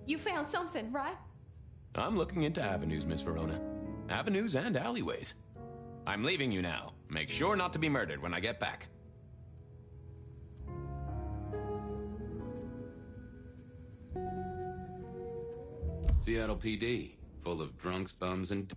You found something, right? I'm looking into avenues, Miss Verona. Avenues and alleyways. I'm leaving you now. Make sure not to be murdered when I get back. Seattle PD, full of drunks, bums, and...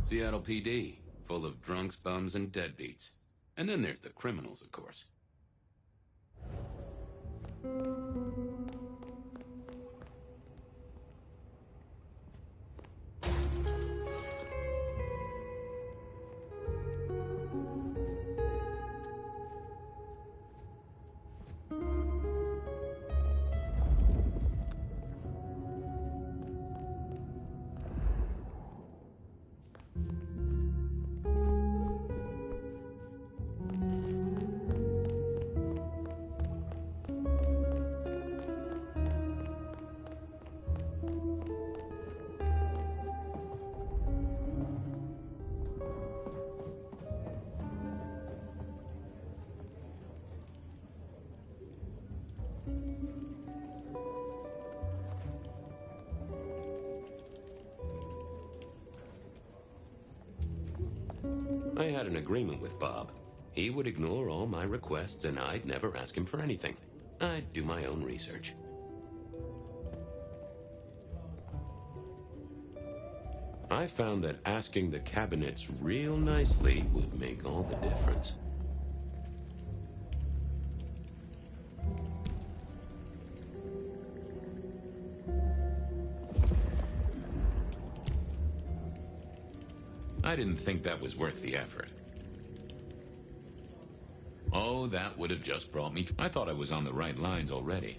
Seattle PD, full of drunks, bums, and deadbeats. And then there's the criminals, of course. I had an agreement with Bob. He would ignore all my requests and I'd never ask him for anything. I'd do my own research. I found that asking the cabinets real nicely would make all the difference. I didn't think that was worth the effort. Oh, that would have just brought me... I thought I was on the right lines already.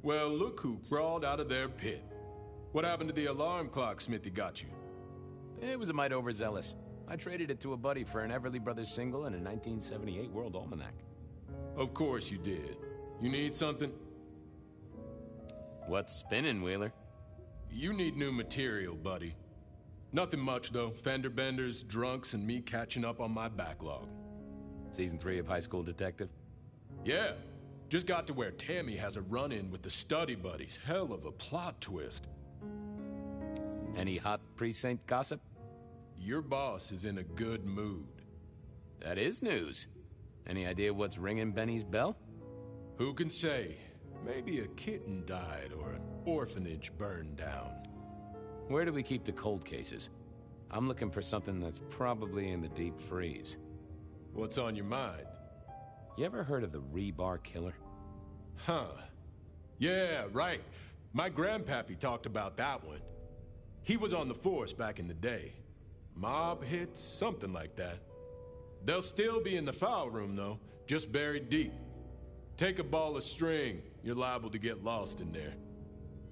Well, look who crawled out of their pit. What happened to the alarm clock Smithy got you? It was a mite overzealous. I traded it to a buddy for an Everly Brothers single and a 1978 World Almanac. Of course you did. You need something? What's spinning, Wheeler? You need new material, buddy. Nothing much, though. Fender benders, drunks, and me catching up on my backlog. Season 3 of High School Detective? Yeah. Just got to where Tammy has a run-in with the study buddies. Hell of a plot twist. Any hot precinct gossip? Your boss is in a good mood. That is news. Any idea what's ringing Benny's bell? Who can say? Maybe a kitten died or an orphanage burned down. Where do we keep the cold cases? I'm looking for something that's probably in the deep freeze. What's on your mind? You ever heard of the Rebar Killer? Huh. Yeah, right. My grandpappy talked about that one. He was on the force back in the day. Mob hits, something like that. They'll still be in the file room, though, just buried deep. Take a ball of string, you're liable to get lost in there.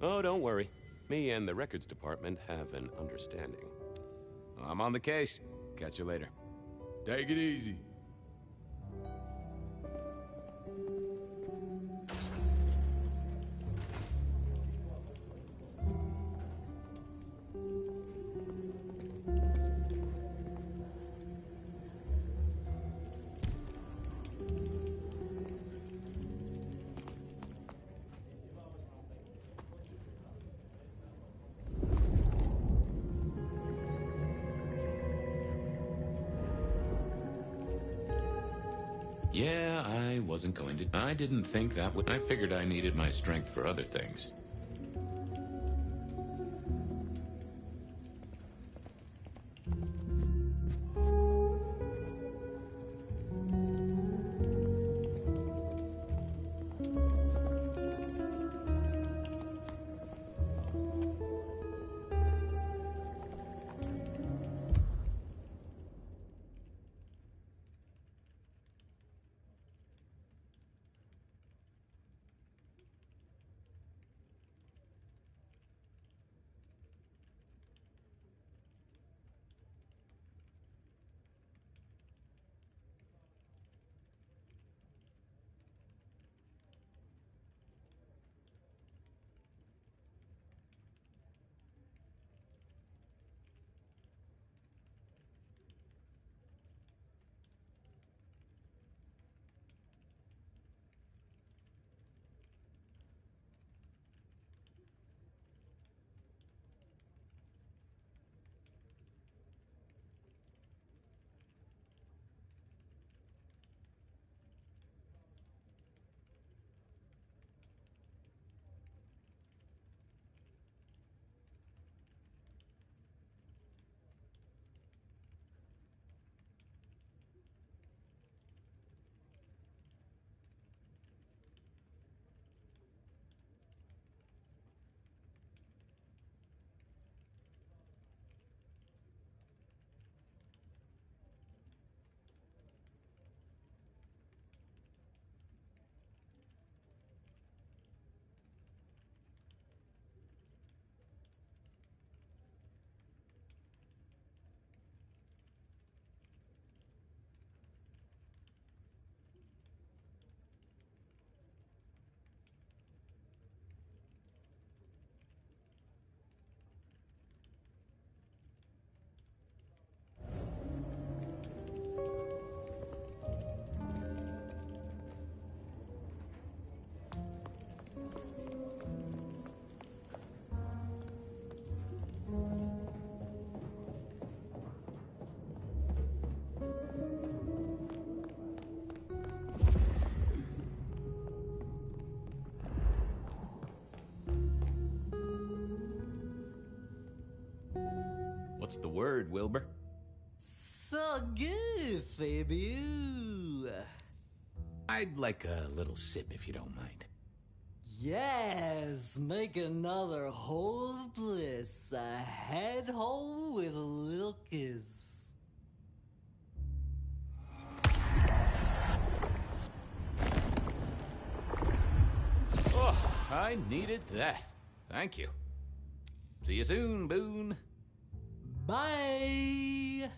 Oh, don't worry. Me and the records department have an understanding. I'm on the case. Catch you later. Take it easy. Yeah, I wasn't going to. I didn't think that would. I figured I needed my strength for other things. What's the word, Wilbur? So good, Fabio. I'd like a little sip if you don't mind. Yes, make another hole of bliss, a head hole with a little kiss. Oh, I needed that. Thank you. See you soon, Boone. Bye.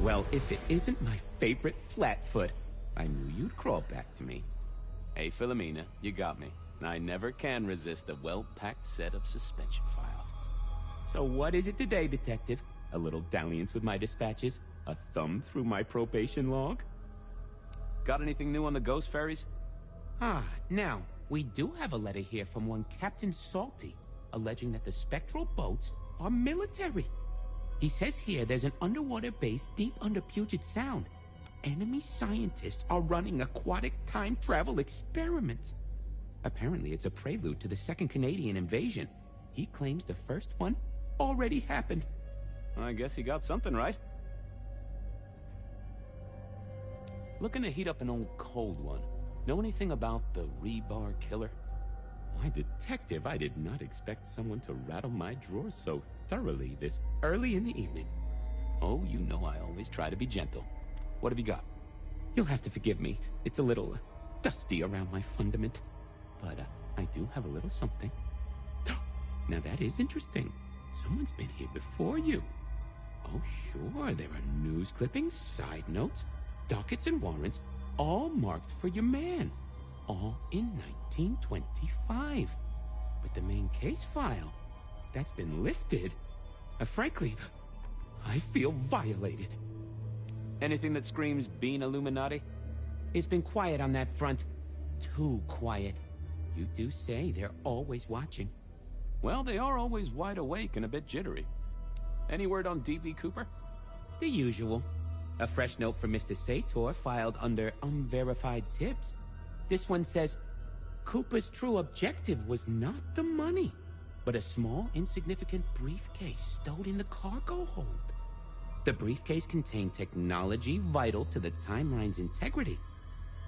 Well, if it isn't my favorite Flatfoot, I knew you'd crawl back to me. Hey, Philomena, you got me. I never can resist a well-packed set of suspension files. So what is it today, Detective? A little dalliance with my dispatches? A thumb through my probation log? Got anything new on the ghost ferries? Now, we do have a letter here from one Captain Salty, alleging that the spectral boats are military. He says here there's an underwater base deep under Puget Sound. Enemy scientists are running aquatic time travel experiments. Apparently it's a prelude to the second Canadian invasion. He claims the first one already happened. I guess he got something right. Looking to heat up an old cold one. Know anything about the rebar killer? Why, Detective, I did not expect someone to rattle my drawers so thoroughly this early in the evening. Oh, you know I always try to be gentle. What have you got? You'll have to forgive me. It's a little dusty around my fundament. But I do have a little something. Now that is interesting. Someone's been here before you. Oh, sure, there are news clippings, side notes, dockets and warrants, all marked for your man. All in 1925. But the main case file, that's been lifted. Frankly, I feel violated. Anything that screams Bean Illuminati? It's been quiet on that front. Too quiet. You do say they're always watching. Well, they are always wide awake and a bit jittery. Any word on D.B. Cooper? The usual. A fresh note from Mr. Sator filed under unverified tips. This one says, Cooper's true objective was not the money, but a small, insignificant briefcase stowed in the cargo hold. The briefcase contained technology vital to the timeline's integrity.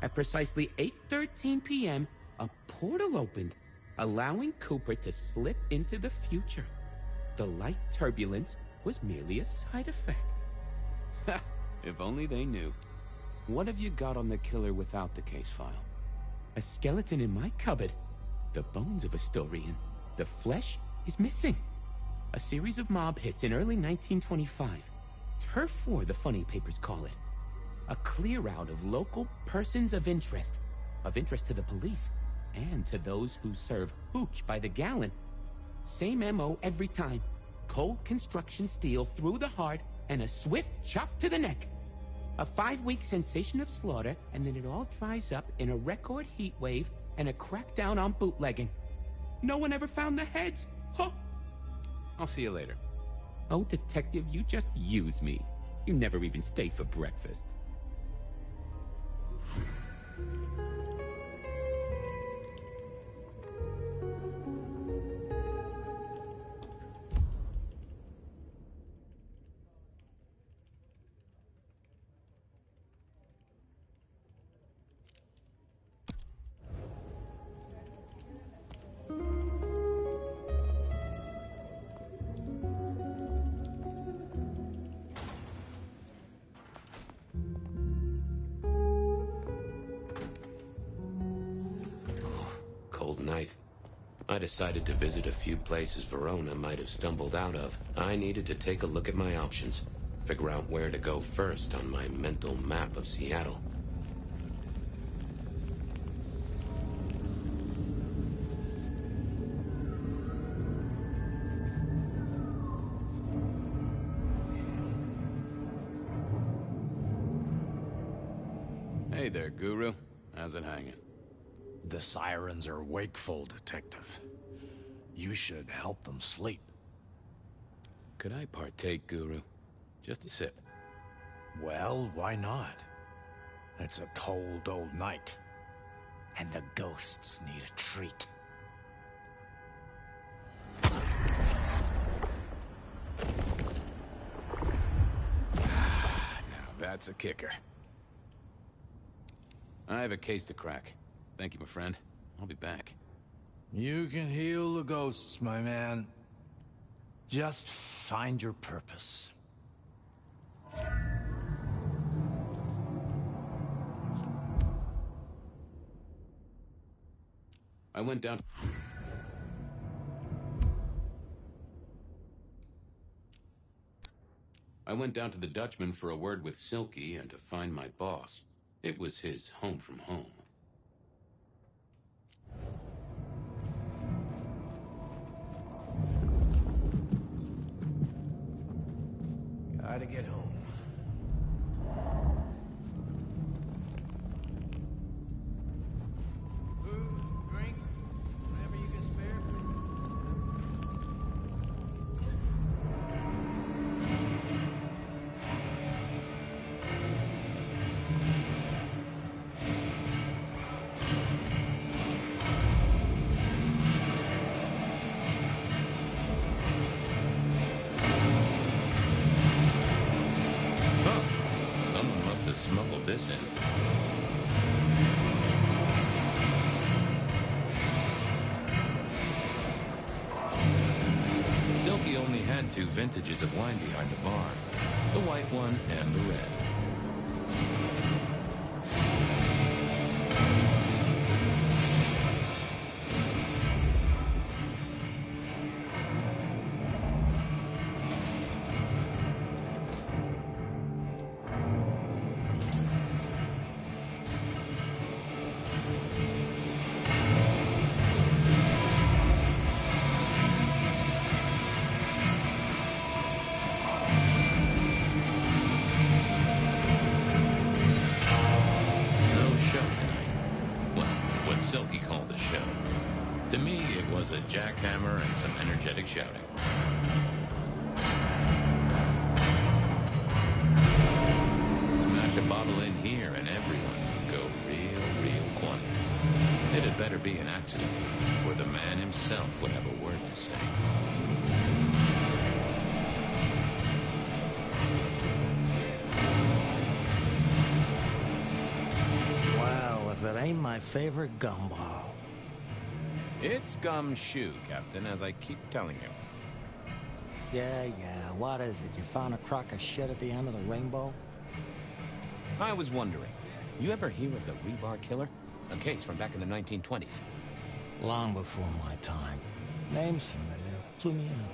At precisely 8:13 p.m., a portal opened, allowing Cooper to slip into the future. The light turbulence was merely a side effect. If only they knew. What have you got on the killer without the case file? A skeleton in my cupboard. The bones of a Storian. The flesh is missing. A series of mob hits in early 1925. Turf war, the funny papers call it. A clear-out of local persons of interest to the police, and to those who serve hooch by the gallon. Same MO every time. Cold construction steel through the heart, and a swift chop to the neck. A 5-week sensation of slaughter, and then it all dries up in a record heat wave and a crackdown on bootlegging. No one ever found the heads. Huh? I'll see you later. Oh, detective, you just use me. You never even stay for breakfast. Night. I decided to visit a few places Verona might have stumbled out of. I needed to take a look at my options, figure out where to go first on my mental map of Seattle. Hey there, Guru. How's it hanging? The sirens are wakeful, Detective. You should help them sleep. Could I partake, Guru? Just a sip. Well, why not? It's a cold old night, and the ghosts need a treat. Now that's a kicker. I have a case to crack. Thank you, my friend. I'll be back. You can heal the ghosts, my man. Just find your purpose. I went down to the Dutchman for a word with Silky and to find my boss. It was his home from home. Gotta get home. Food, drink, whatever you can spare, Smuggled this in. Silky only had 2 vintages of wine behind the bar. The white one and the red. call the show. To me, it was a jackhammer and some energetic shouting. Smash a bottle in here and everyone would go real quiet. It had better be an accident, or the man himself would have a word to say. Well, if it ain't my favorite gumball. It's gumshoe, Captain, as I keep telling you. Yeah, what is it? You found a crock of shit at the end of the rainbow? I was wondering, you ever hear of the Rebar Killer? A case from back in the 1920s. Long before my time. Name's familiar. Clue me in.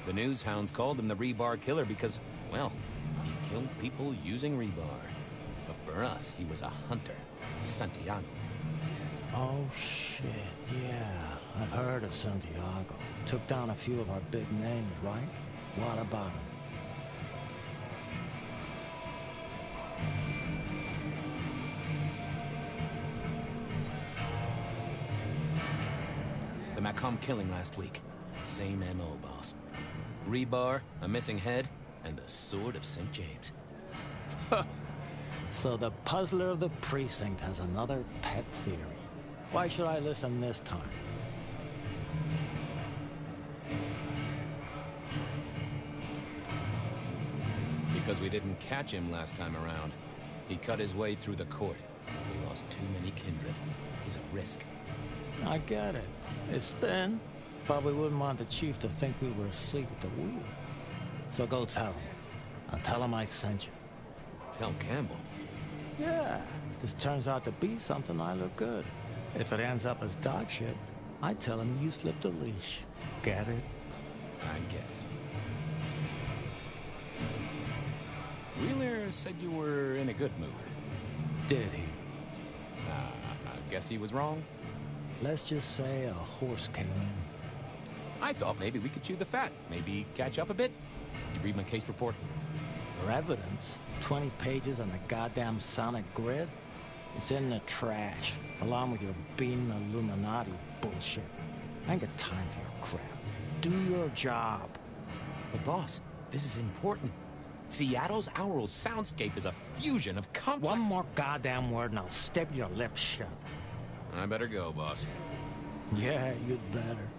The news hounds called him the Rebar Killer because, well, he killed people using rebar. But for us, he was a hunter. Santiago. Oh, shit, yeah. I've heard of Santiago. Took down a few of our big names, right? What about him? The Macomb killing last week. Same M.O., boss. Rebar, a missing head, and the Sword of St. James. So the puzzler of the precinct has another pet theory. Why should I listen this time? Because we didn't catch him last time around. He cut his way through the court. We lost too many kindred. He's a risk. I get it. It's thin, but we wouldn't want the chief to think we were asleep at the wheel. So go tell him. I'll tell him I sent you. Tell Campbell. Yeah, this turns out to be something, I look good. If it ends up as dog shit, I tell him you slipped a leash. Get it? I get it. Wheeler said you were in a good mood. Did he? I guess he was wrong. Let's just say a horse came in. I thought maybe we could chew the fat. Maybe catch up a bit. Did you read my case report? For evidence, 20 pages on the goddamn sonic grid? It's in the trash, along with your bean Illuminati bullshit. I ain't got time for your crap. Do your job. But boss, this is important. Seattle's aural soundscape is a fusion of complex... One more goddamn word and I'll step your lips shut. I better go, boss. Yeah, you'd better.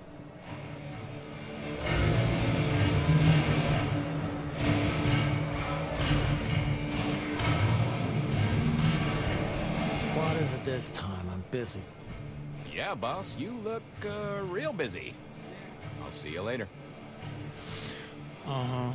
What is it this time? I'm busy. Yeah, boss, you look, real busy. I'll see you later. Uh-huh.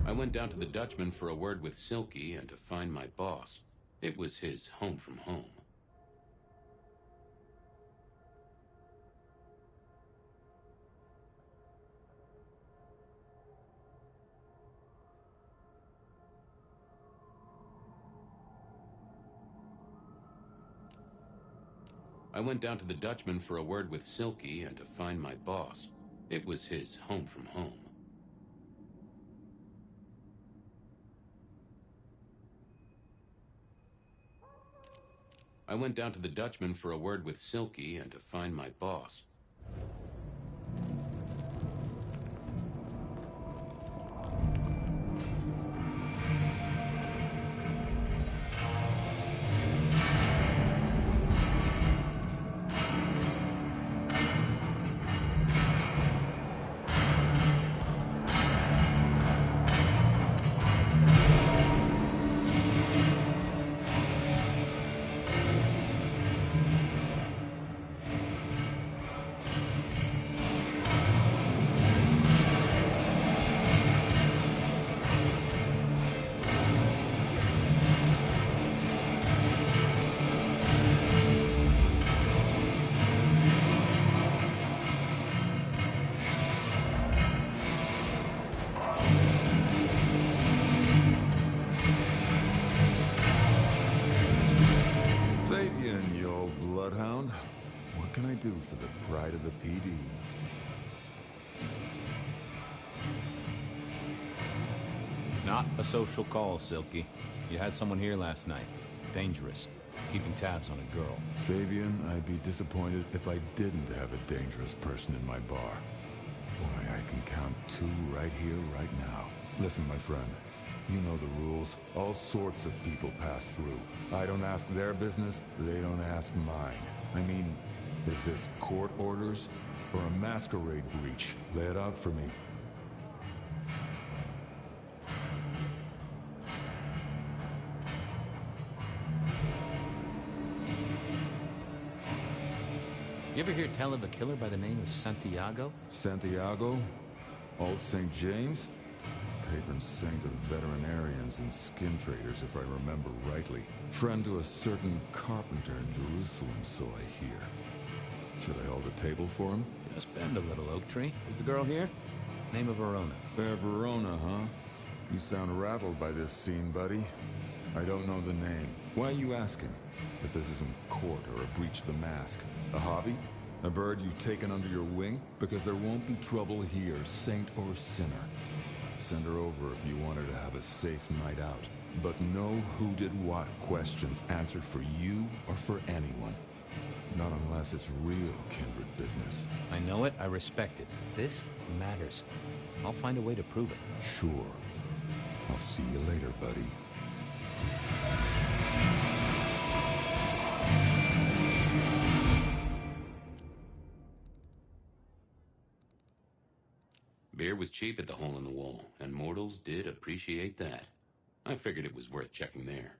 I went down to the Dutchman for a word with Silky and to find my boss. It was his home from home. I went down to the Dutchman for a word with Silky and to find my boss. It was his home from home. I went down to the Dutchman for a word with Silky and to find my boss. Well, Bloodhound, what can I do for the pride of the PD? Not a social call, Silky. You had someone here last night. Dangerous. Keeping tabs on a girl. Fabian, I'd be disappointed if I didn't have a dangerous person in my bar. Why, I can count 2 right here, right now. Listen, my friend. You know the rules. All sorts of people pass through. I don't ask their business, they don't ask mine. I mean, is this court orders or a masquerade breach? Lay it out for me. You ever hear tell of a killer by the name of Santiago? Santiago? Old St. James? Patron saint of veterinarians and skin traders, if I remember rightly. Friend to a certain carpenter in Jerusalem, so I hear. Should I hold a table for him? Just bend a little, Oak Tree. Is the girl here? Name of Verona. Fair Verona, huh? You sound rattled by this scene, buddy. I don't know the name. Why are you asking? If this isn't court or a breach of the mask. A hobby? A bird you've taken under your wing? Because there won't be trouble here, saint or sinner. Send her over if you want her to have a safe night out. But no who did what questions answered for you or for anyone. Not unless it's real kindred business. I know it, I respect it. But this matters. I'll find a way to prove it. Sure. I'll see you later, buddy. Beer was cheap at the Hole in the Wall, and mortals did appreciate that. I figured it was worth checking there.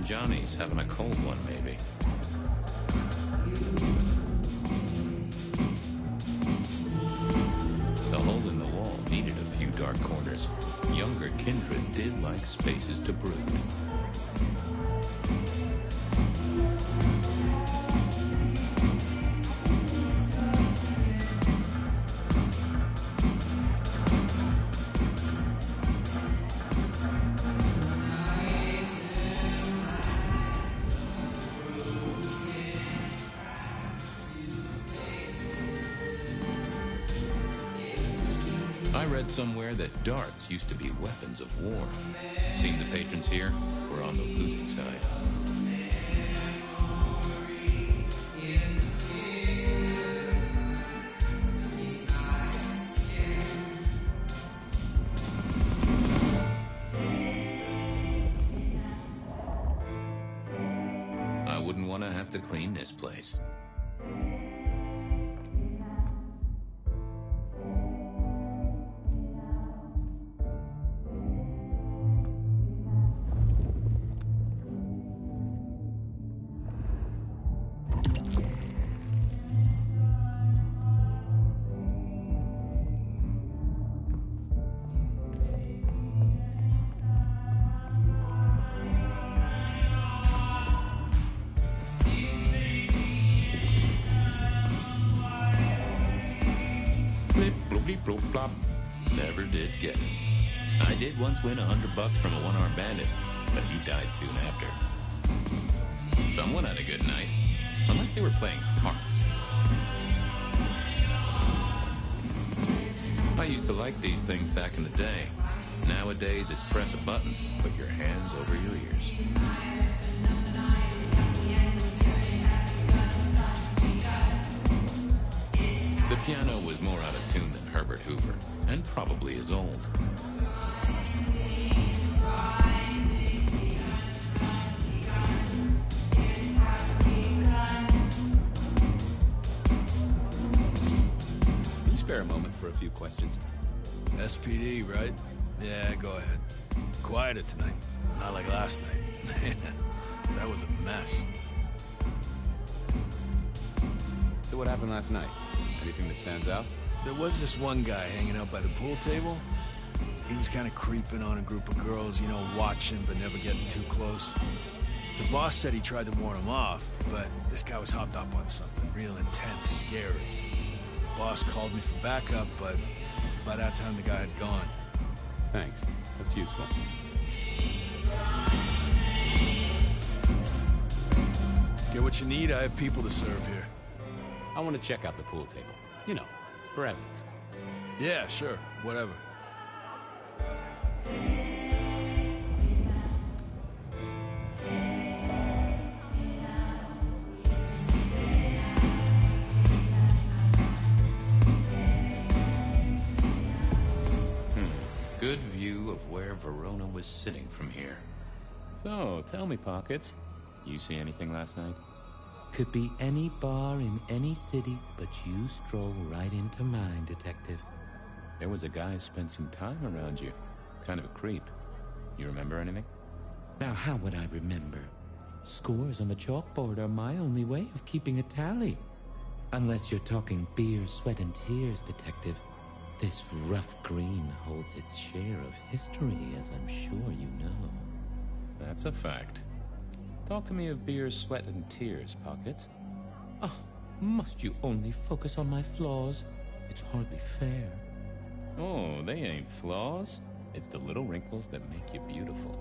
Johnny's having a cold one, maybe. The Hole in the Wall needed a few dark corners. Younger kindred did like spaces to brood. I read somewhere that darts used to be weapons of war. Seemed the patrons here were on the losing side. I wouldn't want to have to clean this place. Never did get it. I did once win $100 from a one-armed bandit, but he died soon after. Someone had a good night, unless they were playing hearts. I used to like these things back in the day. Nowadays, it's press a button, put your hands over your ears. The piano was more out of tune than Herbert Hoover, and probably as old. Can you spare a moment for a few questions? SPD, right? Yeah, go ahead. Quieter tonight. Not like last night. That was a mess. So what happened last night? Anything that stands out? There was this one guy hanging out by the pool table. He was kind of creeping on a group of girls, you know, watching but never getting too close. The boss said he tried to warn him off, but this guy was hopped up on something real intense, scary. Boss called me for backup, but by that time the guy had gone. Thanks. That's useful. Get what you need, I have people to serve here. I want to check out the pool table. You know, for evidence. Yeah, sure, whatever. Good view of where Verona was sitting from here. So, tell me, Pockets, you see anything last night? Could be any bar in any city, but you stroll right into mine, Detective. There was a guy spent some time around you. Kind of a creep. You remember anything? Now, how would I remember? Scores on the chalkboard are my only way of keeping a tally. Unless you're talking beer, sweat, and tears, Detective. This rough green holds its share of history, as I'm sure you know. That's a fact. Talk to me of beer, sweat, and tears, Pockets. Oh, must you only focus on my flaws? It's hardly fair. Oh, they ain't flaws. It's the little wrinkles that make you beautiful,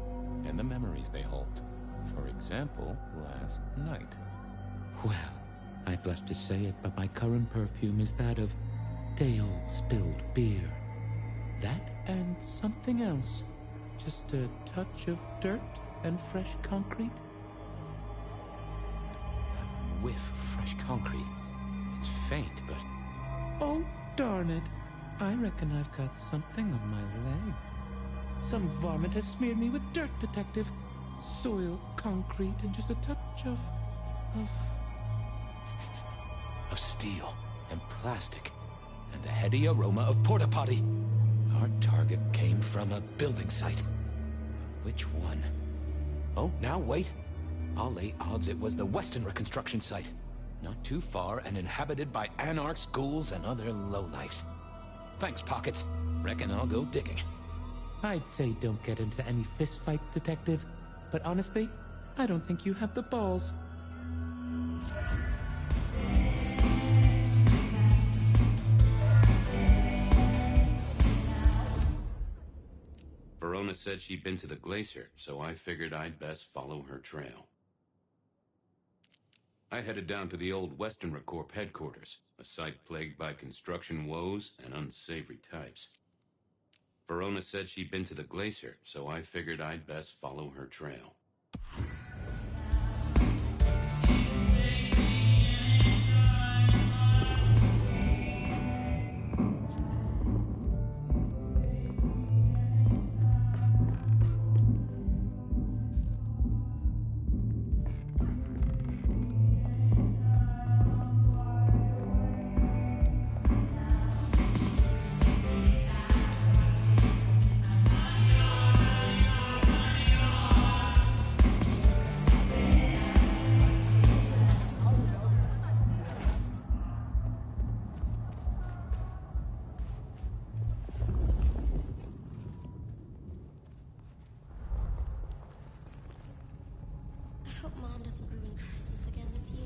and the memories they hold. For example, last night. Well, I blush to say it, but my current perfume is that of day-old spilled beer. That and something else. Just a touch of dirt and fresh concrete. Whiff of fresh concrete. It's faint, but... Oh, darn it. I reckon I've got something on my leg. Some varmint has smeared me with dirt, Detective. Soil, concrete, and just a touch of steel and plastic and the heady aroma of porta potty. Our target came from a building site. Which one? Oh, now wait. I'll lay odds it was the Western reconstruction site. Not too far and inhabited by anarchs, ghouls, and other lowlifes. Thanks, Pockets. Reckon I'll go digging. I'd say don't get into any fistfights, Detective. But honestly, I don't think you have the balls. Verona said she'd been to the glacier, so I figured I'd best follow her trail. I headed down to the old Western Corp headquarters, a site plagued by construction woes and unsavory types. Verona said she'd been to the glacier, so I figured I'd best follow her trail. I hope Mom doesn't ruin Christmas again this year.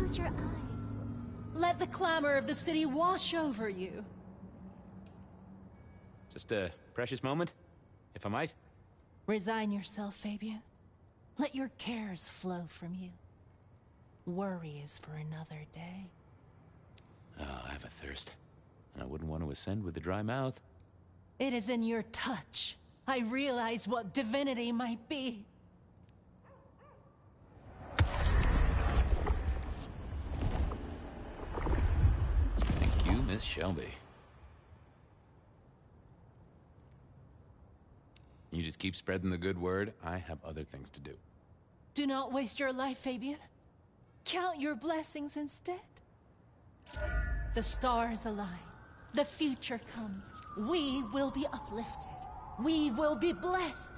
Close your eyes. Let the clamor of the city wash over you. Just a precious moment, if I might. Resign yourself, Fabian. Let your cares flow from you. Worry is for another day. Oh, I have a thirst, and I wouldn't want to ascend with a dry mouth. It is in your touch. I realize what divinity might be. Thank you, Miss Shelby. You just keep spreading the good word. I have other things to do. Do not waste your life, Fabian. Count your blessings instead. The stars align. The future comes. We will be uplifted. We will be blessed.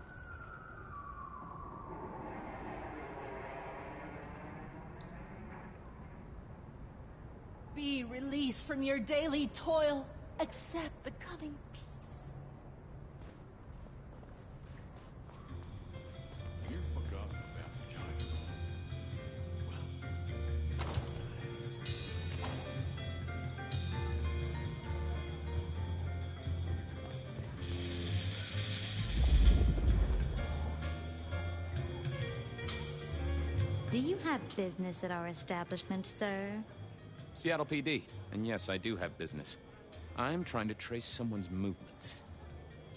Be released from your daily toil. Accept the coming peace. You're forgotten about vagina. Well, I guess I'm sorry. Do you have business at our establishment, sir? Seattle PD, and yes, I do have business. I'm trying to trace someone's movements.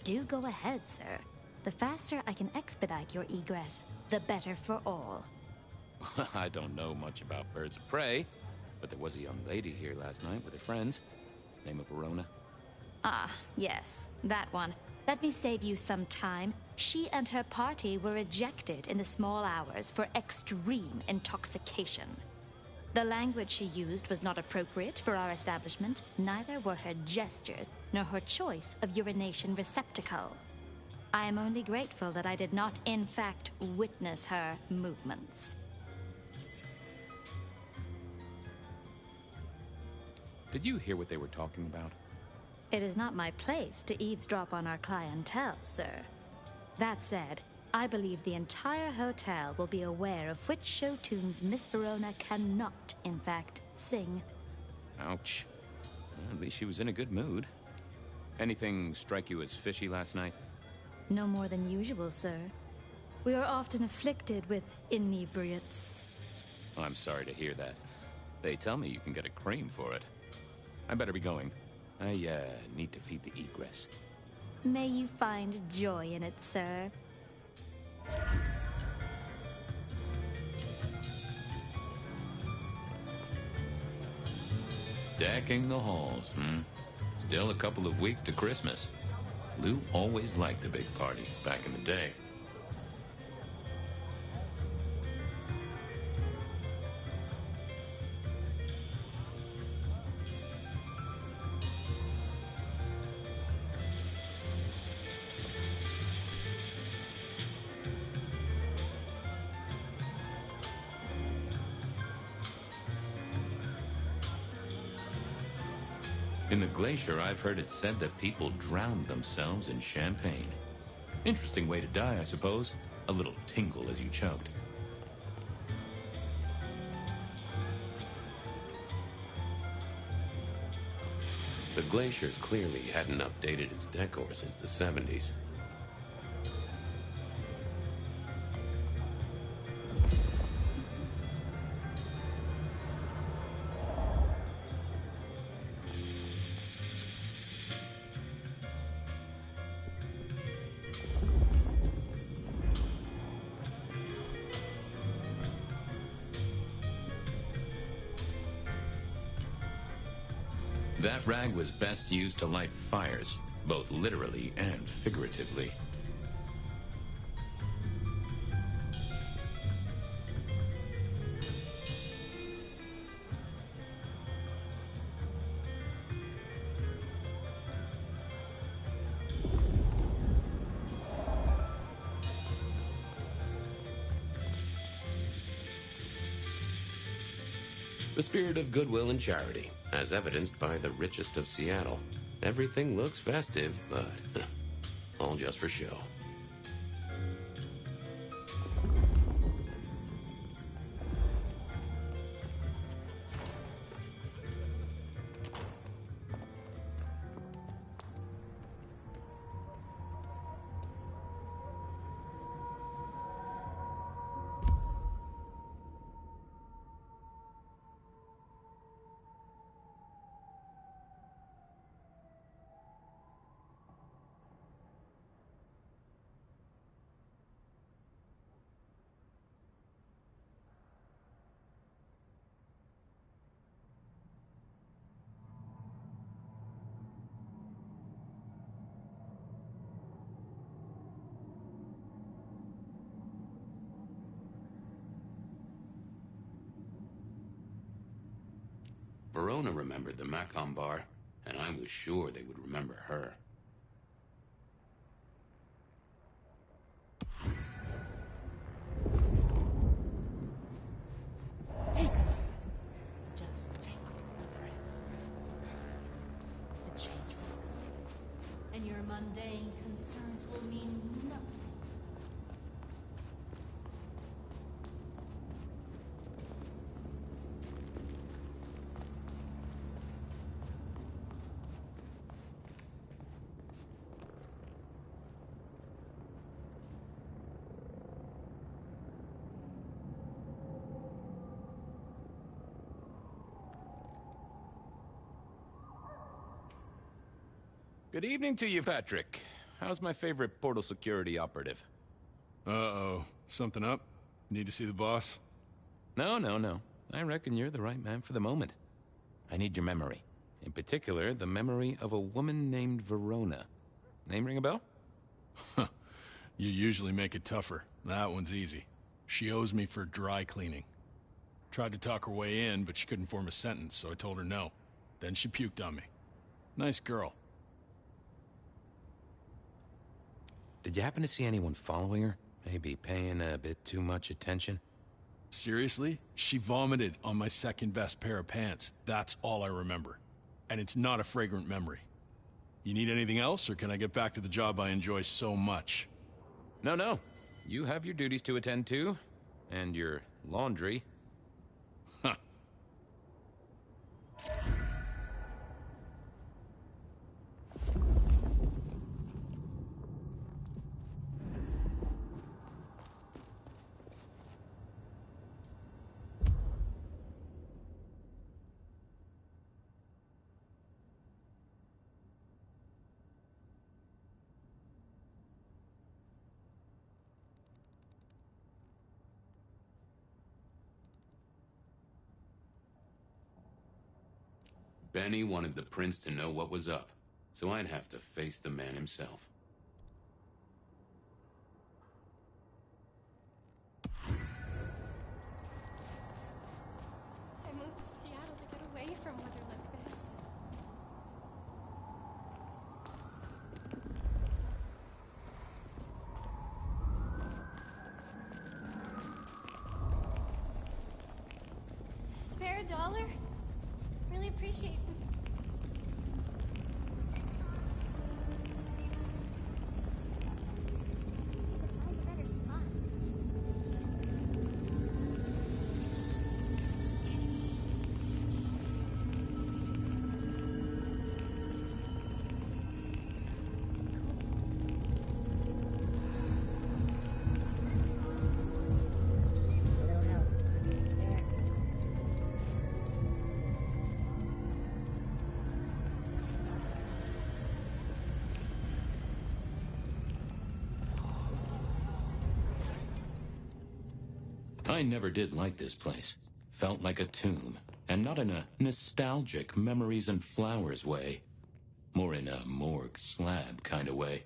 Do go ahead, sir. The faster I can expedite your egress, the better for all. I don't know much about birds of prey, but there was a young lady here last night with her friends. Name of Verona. Ah, yes, that one. Let me save you some time. She and her party were ejected in the small hours for extreme intoxication. The language she used was not appropriate for our establishment. Neither were her gestures, nor her choice of urination receptacle. I am only grateful that I did not, in fact, witness her movements. Did you hear what they were talking about? It is not my place to eavesdrop on our clientele, sir. That said, I believe the entire hotel will be aware of which show tunes Miss Verona cannot, in fact, sing. Ouch. Well, at least she was in a good mood. Anything strike you as fishy last night? No more than usual, sir. We are often afflicted with inebriates. Oh, I'm sorry to hear that. They tell me you can get a cream for it. I better be going. I, need to feed the egress. May you find joy in it, sir. Decking the halls, Still a couple of weeks to Christmas. Lou always liked a big party back in the day. In the glacier, I've heard it said that people drowned themselves in champagne. Interesting way to die, I suppose. A little tingle as you choked. The glacier clearly hadn't updated its decor since the 70s. That rag was best used to light fires, both literally and figuratively. The spirit of goodwill and charity, as evidenced by the richest of Seattle. Everything looks festive, but all just for show. Verona remembered the Macon bar, and I was sure they would remember her. Take a moment. Just take a breath. The change will come, and your mundane concerns will mean nothing. Good evening to you, Patrick. How's my favorite portal security operative? Uh-oh. Something up? Need to see the boss? No. I reckon you're the right man for the moment. I need your memory. In particular, the memory of a woman named Verona. Name ring a bell? You usually make it tougher. That one's easy. She owes me for dry cleaning. Tried to talk her way in, but she couldn't form a sentence, so I told her no. Then she puked on me. Nice girl. Did you happen to see anyone following her? Maybe paying a bit too much attention? Seriously? She vomited on my second best pair of pants. That's all I remember. And it's not a fragrant memory. You need anything else, or can I get back to the job I enjoy so much? No. You have your duties to attend to, and your laundry. Huh. Benny wanted the prince to know what was up, so I'd have to face the man himself. I moved to Seattle to get away from weather like this. Spare $1? Really appreciate some. Find a better spot. Just need a little help. Spare. I never did like this place. Felt like a tomb, and not in a nostalgic memories and flowers way. More in a morgue slab kind of way.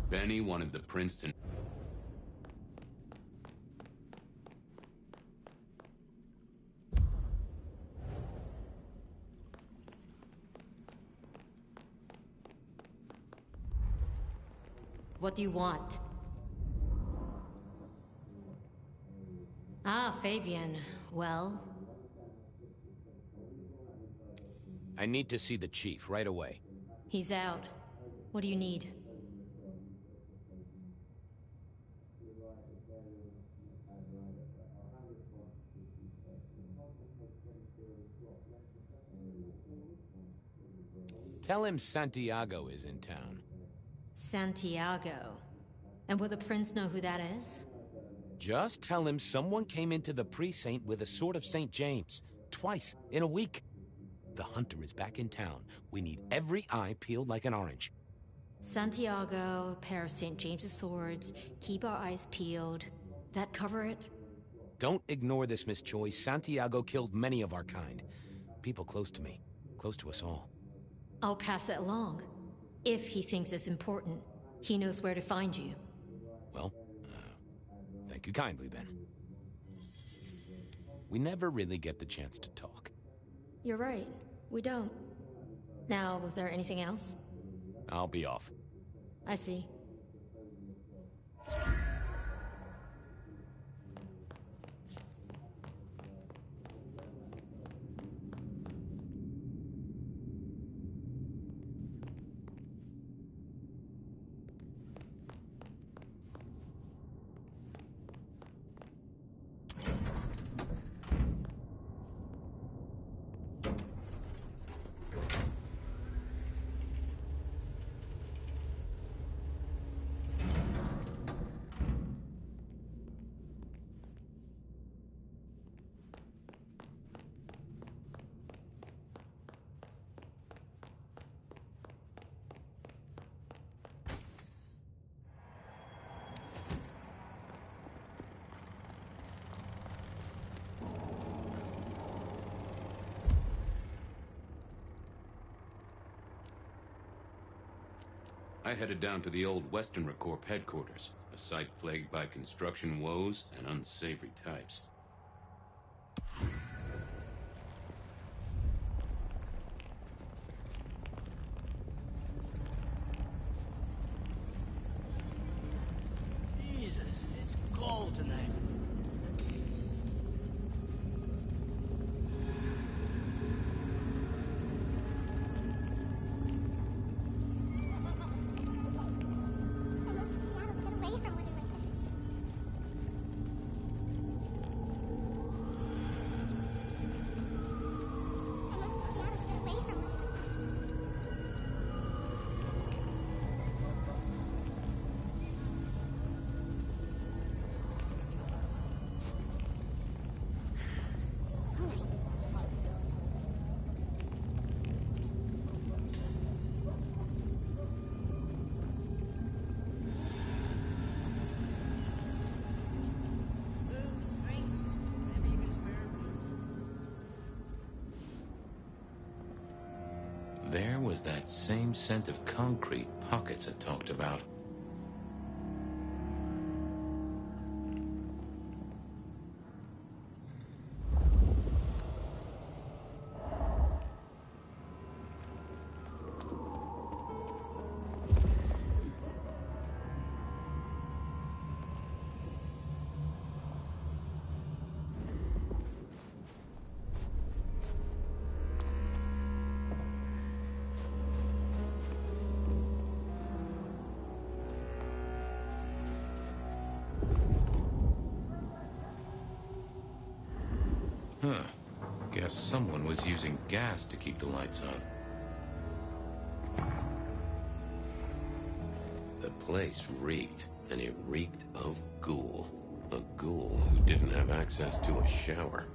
Benny wanted the prince to... What do you want? Ah, Fabian. Well? I need to see the chief right away. He's out. What do you need? Tell him Santiago is in town. Santiago. And will the prince know who that is? Just tell him someone came into the precinct with a sword of St. James. Twice, in a week. The hunter is back in town. We need every eye peeled like an orange. Santiago, pair of St. James's swords, keep our eyes peeled. That cover it? Don't ignore this, Miss Choi. Santiago killed many of our kind. People close to me. Close to us all. I'll pass it along. If he thinks it's important, he knows where to find you. Well, thank you kindly, then. We never really get the chance to talk. You're right. We don't. Now, was there anything else? I'll be off. I see. I headed down to the old Western Recorp headquarters, a site plagued by construction woes and unsavory types. Jesus, it's cold tonight. There was that same scent of concrete Pockets had talked about. Huh. Guess someone was using gas to keep the lights on. The place reeked, and it reeked of ghoul. A ghoul who didn't have access to a shower.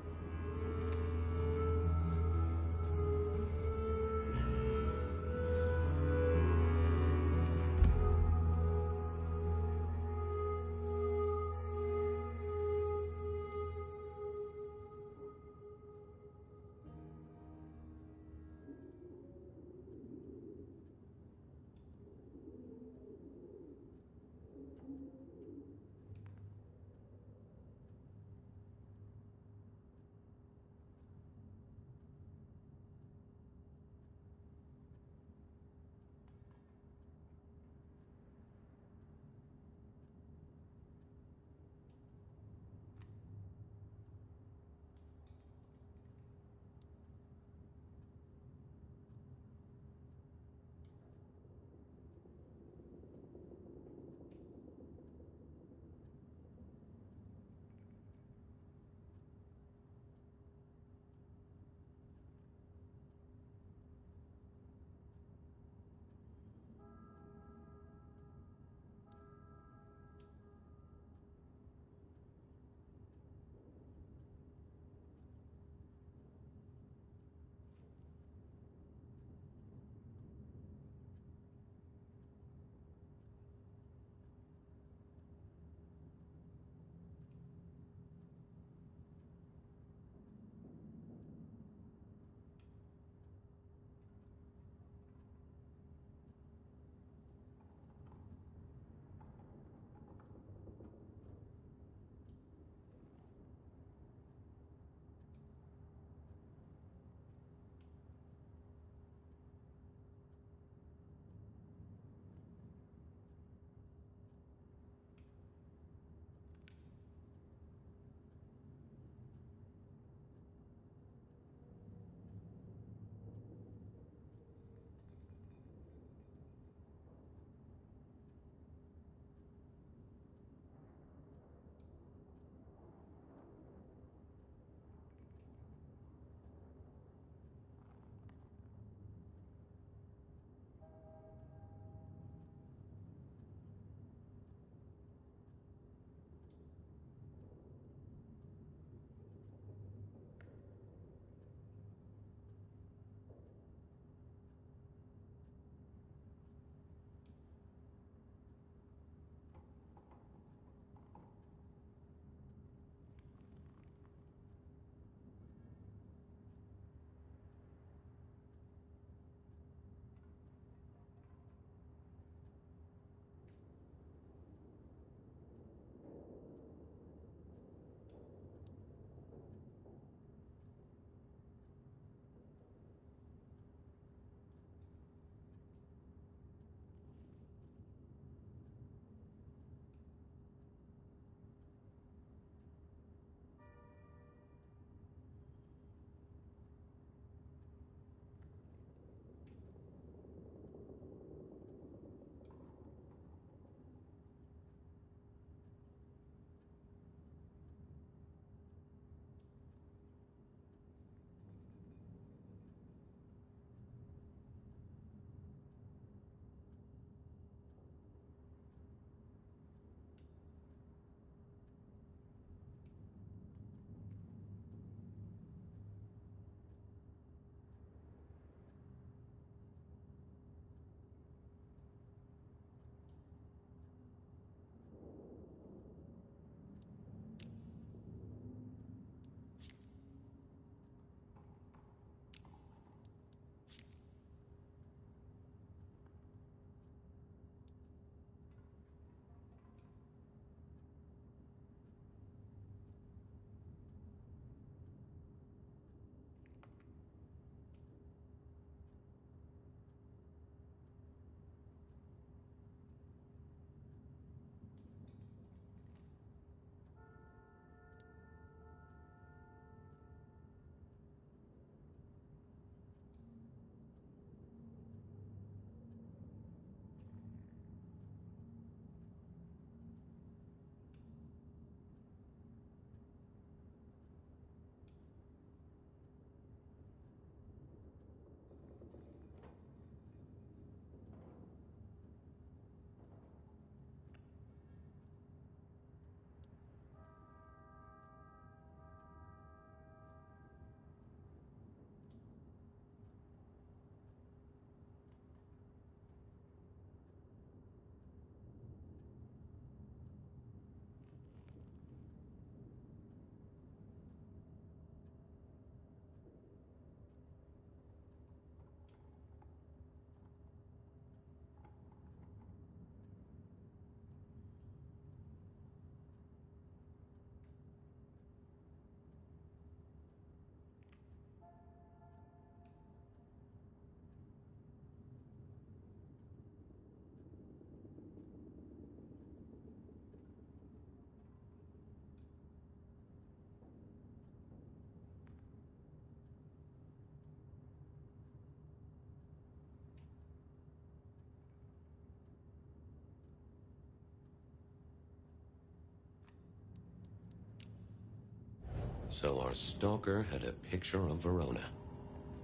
So our stalker had a picture of Verona.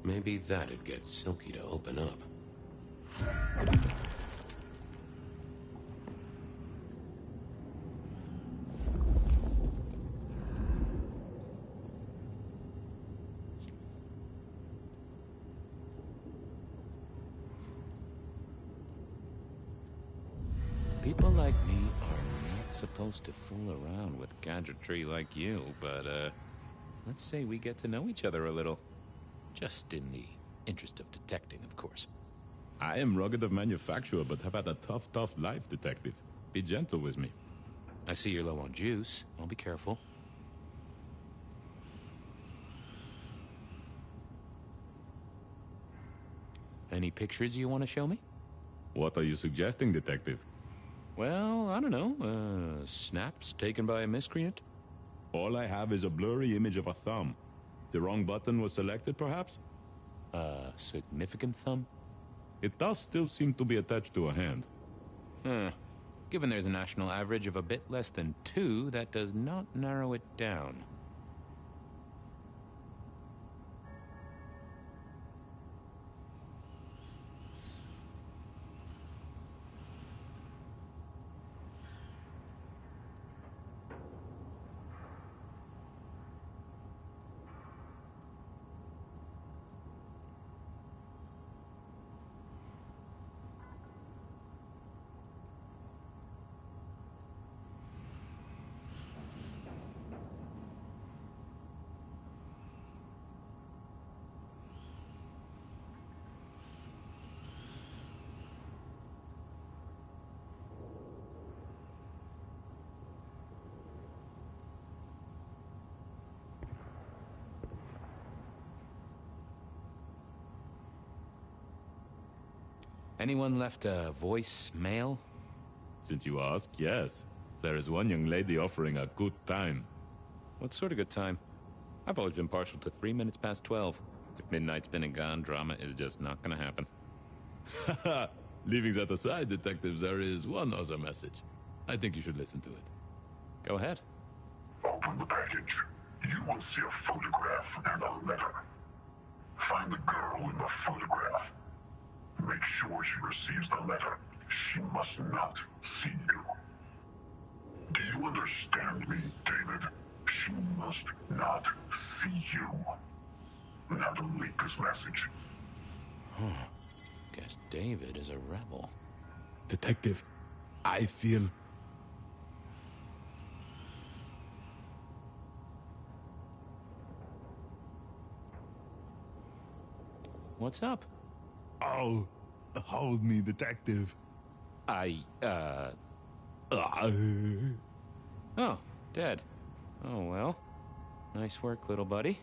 Maybe that'd get Silky to open up. People like me are not supposed to fool around with gadgetry like you, but, let's say we get to know each other a little. Just in the interest of detecting, of course. I am rugged of manufacture, but have had a tough life, detective. Be gentle with me. I see you're low on juice. I'll be careful. Any pictures you want to show me? What are you suggesting, detective? Well, I don't know. Snaps taken by a miscreant? All I have is a blurry image of a thumb. The wrong button was selected, perhaps? Significant thumb? It does still seem to be attached to a hand. Given there's a national average of a bit less than 2, that does not narrow it down. Anyone left a voicemail? Since you ask, yes. There is one young lady offering a good time. What sort of good time? I've always been partial to 3 minutes past 12. If midnight's been and gone, drama is just not gonna happen. Haha! Leaving that aside, detectives, there is one other message. I think you should listen to it. Go ahead. Open the package. You will see a photograph and a letter. Find the girl in the photograph. Make sure she receives the letter. She must not see you. Do you understand me, David? She must not see you. Now delete this message. Guess David is a rebel. Detective, I feel... What's up? Oh, hold me, detective. Oh, dead. Oh, well. Nice work, little buddy.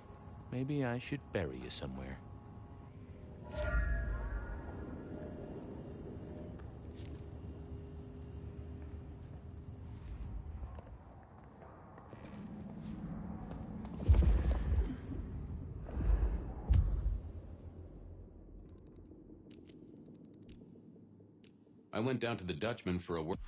Maybe I should bury you somewhere. I went down to the Dutchman for a work.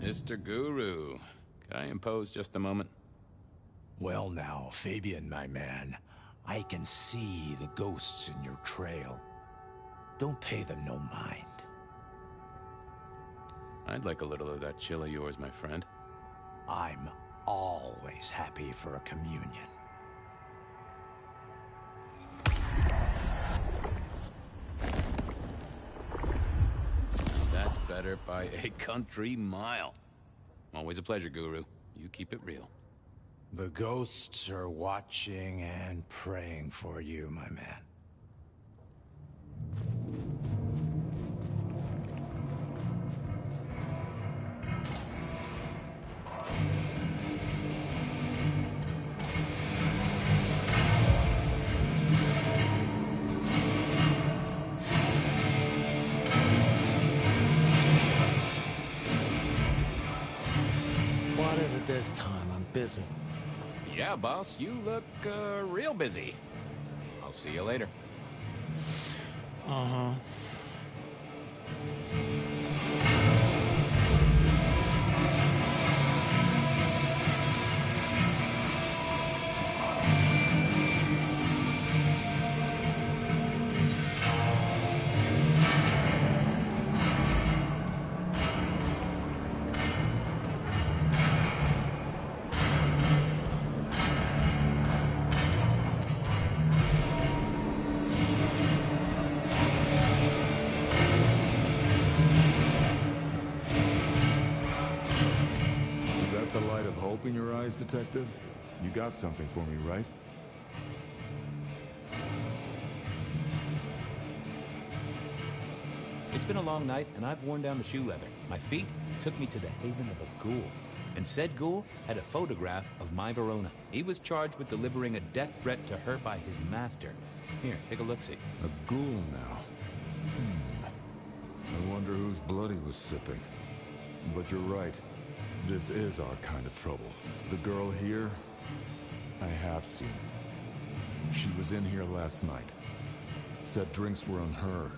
Mr. Guru, can I impose just a moment? Well now, Fabian, my man, I can see the ghosts in your trail. Don't pay them no mind. I'd like a little of that chill of yours, my friend. I'm always happy for a communion. That better by a country mile. Always a pleasure, Guru. You keep it real. The ghosts are watching and praying for you, my man. What is it this time? I'm busy. Yeah, boss, you look, real busy. I'll see you later. Uh-huh. The light of hope in your eyes, Detective? You got something for me, right? It's been a long night, and I've worn down the shoe leather. My feet took me to the haven of a ghoul. And said ghoul had a photograph of my Verona. He was charged with delivering a death threat to her by his master. Here, take a look-see. A ghoul now. I wonder whose blood he was sipping. But you're right. This is our kind of trouble. The girl here, I have seen. She was in here last night. Said drinks were on her.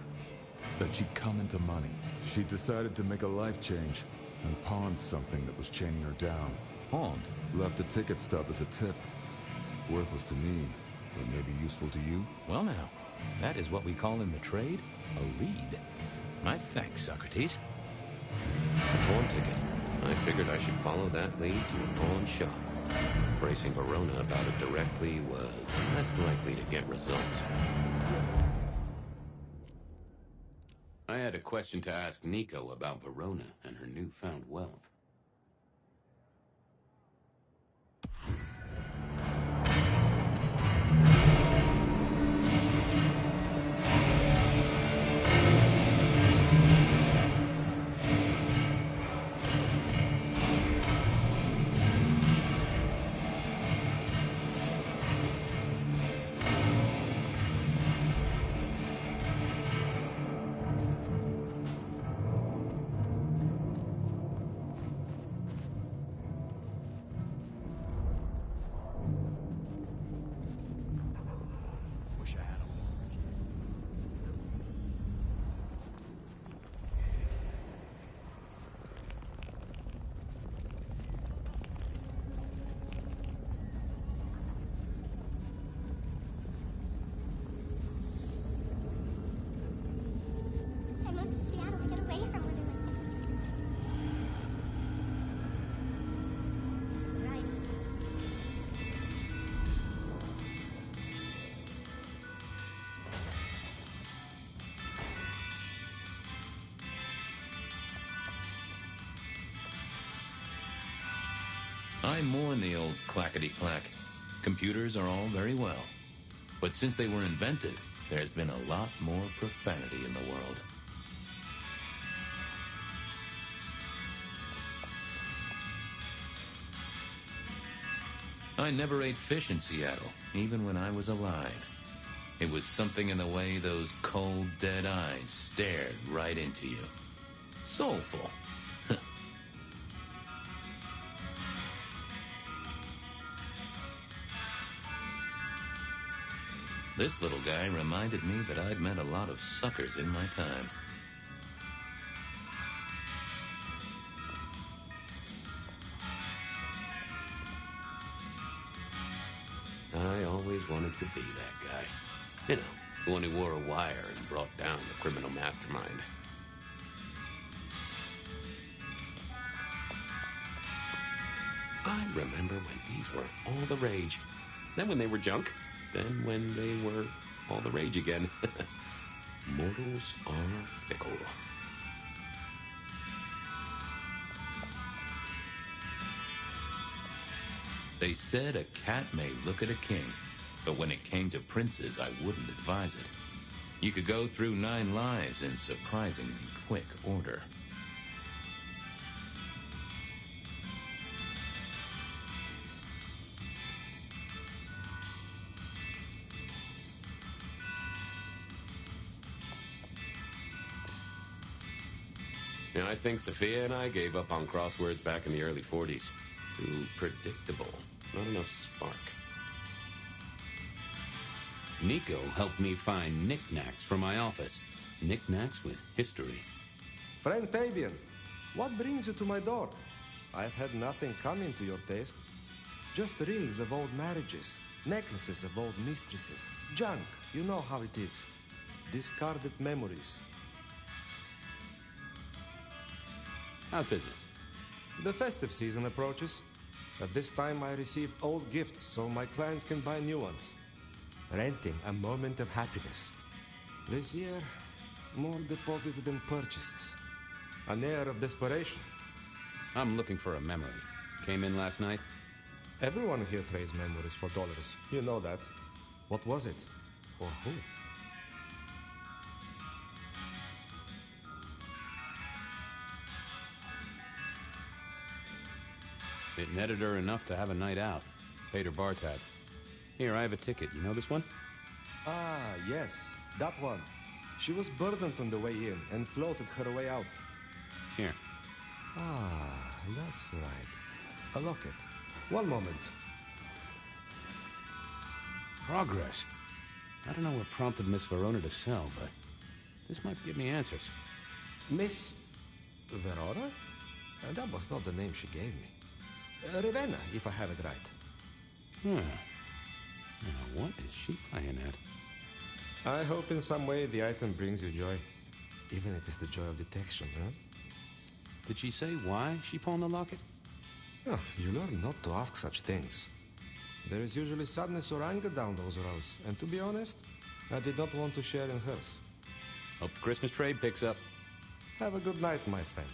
That she'd come into money. She decided to make a life change and pawned something that was chaining her down. Pawned? Left a ticket stub as a tip. Worthless to me, but maybe useful to you? Well now, that is what we call in the trade a lead. My thanks, Socrates. A pawn ticket. I figured I should follow that lead to a pawn shop. Bracing Verona about it directly was less likely to get results. I had a question to ask Nico about Verona and her newfound wealth. I mourn the old clackety-clack. Computers are all very well. But since they were invented, there's been a lot more profanity in the world. I never ate fish in Seattle, even when I was alive. It was something in the way those cold, dead eyes stared right into you. Soulful. This little guy reminded me that I'd met a lot of suckers in my time. I always wanted to be that guy. You know, the one who wore a wire and brought down the criminal mastermind. I remember when these were all the rage. Then when they were junk. Then when they were all the rage again. Mortals are fickle. They said a cat may look at a king, but when it came to princes, I wouldn't advise it. You could go through 9 lives in surprisingly quick order. And I think Sophia and I gave up on crosswords back in the early 40s. Too predictable. Not enough spark. Nico helped me find knickknacks for my office. Knickknacks with history. Friend Fabian, what brings you to my door? I've had nothing coming to your taste. Just rings of old marriages, necklaces of old mistresses. Junk, you know how it is. Discarded memories. How's business? The festive season approaches. At this time, I receive old gifts so my clients can buy new ones. Renting a moment of happiness. This year, more deposits than purchases. An air of desperation. I'm looking for a memory. Came in last night? Everyone here trades memories for dollars. You know that. What was it? Or who? It netted her enough to have a night out. Paid her bar tab. Here, I have a ticket. You know this one? Ah, yes. That one. She was burdened on the way in and floated her way out. Here. Ah, that's right. A locket. One moment. Progress. I don't know what prompted Miss Verona to sell, but this might give me answers. Miss Verona? That was not the name she gave me. Ravenna, if I have it right. Huh. Now, what is she playing at? I hope in some way the item brings you joy. Even if it's the joy of detection, huh? Did she say why she pawned the locket? Oh, you learn not to ask such things. There is usually sadness or anger down those roads, and to be honest, I did not want to share in hers. Hope the Christmas trade picks up. Have a good night, my friend.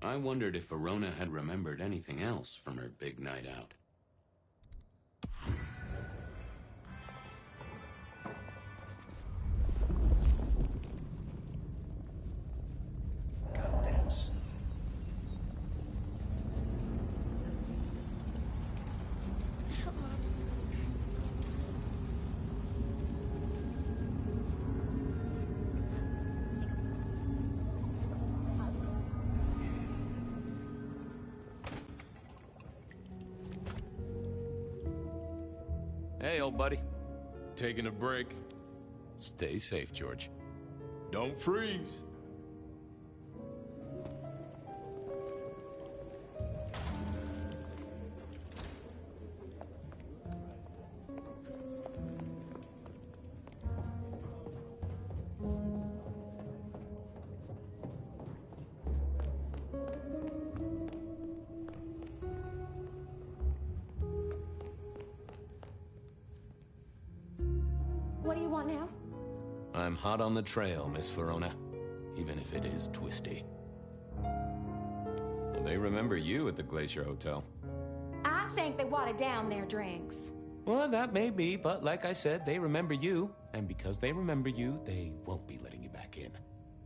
I wondered if Verona had remembered anything else from her big night out. Goddamn snow. Hey, old buddy. Taking a break. Stay safe, George. Don't freeze. about now? I'm hot on the trail, Miss Verona. Even if it is twisty. Well, they remember you at the Glacier Hotel. I think they watered down their drinks. Well, that may be, but like I said, they remember you. And because they remember you, they won't be letting you back in.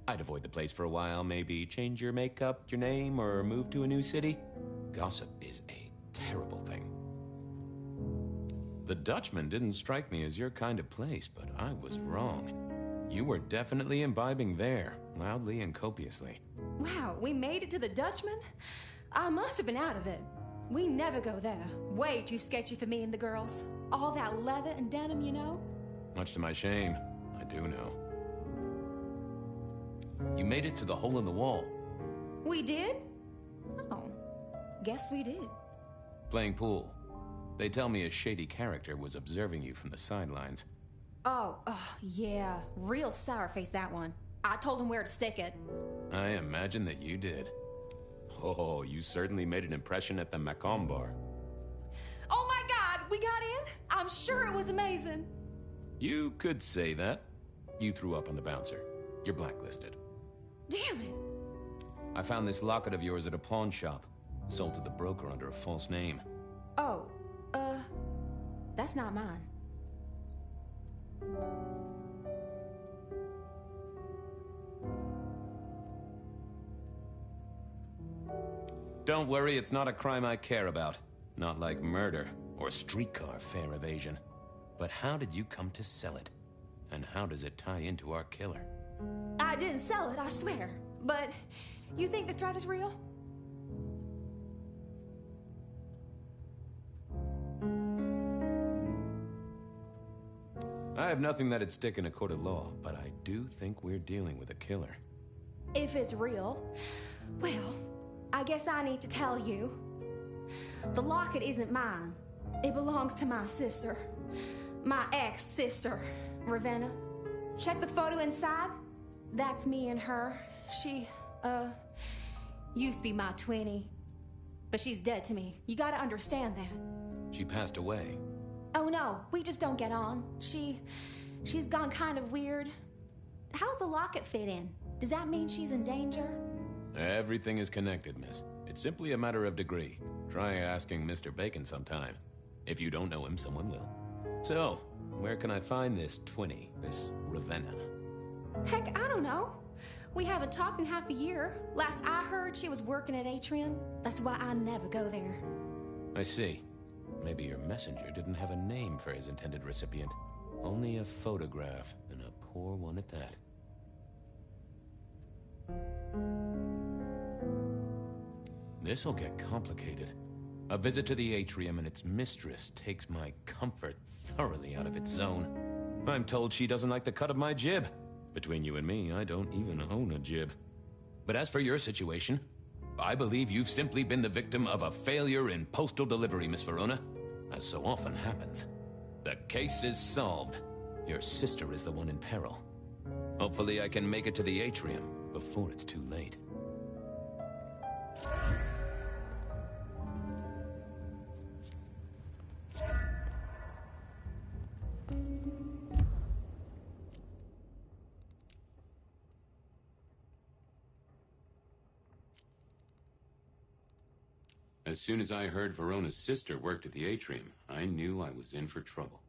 I'd avoid the place for a while, maybe change your makeup, your name, or move to a new city. Gossip is a terrible thing. The Dutchman didn't strike me as your kind of place, but I was wrong. You were definitely imbibing there, loudly and copiously. Wow, we made it to the Dutchman? I must have been out of it. We never go there. Way too sketchy for me and the girls. All that leather and denim, you know? Much to my shame, I do know. You made it to the hole in the wall. We did? Oh, guess we did. Playing pool. They tell me a shady character was observing you from the sidelines. Oh, yeah. Real sour face, that one. I told him where to stick it. I imagine that you did. Oh, you certainly made an impression at the Macomb bar. Oh my God, we got in? I'm sure it was amazing. You could say that. You threw up on the bouncer. You're blacklisted. Damn it. I found this locket of yours at a pawn shop. Sold to the broker under a false name. Oh, that's not mine. Don't worry, it's not a crime I care about. Not like murder or streetcar fare evasion. But how did you come to sell it? And how does it tie into our killer? I didn't sell it, I swear. But you think the threat is real? I have nothing that'd stick in a court of law, but I do think we're dealing with a killer. If it's real, well, I guess I need to tell you. The locket isn't mine. It belongs to my sister. My ex-sister, Ravenna. Check the photo inside. That's me and her. She, used to be my twinnie. But she's dead to me. You gotta understand that. She passed away. Oh no, we just don't get on. She's gone kind of weird. How's the locket fit in? Does that mean she's in danger? Everything is connected, miss. It's simply a matter of degree. Try asking Mr. Bacon sometime. If you don't know him, someone will. So, where can I find this twinnie, this Ravenna? Heck, I don't know. We haven't talked in half a year. Last I heard, she was working at Atrium. That's why I never go there. I see. Maybe your messenger didn't have a name for his intended recipient. Only a photograph, and a poor one at that. This'll get complicated. A visit to the Atrium and its mistress takes my comfort thoroughly out of its zone. I'm told she doesn't like the cut of my jib. Between you and me, I don't even own a jib. But as for your situation, I believe you've simply been the victim of a failure in postal delivery, Miss Verona. As so often happens. The case is solved. Your sister is the one in peril. Hopefully I can make it to the Atrium before it's too late. As soon as I heard Verona's sister worked at the Atrium, I knew I was in for trouble.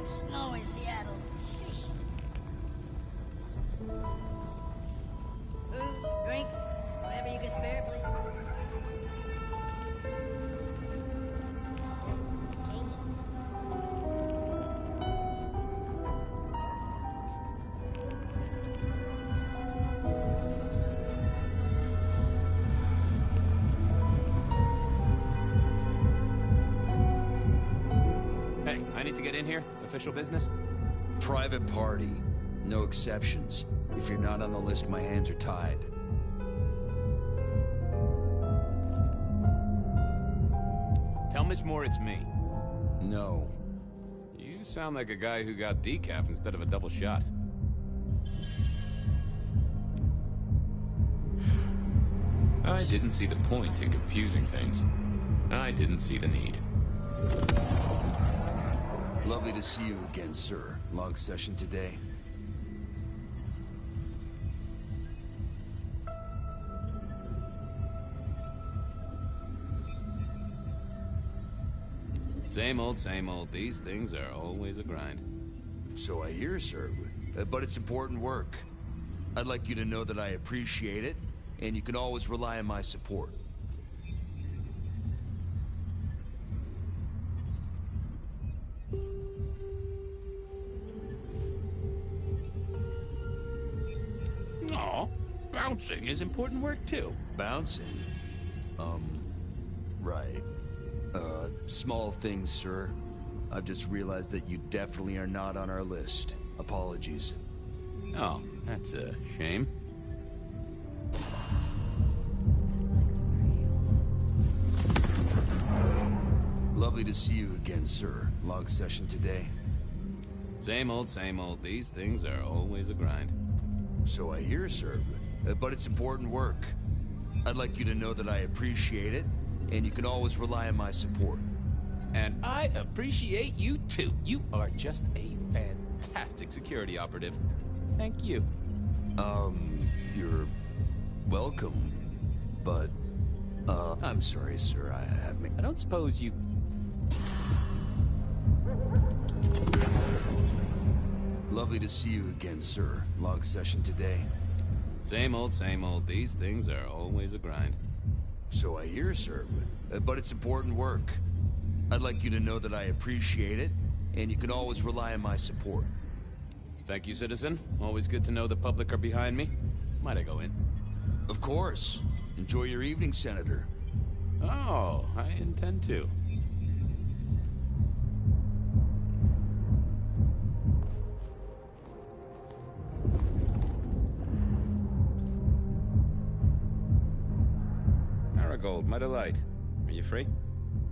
Snow in Seattle. Sheesh. Hey, I need to get in here. Official business? Private party. No exceptions. If you're not on the list, my hands are tied. Tell Miss Moore it's me. No. You sound like a guy who got decaf instead of a double shot. I didn't see the point in confusing things. I didn't see the need. Lovely to see you again, sir. Long session today. Same old, same old. These things are always a grind. So I hear, sir. But it's important work. I'd like you to know that I appreciate it, and you can always rely on my support. Aw, bouncing is important work too. Bouncing? Right. Small things, sir. I've just realized that you definitely are not on our list. Apologies. Oh, that's a shame. Lovely to see you again, sir. Long session today. Same old, same old. These things are always a grind. So I hear, sir. But it's important work. I'd like you to know that I appreciate it, and you can always rely on my support. And I appreciate you too. You are just a fantastic security operative. Thank you. You're welcome. But, I'm sorry, sir. I don't suppose you... Lovely to see you again, sir. Long session today. Same old, same old. These things are always a grind. So I hear, sir. But it's important work. I'd like you to know that I appreciate it, and you can always rely on my support. Thank you, citizen. Always good to know the public are behind me. Might I go in? Of course. Enjoy your evening, Senator. Oh, I intend to. Marigold, my delight. Are you free?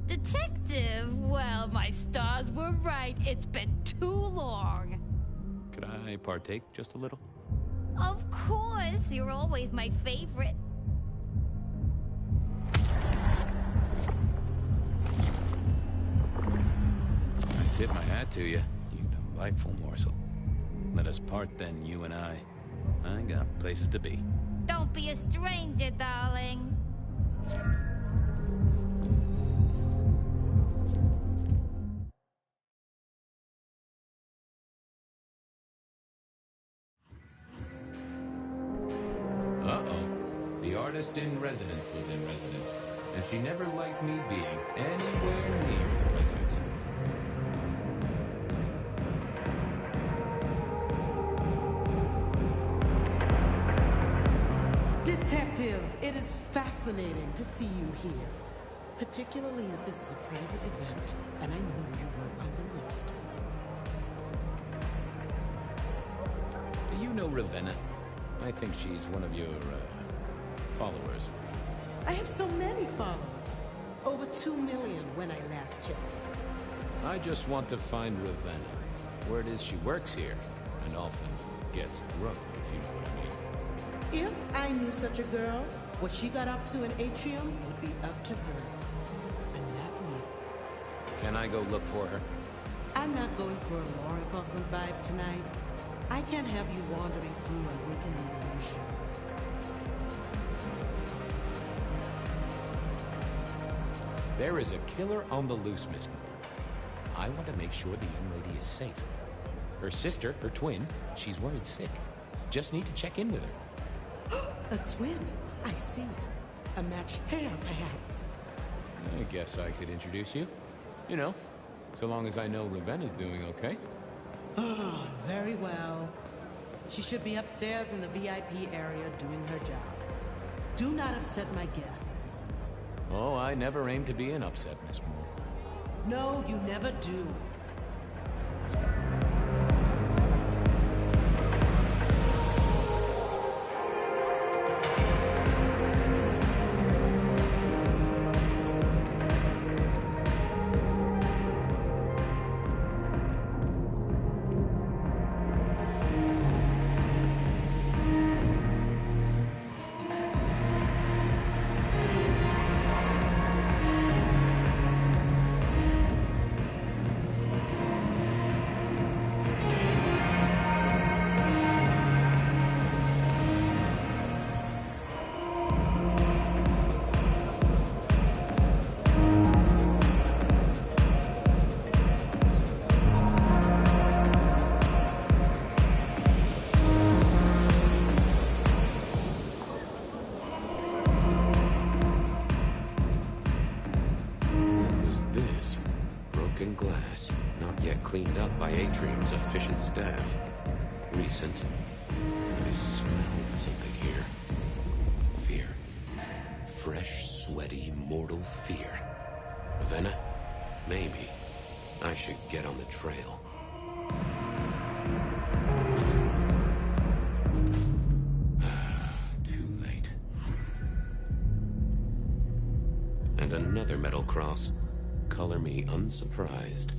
Detective, well, my stars were right. It's been too long. Could I partake just a little? Of course, you're always my favorite. I tip my hat to you, you delightful morsel. Let us part then, you and I. I got places to be. Don't be a stranger, darling. Uh-oh. The artist in residence was in residence, and she never liked me being anywhere near the residence. Detective, it is fascinating to see you here. Particularly as this is a private event, and I know you were on the list. Do you know Ravenna? I think she's one of your, followers. I have so many followers. Over 2 million when I last checked. I just want to find Ravenna. Word is she works here, and often gets drunk, if you know what I mean. If I knew such a girl, what she got up to in Atrium would be up to her. And not me. Can I go look for her? I'm not going for a law enforcement vibe tonight. I can't have you wandering through and waking the illusion. There is a killer on the loose, Miss Moore. I want to make sure the young lady is safe. Her sister, her twin, she's worried sick. Just need to check in with her. A twin? I see. A matched pair, perhaps. I guess I could introduce you. You know, so long as I know Ravenna's doing okay. Oh, very well. She should be upstairs in the VIP area doing her job. Do not upset my guests. Oh, I never aim to be an upset, Miss Moore. No, you never do. Glass, not yet cleaned up by Atrium's efficient staff. Recent. I smelled something here. Fear. Fresh, sweaty, mortal fear. Ravenna? Maybe. I should get on the trail. Too late. And another metal cross. Color me unsurprised.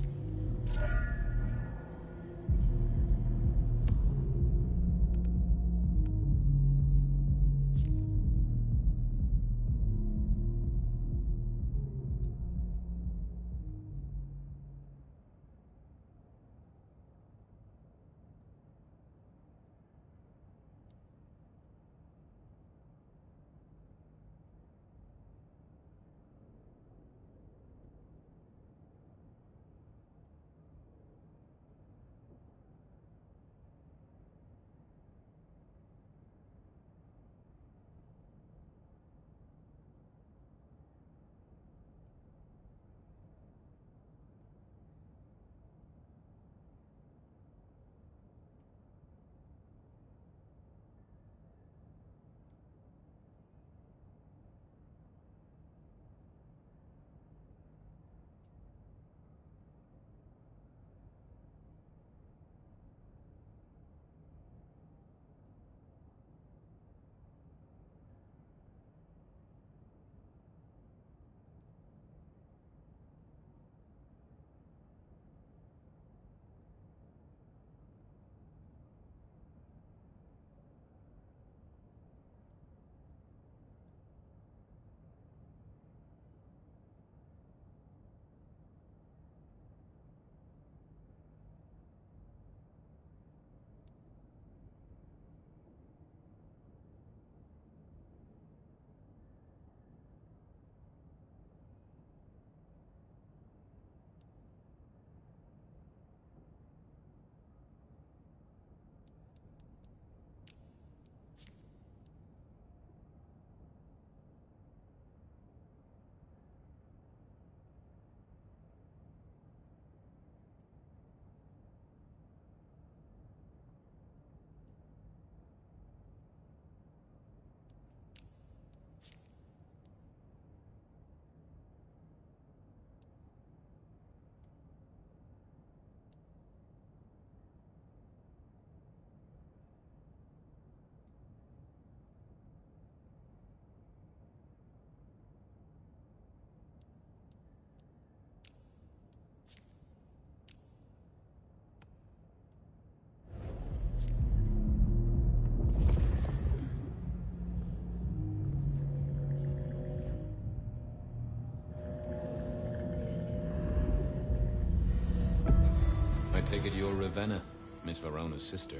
I take it you're Ravenna, Miss Verona's sister.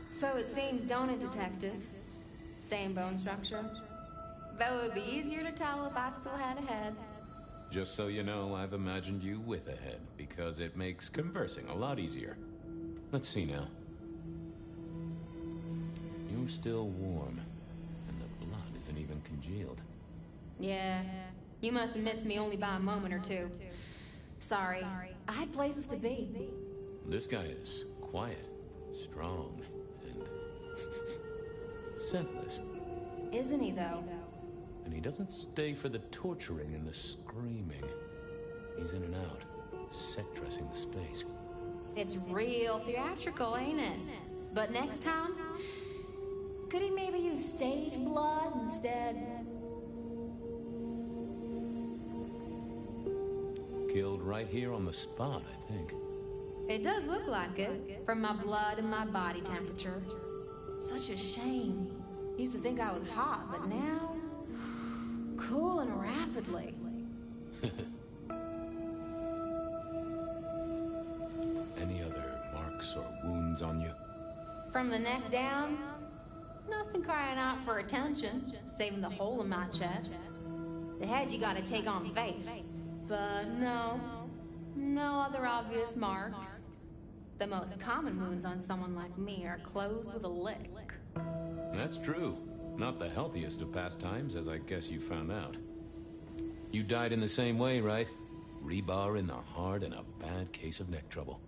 So it seems, don't it, Detective? Same bone structure. Though it would be easier to tell if I still had a head. Just so you know, I've imagined you with a head, because it makes conversing a lot easier. Let's see now. You're still warm, and the blood isn't even congealed. Yeah, you must have missed me only by a moment or two. Sorry, I had places to be. This guy is quiet, strong, and scentless. Isn't he, though? And he doesn't stay for the torturing and the screaming. He's in and out, set dressing the space. It's real theatrical, ain't it? But next time, could he maybe use stage blood instead? Killed right here on the spot, I think. It does look like it, from my blood and my body temperature. Such a shame. Used to think I was hot, but now... cooling rapidly. Any other marks or wounds on you? From the neck down, nothing crying out for attention, saving the hole in my chest. The head you gotta take on faith. But no other obvious marks. The most common wounds on someone like me are closed with a lick. That's true. Not the healthiest of pastimes, as I guess you found out. You died in the same way, right? Rebar in the heart and a bad case of neck trouble.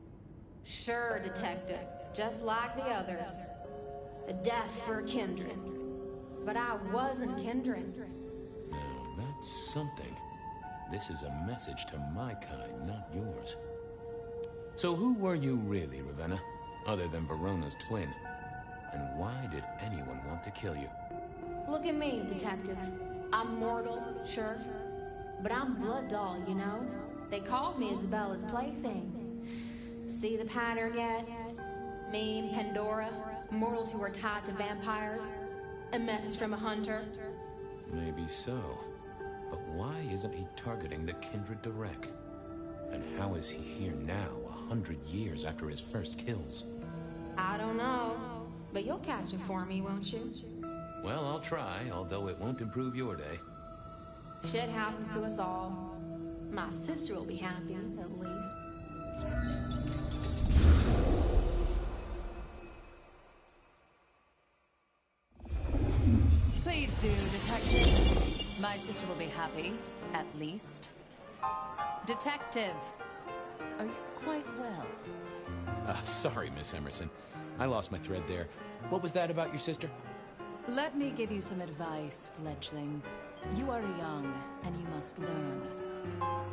Sure, Detective. Just like the others. A death for kindred. But I wasn't kindred. Now, that's something. This is a message to my kind, not yours. So who were you really, Ravenna? Other than Verona's twin? And why did anyone want to kill you? Look at me, Detective. I'm mortal, sure. But I'm blood doll, you know? They called me Isabella's plaything. See the pattern yet? Me and Pandora, mortals who are tied to vampires. A message from a hunter. Maybe so. But why isn't he targeting the kindred direct? And how is he here now, 100 years after his first kills? I don't know. But you'll catch him for me, won't you? Well, I'll try, although it won't improve your day. Shit happens to us all. My sister will be happy, at least. Please do, Detective. My sister will be happy, at least. Detective, are you quite well? Sorry, Miss Emerson. I lost my thread there. What was that about your sister? Let me give you some advice, fledgling. You are young, and you must learn.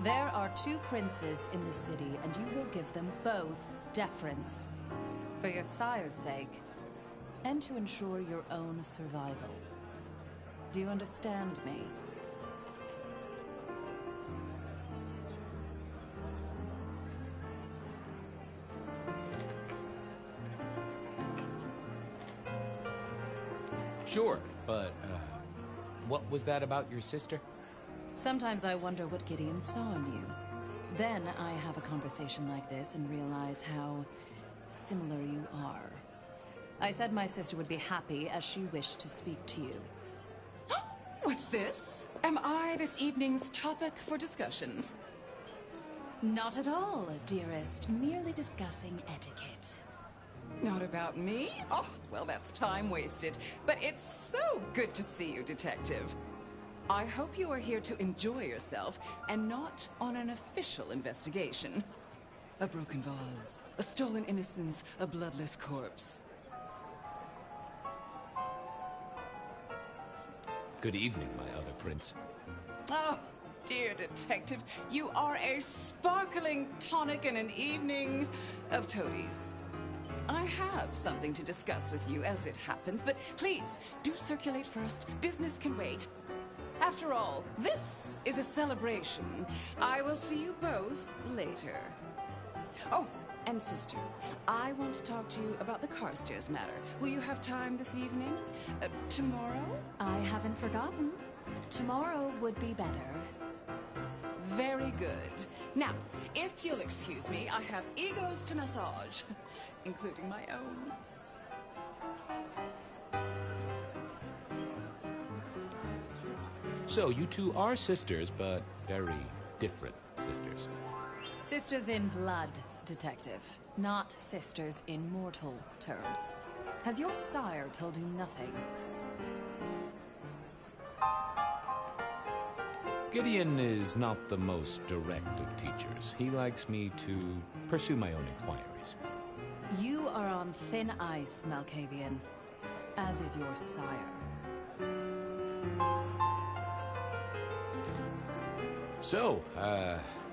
There are 2 princes in the city, and you will give them both deference. For your sire's sake, and to ensure your own survival. Do you understand me? Sure, but, what was that about your sister? Sometimes I wonder what Gideon saw in you. Then I have a conversation like this and realize how similar you are. I said my sister would be happy as she wished to speak to you. What's this? Am I this evening's topic for discussion? Not at all, dearest. Merely discussing etiquette. Not about me? Oh, well, that's time wasted. But it's so good to see you, Detective. I hope you are here to enjoy yourself and not on an official investigation. A broken vase, a stolen innocence, a bloodless corpse. Good evening, my other prince. Oh, dear Detective, you are a sparkling tonic in an evening of toadies. I have something to discuss with you as it happens, but please, do circulate first. Business can wait. After all, this is a celebration. I will see you both later. Oh, and sister, I want to talk to you about the Carstairs matter. Will you have time this evening? Tomorrow? I haven't forgotten. Tomorrow would be better. Very good. Now, if you'll excuse me, I have egos to massage, including my own. So, you two are sisters, but very different sisters. Sisters in blood, Detective. Not sisters in mortal terms. Has your sire told you nothing? Gideon is not the most direct of teachers. He likes me to pursue my own inquiries. You are on thin ice, Malkavian, as is your sire. So,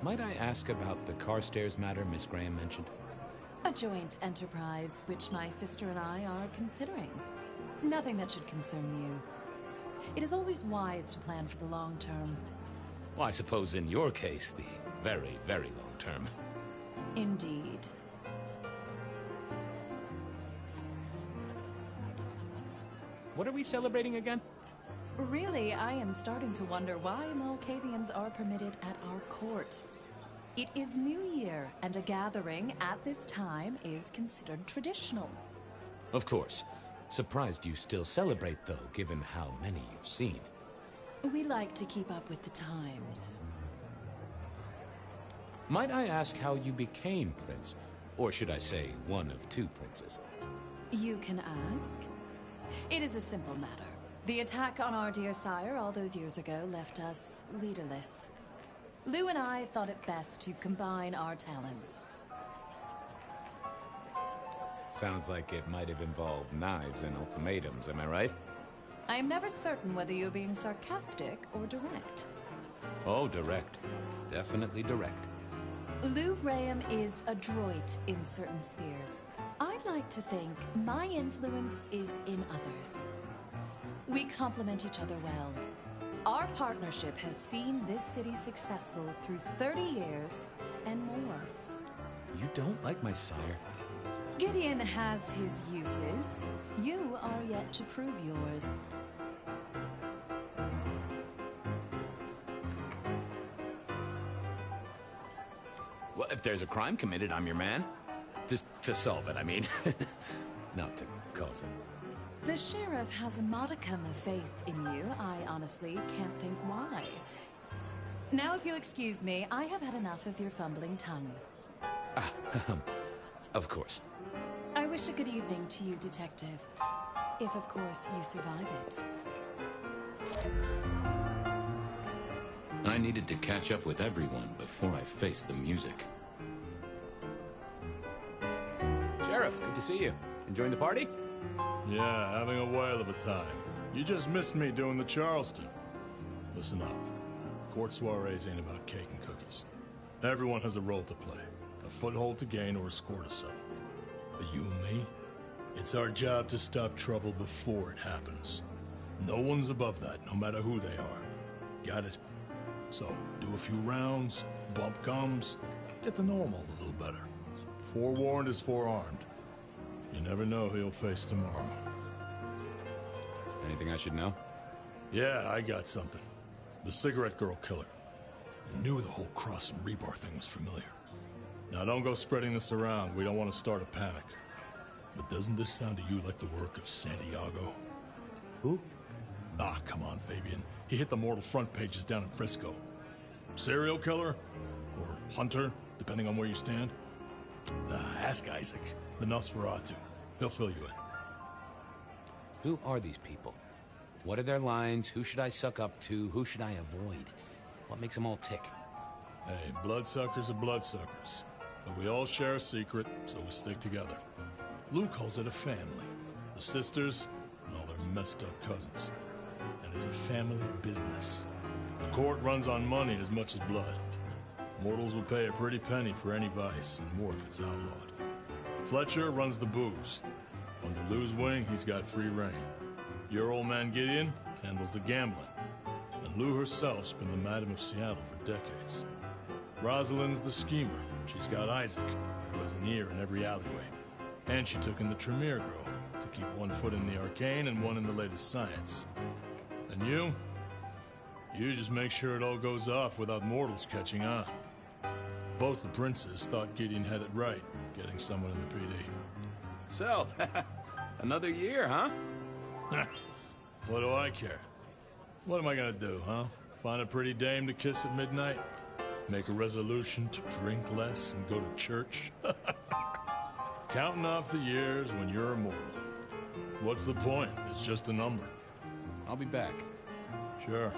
might I ask about the Carstairs matter Miss Graham mentioned? A joint enterprise which my sister and I are considering. Nothing that should concern you. It is always wise to plan for the long term. Well, I suppose in your case, the very, very long term. Indeed. What are we celebrating again? Really, I am starting to wonder why Malkavians are permitted at our court. It is New Year, and a gathering at this time is considered traditional. Of course. Surprised you still celebrate, though, given how many you've seen. We like to keep up with the times. Might I ask how you became prince? Or should I say, one of two princes? You can ask. It is a simple matter. The attack on our dear sire all those years ago left us leaderless. Lou and I thought it best to combine our talents. Sounds like it might have involved knives and ultimatums, am I right? I am never certain whether you're being sarcastic or direct. Oh, direct. Definitely direct. Lou Graham is adroit in certain spheres. I'd like to think my influence is in others. We complement each other well. Our partnership has seen this city successful through 30 years and more. You don't like my sire? Gideon has his uses. You are yet to prove yours. Well, if there's a crime committed, I'm your man. Just to solve it, I mean. Not to cause it. The sheriff has a modicum of faith in you. I honestly can't think why. Now, if you'll excuse me, I have had enough of your fumbling tongue. Of course. I wish a good evening to you, Detective. If, of course, you survive it. I needed to catch up with everyone before I faced the music. Sheriff, good to see you. Enjoying the party? Yeah, having a whale of a time. You just missed me doing the Charleston. Listen up. Court soirees ain't about cake and cookies. Everyone has a role to play. A foothold to gain or a score to settle. But you and me, it's our job to stop trouble before it happens. No one's above that, no matter who they are. Got it? So, do a few rounds, bump gums, get to know him a little better. Forewarned is forearmed. You never know who you'll face tomorrow. Anything I should know? Yeah, I got something. The cigarette girl killer. I knew the whole Cross and Rebar thing was familiar. Now don't go spreading this around. We don't want to start a panic. But doesn't this sound to you like the work of Santiago? Who? Ah, come on, Fabian. He hit the mortal front pages down in Frisco. Serial killer? Or hunter, depending on where you stand? Ask Isaac, the Nosferatu. He'll fill you in. Who are these people? What are their lines? Who should I suck up to? Who should I avoid? What makes them all tick? Hey, bloodsuckers are bloodsuckers. But we all share a secret, so we stick together. Lou calls it a family. The sisters and all their messed up cousins. And it's a family business. The court runs on money as much as blood. Mortals will pay a pretty penny for any vice, and more if it's outlawed. Fletcher runs the booze. Under Lou's wing, he's got free reign. Your old man Gideon handles the gambling. And Lou herself's been the Madam of Seattle for decades. Rosalind's the schemer. She's got Isaac, who has an ear in every alleyway. And she took in the Tremere girl to keep one foot in the arcane and one in the latest science. And you just make sure it all goes off without mortals catching on. Both the princes thought Gideon had it right, getting someone in the PD. So, another year, huh? What do I care? What am I gonna do, huh? Find a pretty dame to kiss at midnight? Make a resolution to drink less and go to church? Counting off the years when you're immortal. What's the point? It's just a number. I'll be back. Sure.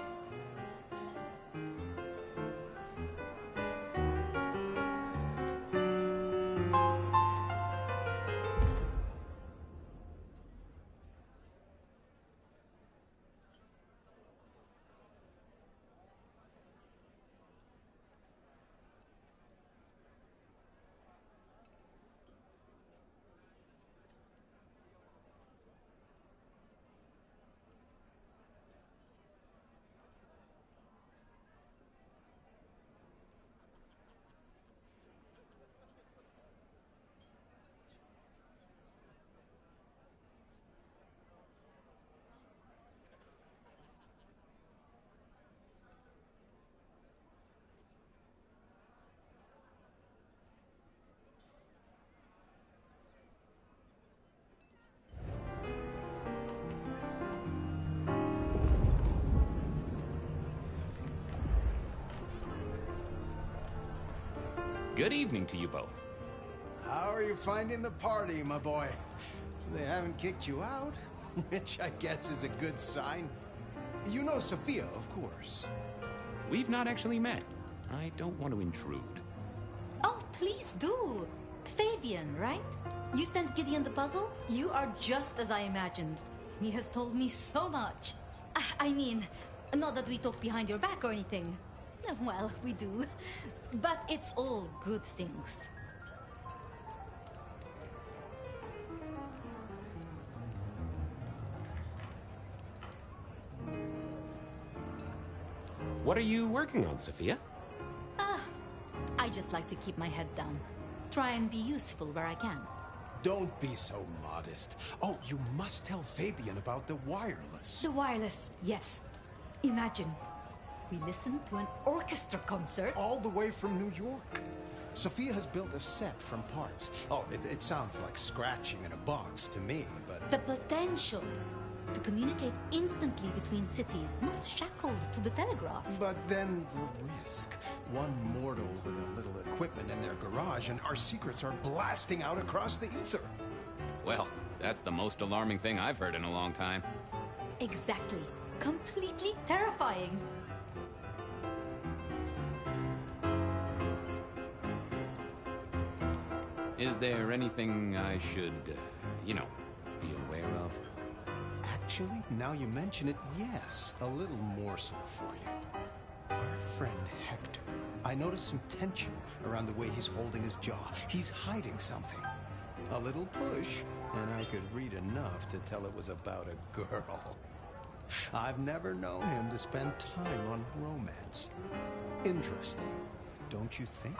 Good evening to you both. How are you finding the party, my boy? They haven't kicked you out, which I guess is a good sign. You know Sophia, of course. We've not actually met. I don't want to intrude. Oh, please do. Fabian, right? You sent Gideon the puzzle? You are just as I imagined. He has told me so much. I mean, not that we talk behind your back or anything. Well, we do. But it's all good things. What are you working on, Sophia? I just like to keep my head down. Try and be useful where I can. Don't be so modest. Oh, you must tell Fabian about the wireless. The wireless, yes. Imagine, we listened to an orchestra concert. All the way from New York. Sophia has built a set from parts. Oh, it sounds like scratching in a box to me, but... The potential to communicate instantly between cities, not shackled to the telegraph. But then the risk. One mortal with a little equipment in their garage and our secrets are blasting out across the ether. Well, that's the most alarming thing I've heard in a long time. Exactly. Completely terrifying. Is there anything I should, be aware of? Actually, now you mention it, yes. A little morsel for you. Our friend Hector. I noticed some tension around the way he's holding his jaw. He's hiding something. A little push, and I could read enough to tell it was about a girl. I've never known him to spend time on romance. Interesting, don't you think?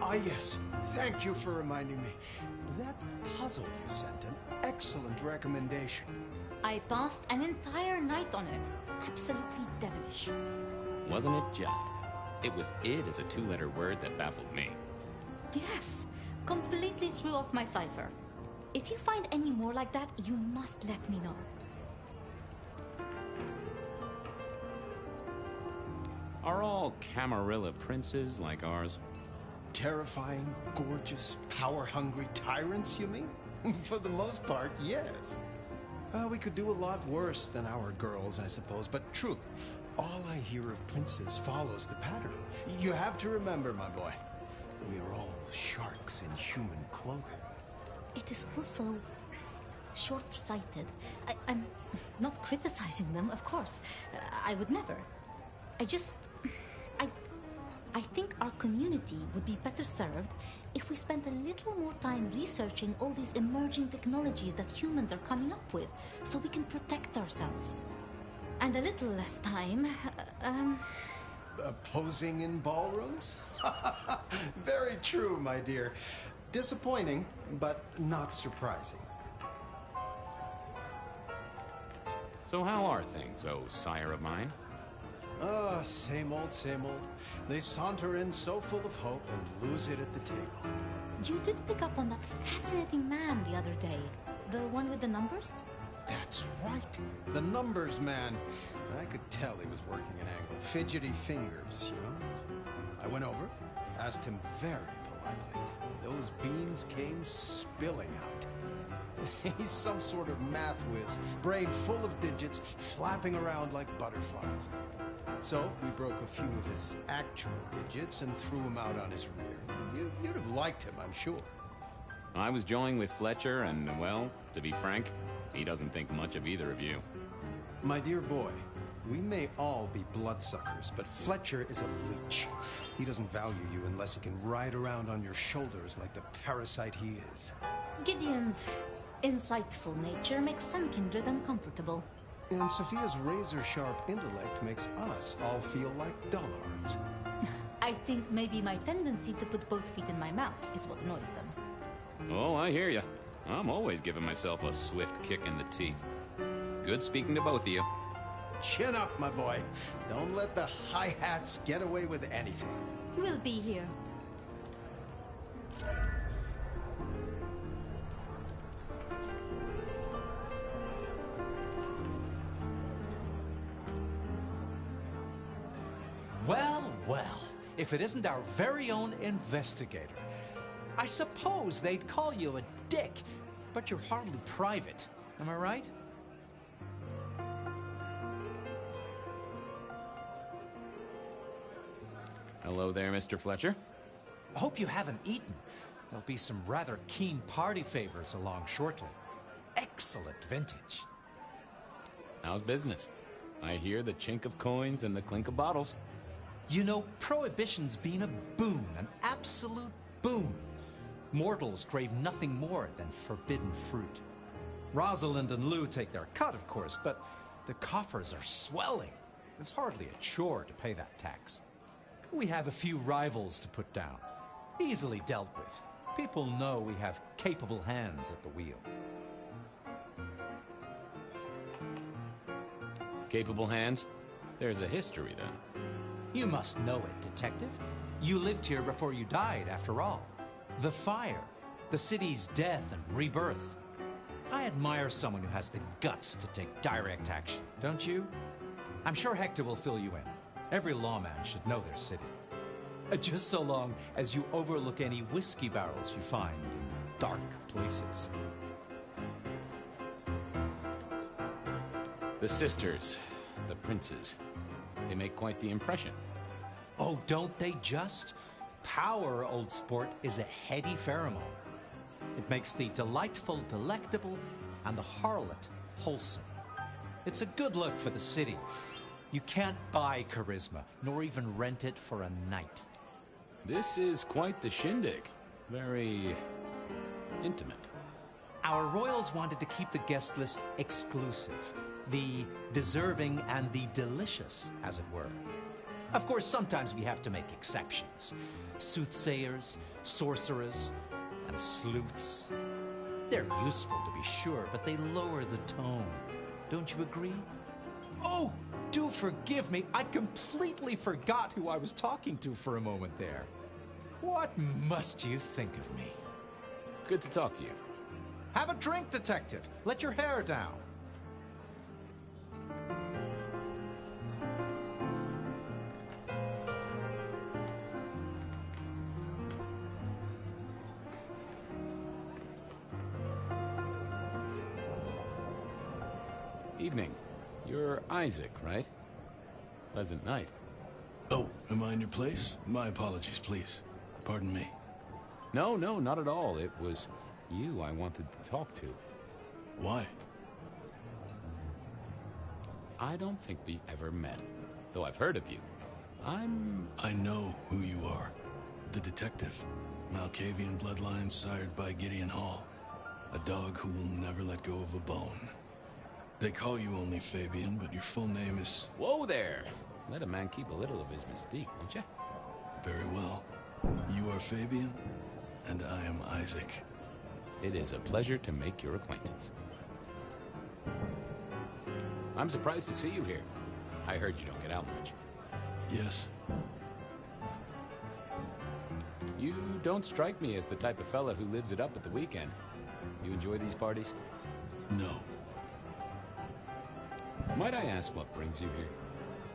Ah, yes. Thank you for reminding me. That puzzle you sent, an excellent recommendation. I passed an entire night on it. Absolutely devilish. Wasn't it just? It was id as a two-letter word that baffled me. Yes, completely threw off my cipher. If you find any more like that, you must let me know. Are all Camarilla princes like ours? Terrifying, gorgeous, power-hungry tyrants, you mean? For the most part, yes. We could do a lot worse than our girls, I suppose, but truly, all I hear of princes follows the pattern. You have to remember, my boy, we are all sharks in human clothing. It is also short-sighted. I'm not criticizing them, of course. I would never. I think our community would be better served if we spent a little more time researching all these emerging technologies that humans are coming up with, so we can protect ourselves. And a little less time, Posing in ballrooms? Very true, my dear. Disappointing, but not surprising. So how are things, oh sire of mine? Same old, same old. They saunter in so full of hope and lose it at the table. You did pick up on that fascinating man the other day. The one with the numbers? That's right. The numbers man. I could tell he was working an angle. Fidgety fingers, you know? I went over, asked him very politely. Those beans came spilling out. He's some sort of math whiz, brain full of digits, flapping around like butterflies. So we broke a few of his actual digits and threw him out on his rear. You'd have liked him, I'm sure. I was joined with Fletcher, and, well, to be frank, he doesn't think much of either of you. My dear boy, we may all be bloodsuckers, but Fletcher is a leech. He doesn't value you unless he can ride around on your shoulders like the parasite he is. Gideon's insightful nature makes some kindred uncomfortable. And Sophia's razor-sharp intellect makes us all feel like dullards. I think maybe my tendency to put both feet in my mouth is what annoys them. Oh, I hear you. I'm always giving myself a swift kick in the teeth. Good speaking to both of you. Chin up, my boy. Don't let the hi-hats get away with anything. We'll be here. Well, Well, if it isn't our very own investigator. I suppose they'd call you a dick, but you're hardly private. Am I right? Hello there, Mr. Fletcher. I hope you haven't eaten. There'll be some rather keen party favors along shortly. Excellent vintage. How's business? I hear the chink of coins and the clink of bottles. You know, Prohibition's been a boon, an absolute boon. Mortals crave nothing more than forbidden fruit. Rosalind and Lou take their cut, of course, but the coffers are swelling. It's hardly a chore to pay that tax. We have a few rivals to put down. Easily dealt with. People know we have capable hands at the wheel. Capable hands? There's a history, then. You must know it, Detective. You lived here before you died, after all. The fire, the city's death and rebirth. I admire someone who has the guts to take direct action, don't you? I'm sure Hector will fill you in. Every lawman should know their city. Just so long as you overlook any whiskey barrels you find in dark places. The sisters, the princes, they make quite the impression. Oh, don't they just? Power, old sport, is a heady pheromone. It makes the delightful delectable and the harlot wholesome. It's a good look for the city. You can't buy charisma, nor even rent it for a night. This is quite the shindig. Very intimate. Our royals wanted to keep the guest list exclusive. The deserving and the delicious, as it were. Of course, sometimes we have to make exceptions. Soothsayers, sorcerers, and sleuths. They're useful, to be sure, but they lower the tone. Don't you agree? Oh, do forgive me. I completely forgot who I was talking to for a moment there. What must you think of me? Good to talk to you. Have a drink, Detective. Let your hair down. Evening. You're Isaac, right? Pleasant night. Oh, am I in your place? My apologies, please. Pardon me. No, not at all. It was you I wanted to talk to. Why? I don't think we've ever met, though I've heard of you. I know who you are. The detective. Malkavian bloodlines sired by Gideon Hall. A dog who will never let go of a bone. They call you only Fabian, but your full name is... Whoa there! Let a man keep a little of his mystique, won't you? Very well. You are Fabian, and I am Isaac. It is a pleasure to make your acquaintance. I'm surprised to see you here. I heard you don't get out much. Yes. You don't strike me as the type of fella who lives it up at the weekend. You enjoy these parties? No. Might I ask what brings you here?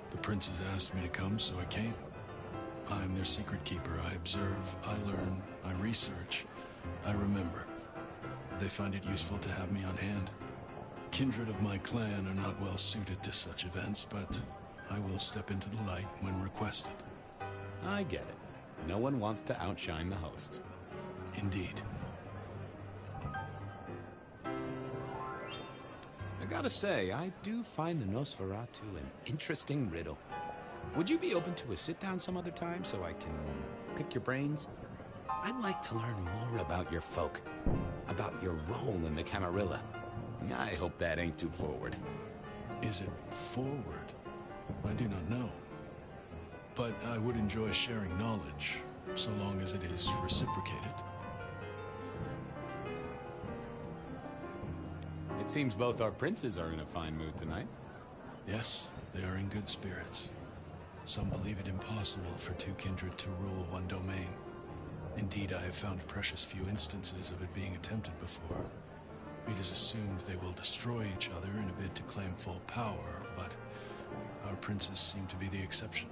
The princes asked me to come, so I came. I'm their secret keeper. I observe, I learn, I research, I remember. They find it useful to have me on hand. Kindred of my clan are not well suited to such events, but I will step into the light when requested. I get it. No one wants to outshine the hosts. Indeed. I gotta say, I do find the Nosferatu an interesting riddle. Would you be open to a sit-down some other time so I can pick your brains? I'd like to learn more about your folk, about your role in the Camarilla. I hope that ain't too forward. Is it forward? I do not know. But I would enjoy sharing knowledge, so long as it is reciprocated. It seems both our princes are in a fine mood tonight. Yes, they are in good spirits. Some believe it impossible for two kindred to rule one domain. Indeed, I have found precious few instances of it being attempted before. It is assumed they will destroy each other in a bid to claim full power, but our princes seem to be the exception.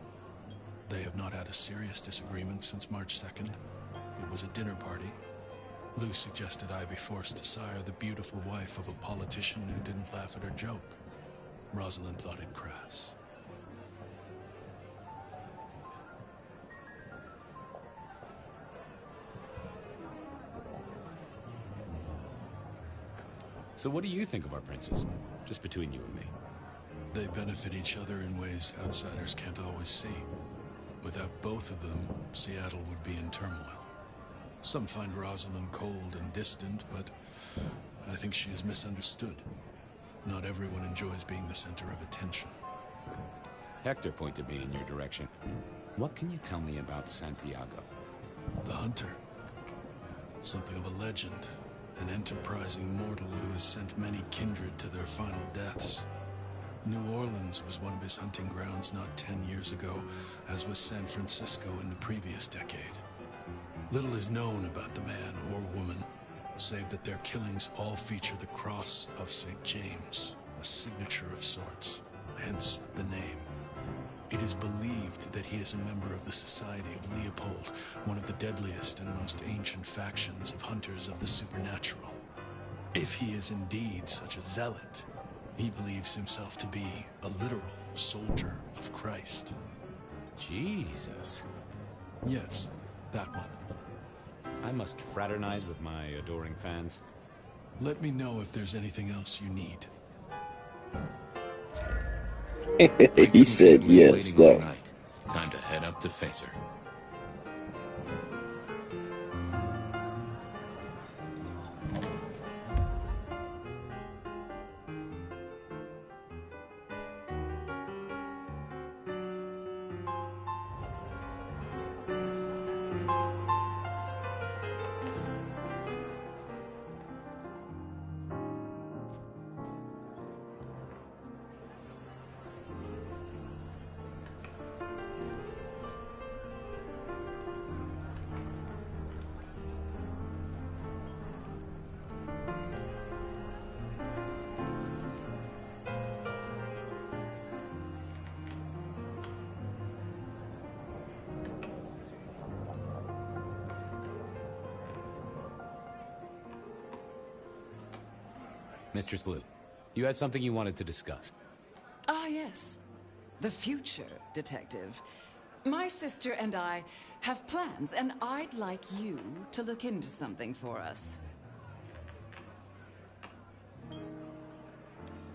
They have not had a serious disagreement since March 2nd. It was a dinner party. Lou suggested I be forced to sire the beautiful wife of a politician who didn't laugh at her joke. Rosalind thought it crass. So what do you think of our princes? Just between you and me. They benefit each other in ways outsiders can't always see. Without both of them, Seattle would be in turmoil. Some find Rosalind cold and distant, but I think she is misunderstood. Not everyone enjoys being the center of attention. Hector pointed me in your direction. What can you tell me about Santiago? The Hunter. Something of a legend. An enterprising mortal who has sent many kindred to their final deaths. New Orleans was one of his hunting grounds not 10 years ago, as was San Francisco in the previous decade. Little is known about the man or woman, save that their killings all feature the cross of St. James, a signature of sorts, hence the name. It is believed that he is a member of the Society of Leopold, one of the deadliest and most ancient factions of hunters of the supernatural. If he is indeed such a zealot, he believes himself to be a literal soldier of Christ. Jesus. Yes, that one. I must fraternize with my adoring fans. Let me know if there's anything else you need. He said yes, though. Time to head up to face her. Mistress Liu, you had something you wanted to discuss. Ah, yes. The future, Detective. My sister and I have plans, and I'd like you to look into something for us.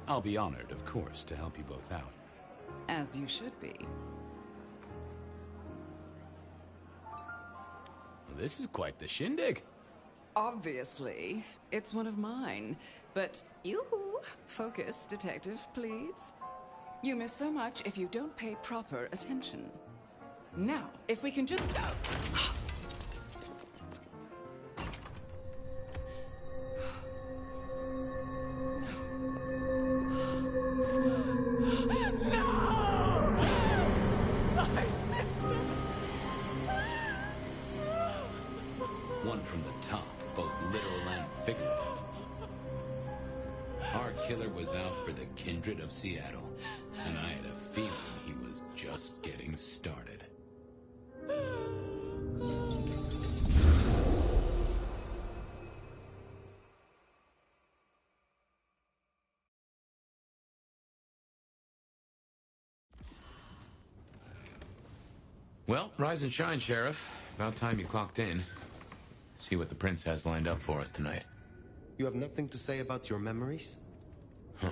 I'll be honored, of course, to help you both out. As you should be. Well, this is quite the shindig. Obviously, it's one of mine. But focus, Detective, please. You miss so much if you don't pay proper attention. Now, if we can just... My sister! One from the top, both literal and figurative. Our killer was out for the kindred of Seattle, and I had a feeling he was just getting started. Well, rise and shine, Sheriff. About time you clocked in. See what the Prince has lined up for us tonight. You have nothing to say about your memories? Huh.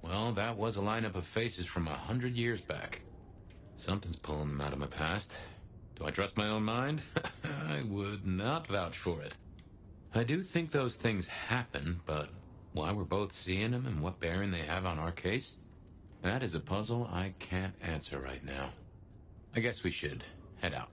Well, that was a lineup of faces from 100 years back. Something's pulling them out of my past. Do I trust my own mind? I would not vouch for it. I do think those things happen, but why we're both seeing them and what bearing they have on our case? That is a puzzle I can't answer right now. I guess we should head out.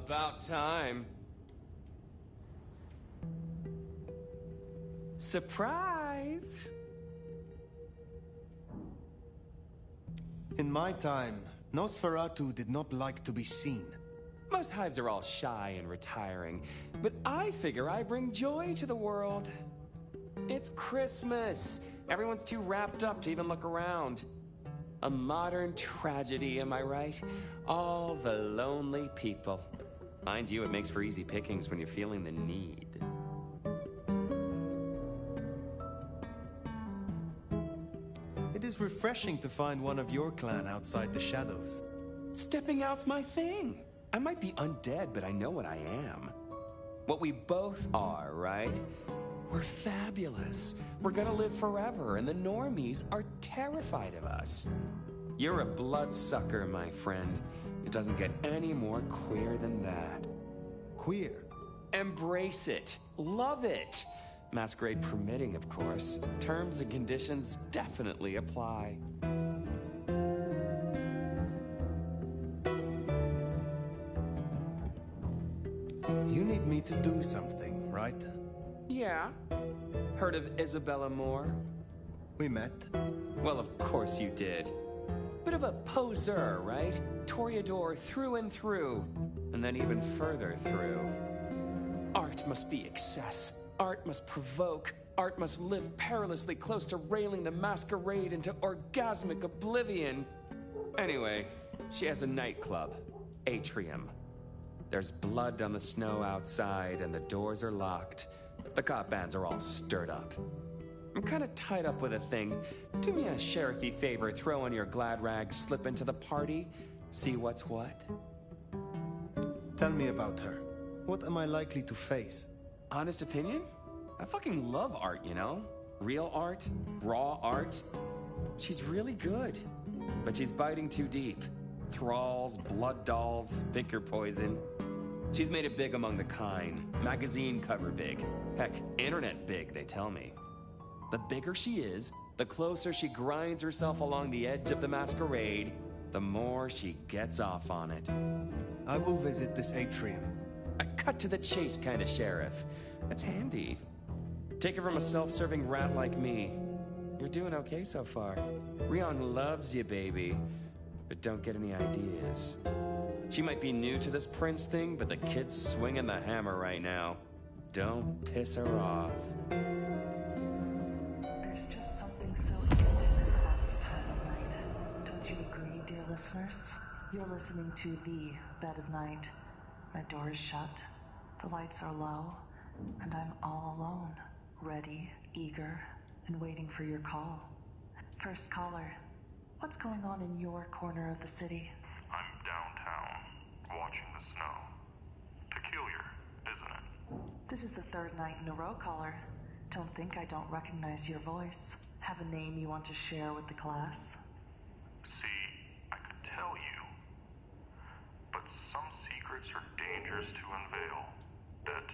About time. Surprise! In my time, Nosferatu did not like to be seen. Most hives are all shy and retiring, but I figure I bring joy to the world. It's Christmas. Everyone's too wrapped up to even look around. A modern tragedy, am I right? All the lonely people. Mind you, it makes for easy pickings when you're feeling the need. It is refreshing to find one of your clan outside the shadows. Stepping out's my thing. I might be undead, but I know what I am. What we both are, right? We're fabulous. We're gonna live forever, and the normies are terrified of us. You're a bloodsucker, my friend. It doesn't get any more queer than that. Queer? Embrace it. Love it. Masquerade permitting, of course. Terms and conditions definitely apply. You need me to do something, right? Yeah. Heard of Isabella Moore? We met. Well, of course you did. Bit of a poseur, right? Toreador through and through. And then even further through. Art must be excess. Art must provoke. Art must live perilously close to railing the masquerade into orgasmic oblivion. Anyway, she has a nightclub, Atrium. There's blood on the snow outside and the doors are locked. The cop bands are all stirred up. I'm kinda tied up with a thing. Do me a sheriffy favor, throw on your glad rags, slip into the party, see what's what. Tell me about her. What am I likely to face? Honest opinion? I fucking love art, you know? Real art, raw art. She's really good, but she's biting too deep. Thralls, blood dolls, pick your poison. She's made it big among the kind. Magazine cover big. Heck, internet big, they tell me. The bigger she is, the closer she grinds herself along the edge of the masquerade, the more she gets off on it. I will visit this atrium. A cut to the chase kind of sheriff. That's handy. Take it from a self-serving rat like me. You're doing okay so far. Rion loves you, baby. But don't get any ideas. She might be new to this prince thing, but the kid's swinging the hammer right now. Don't piss her off. There's just something so intimate about this time of night. Don't you agree, dear listeners? You're listening to The Bed of Night. My door is shut, the lights are low, and I'm all alone, ready, eager, and waiting for your call. First caller, what's going on in your corner of the city? I'm downtown, watching the snow. Peculiar, isn't it? This is the third night in a row, caller. Don't think I don't recognize your voice. Have a name you want to share with the class? See, I could tell you, but some secrets are dangerous to unveil. That,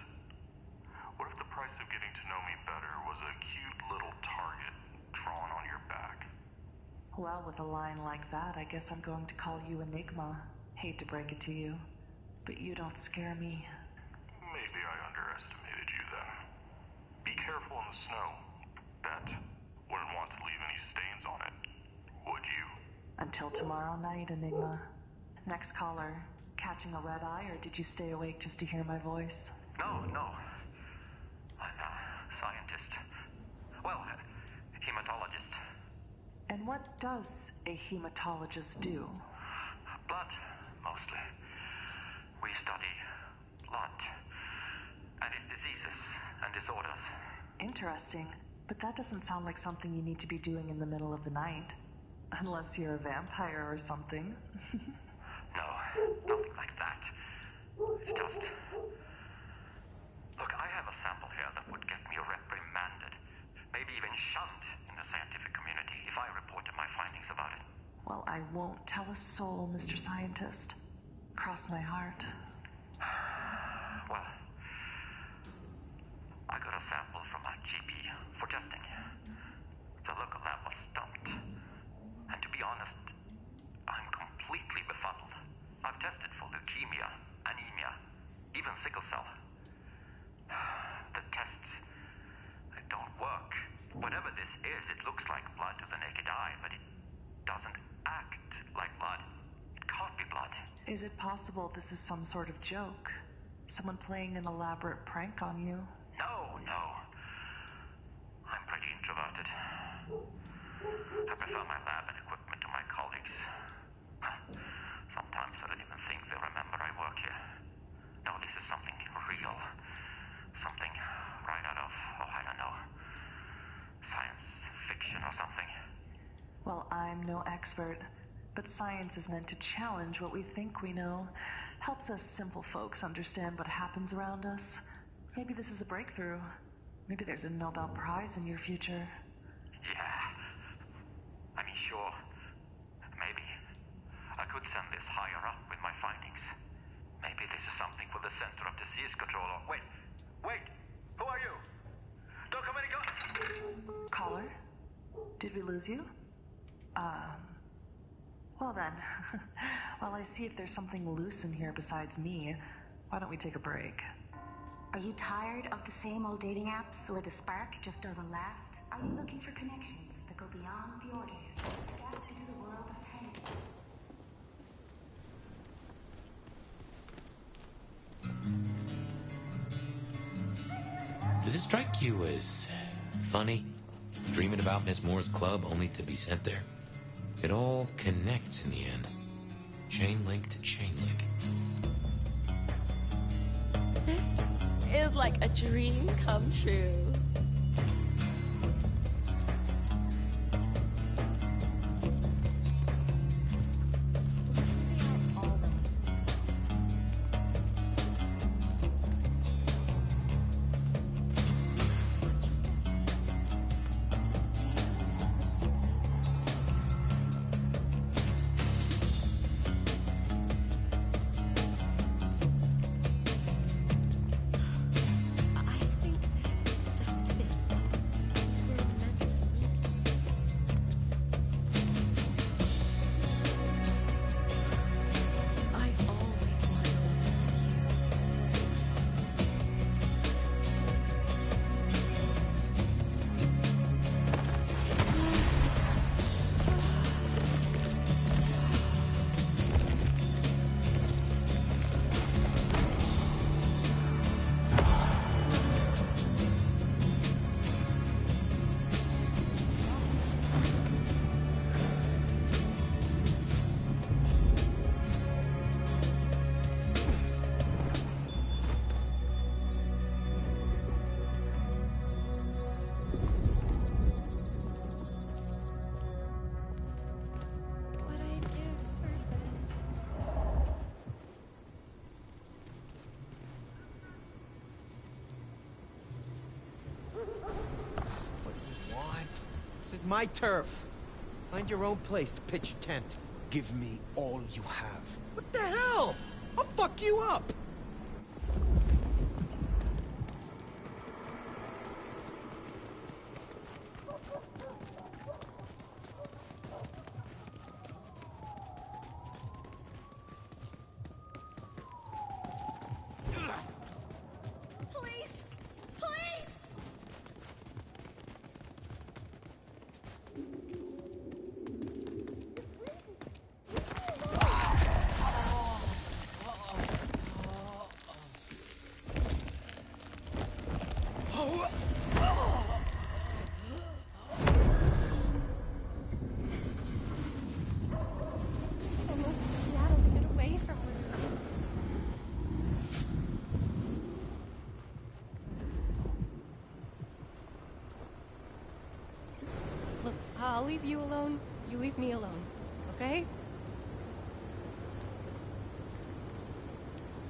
what if the price of getting to know me better was a cute little target drawn on your back? Well, with a line like that, I guess I'm going to call you Enigma. Hate to break it to you, but you don't scare me. Maybe I underestimated you then. Be careful in the snow. Bet. Wouldn't want to leave any stains on it, would you? Until tomorrow night, Enigma. Next caller, catching a red eye, or did you stay awake just to hear my voice? No. I'm a scientist. Well, a hematologist. And what does a hematologist do? Blood, mostly. We study blood and its diseases and disorders. Interesting, but that doesn't sound like something you need to be doing in the middle of the night. Unless you're a vampire or something. No, nothing like that. It's just... Look, I have a sample here that would get me reprimanded, maybe even shunned in the scientific community if I reported my findings about it. Well, I won't tell a soul, Mr. Scientist. Cross my heart. Well, I got a sample from my GP for testing. The local lab was stumped. And to be honest, I'm completely befuddled. I've tested for leukemia, anemia, Is it possible this is some sort of joke? Someone playing an elaborate prank on you? No, no. I'm pretty introverted. I prefer my lab and equipment to my colleagues. Sometimes I don't even think they remember I work here. No, this is something real. Something right out of, I don't know, science fiction or something. Well, I'm no expert, but science is meant to challenge what we think we know. Helps us simple folks understand what happens around us. Maybe this is a breakthrough. Maybe there's a Nobel Prize in your future. Yeah. I mean, sure. Maybe. I could send this higher up with my findings. Maybe this is something for the Center of Disease Control or... Wait! Who are you? Don't come any guns! Caller? Did we lose you? Well then. While I see if there's something loose in here besides me, why don't we take a break? Are you tired of the same old dating apps where the spark just doesn't last? Are you looking for connections that go beyond the ordinary? Step into the world of tango. Does it strike you as funny? Dreaming about Miss Moore's club only to be sent there? It all connects in the end. Chain link to chain link. This is like a dream come true. My turf. Find your own place to pitch your tent. Give me all you have. What the hell? I'll fuck you up! Please! Please! I moved to Seattle to get away from where it is. Look, I'll leave you alone. You leave me alone, okay?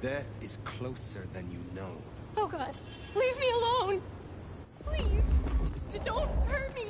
Death is closer than you know. Oh God, leave me alone! Please, don't hurt me!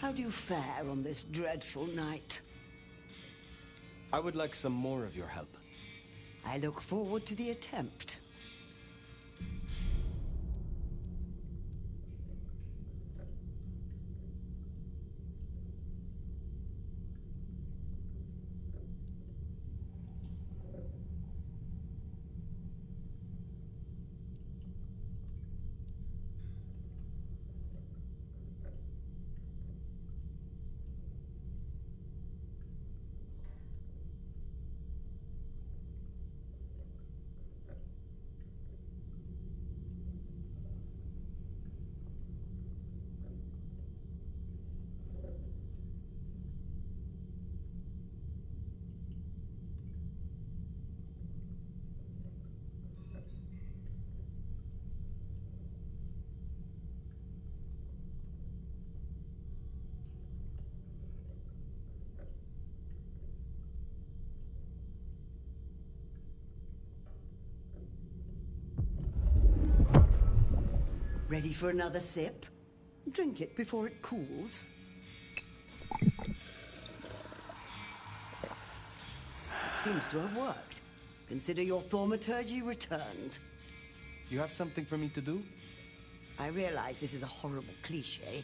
How do you fare on this dreadful night? I would like some more of your help. I look forward to the attempt. Ready for another sip? Drink it before it cools. It seems to have worked. Consider your thaumaturgy returned. You have something for me to do? I realize this is a horrible cliché,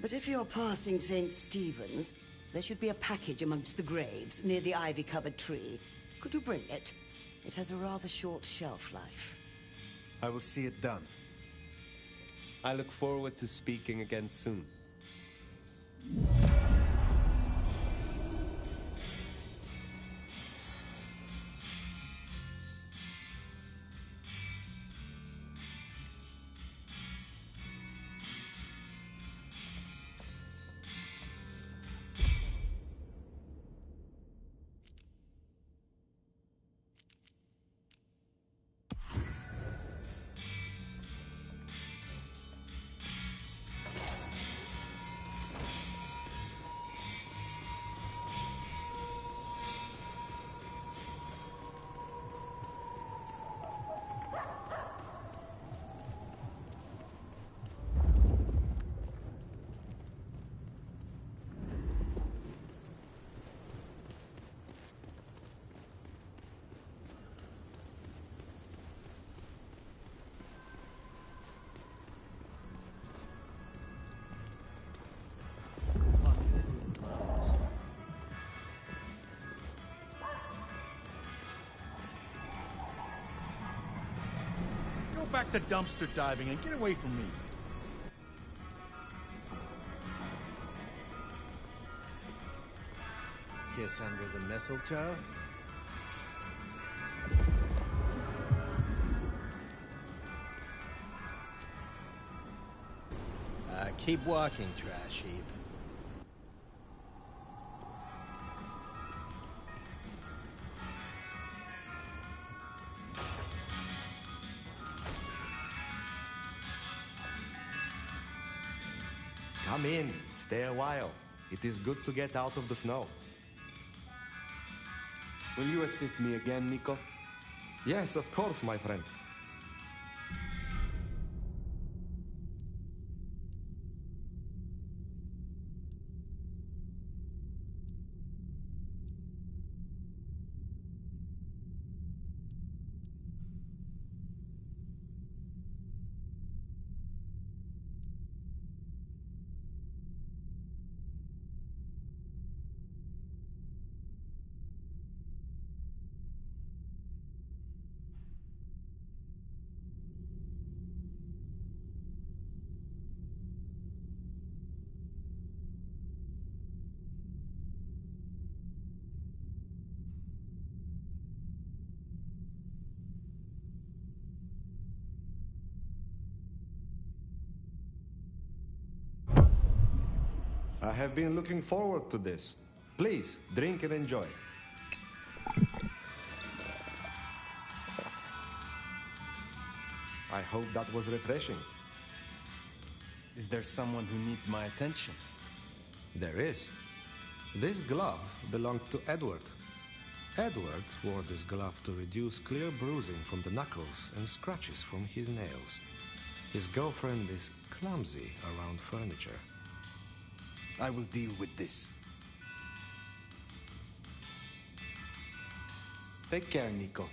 but if you're passing St. Stephen's, there should be a package amongst the graves near the ivy-covered tree. Could you bring it? It has a rather short shelf life. I will see it done. I look forward to speaking again soon. Back to dumpster diving and get away from me. Kiss under the mistletoe? Keep walking, trash heap. Come in. Stay a while. It is good to get out of the snow. Will you assist me again, Nico? Yes, of course, my friend. I have been looking forward to this. Please, drink and enjoy. I hope that was refreshing. Is there someone who needs my attention? There is. This glove belonged to Edward. Edward wore this glove to reduce clear bruising from the knuckles and scratches from his nails. His girlfriend is clumsy around furniture. I will deal with this. Take care, Nico.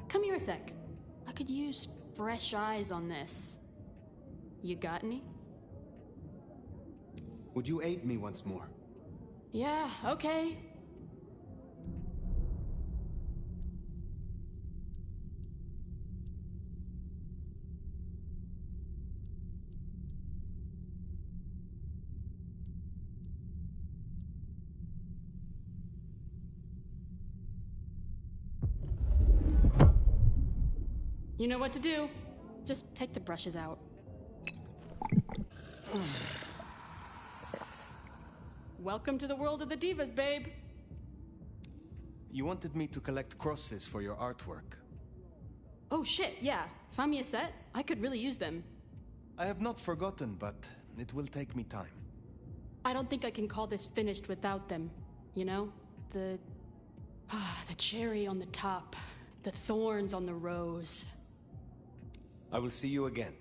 Come here a sec. I could use fresh eyes on this. You got any? Would you aid me once more? Yeah, okay. You know what to do. Just take the brushes out. Welcome to the world of the divas, babe. You wanted me to collect crosses for your artwork. Oh shit, yeah. Find me a set. I could really use them. I have not forgotten, but it will take me time. I don't think I can call this finished without them. You know? The cherry on the top. The thorns on the rose. I will see you again.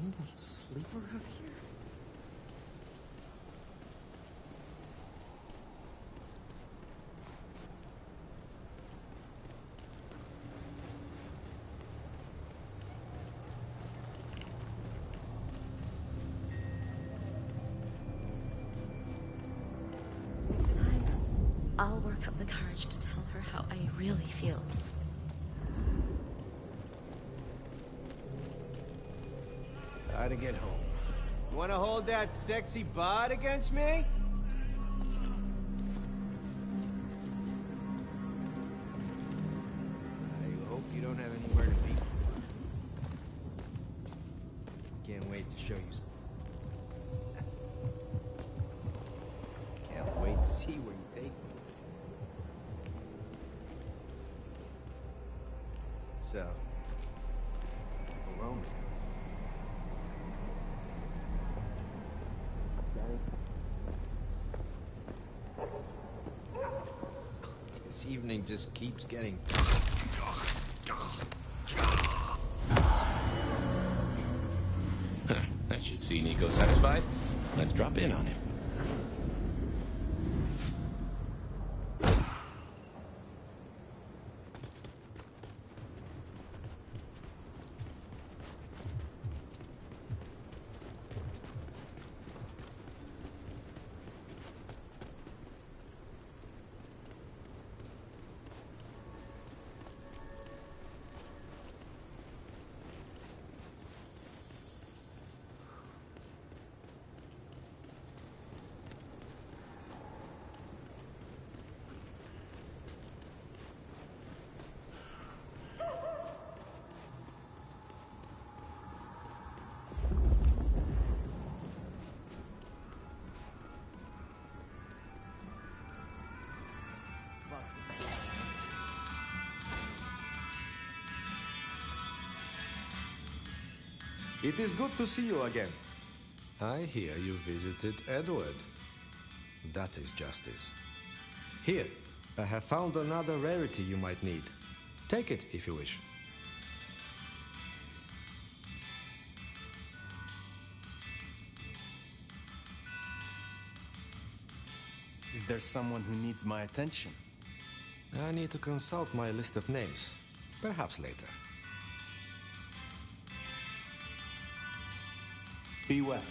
single sleeper out here? I'll work up the courage to tell her how I really feel. Gotta get home. You wanna hold that sexy bod against me? I hope you don't have anywhere to be. Can't wait to show you. Can't wait to see where you take me. So, a romance. This evening just keeps getting... That should see Nico satisfied. Let's drop in on him. It is good to see you again. I hear you visited Edward. That is justice. Here, I have found another rarity you might need. Take it if you wish. Is there someone who needs my attention? I need to consult my list of names. Perhaps later. Be well.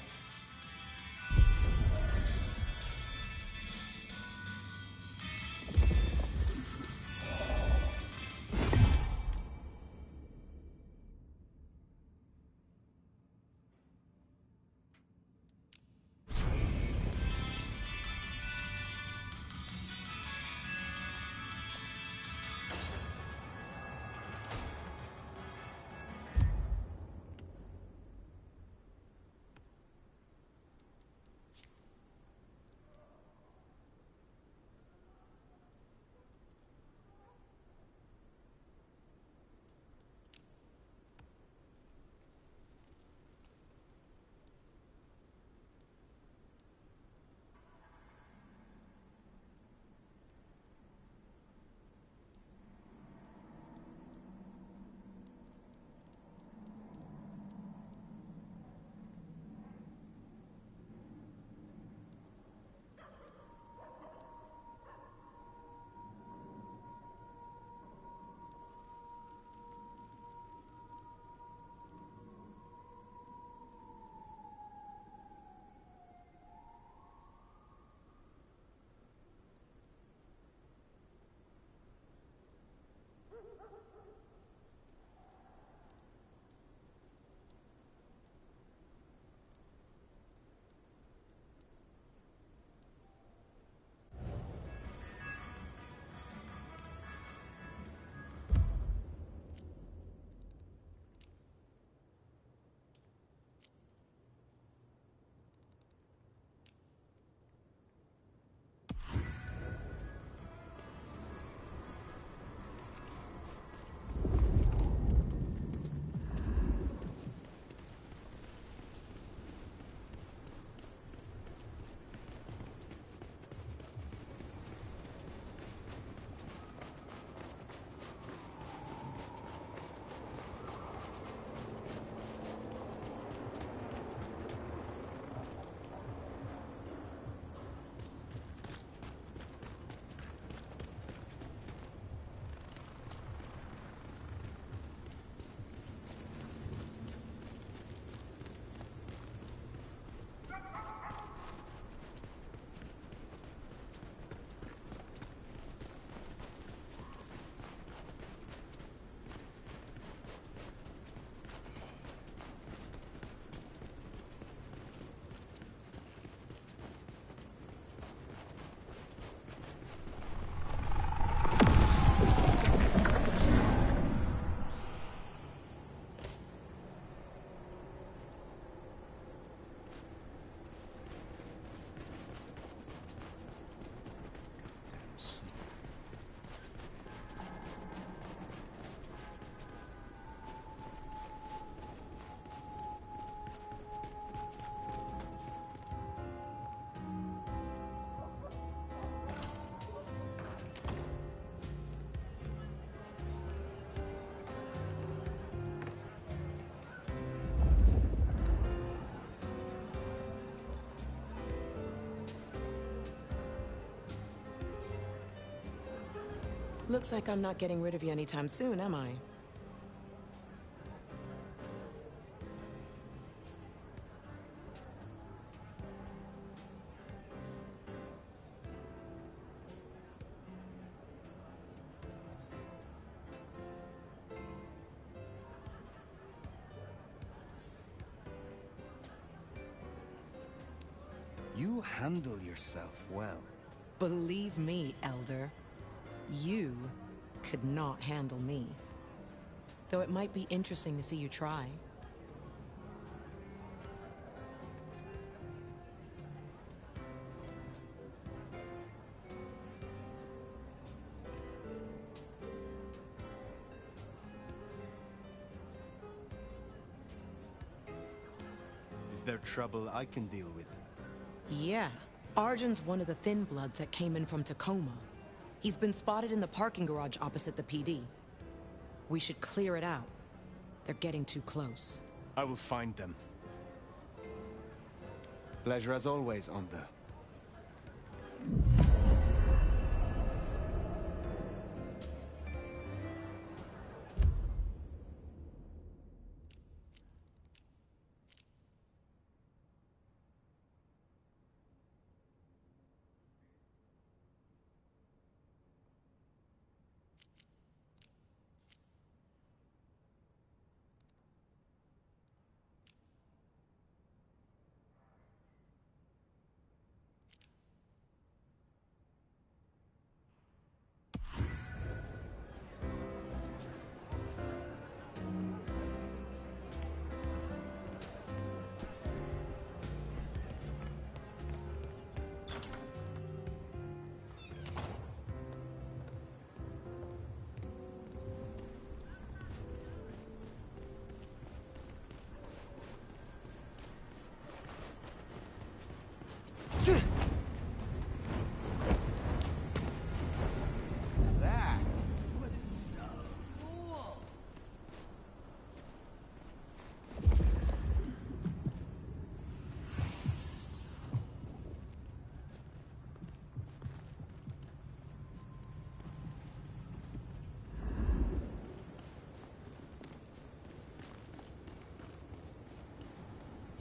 Looks like I'm not getting rid of you anytime soon, am I? You handle yourself well. Believe me, Elder. You could not handle me. Though it might be interesting to see you try. Is there trouble I can deal with? Yeah. Arjun's one of the Thin Bloods that came in from Tacoma. He's been spotted in the parking garage opposite the PD. We should clear it out. They're getting too close. I will find them. Pleasure as always, Onda. That was so cool.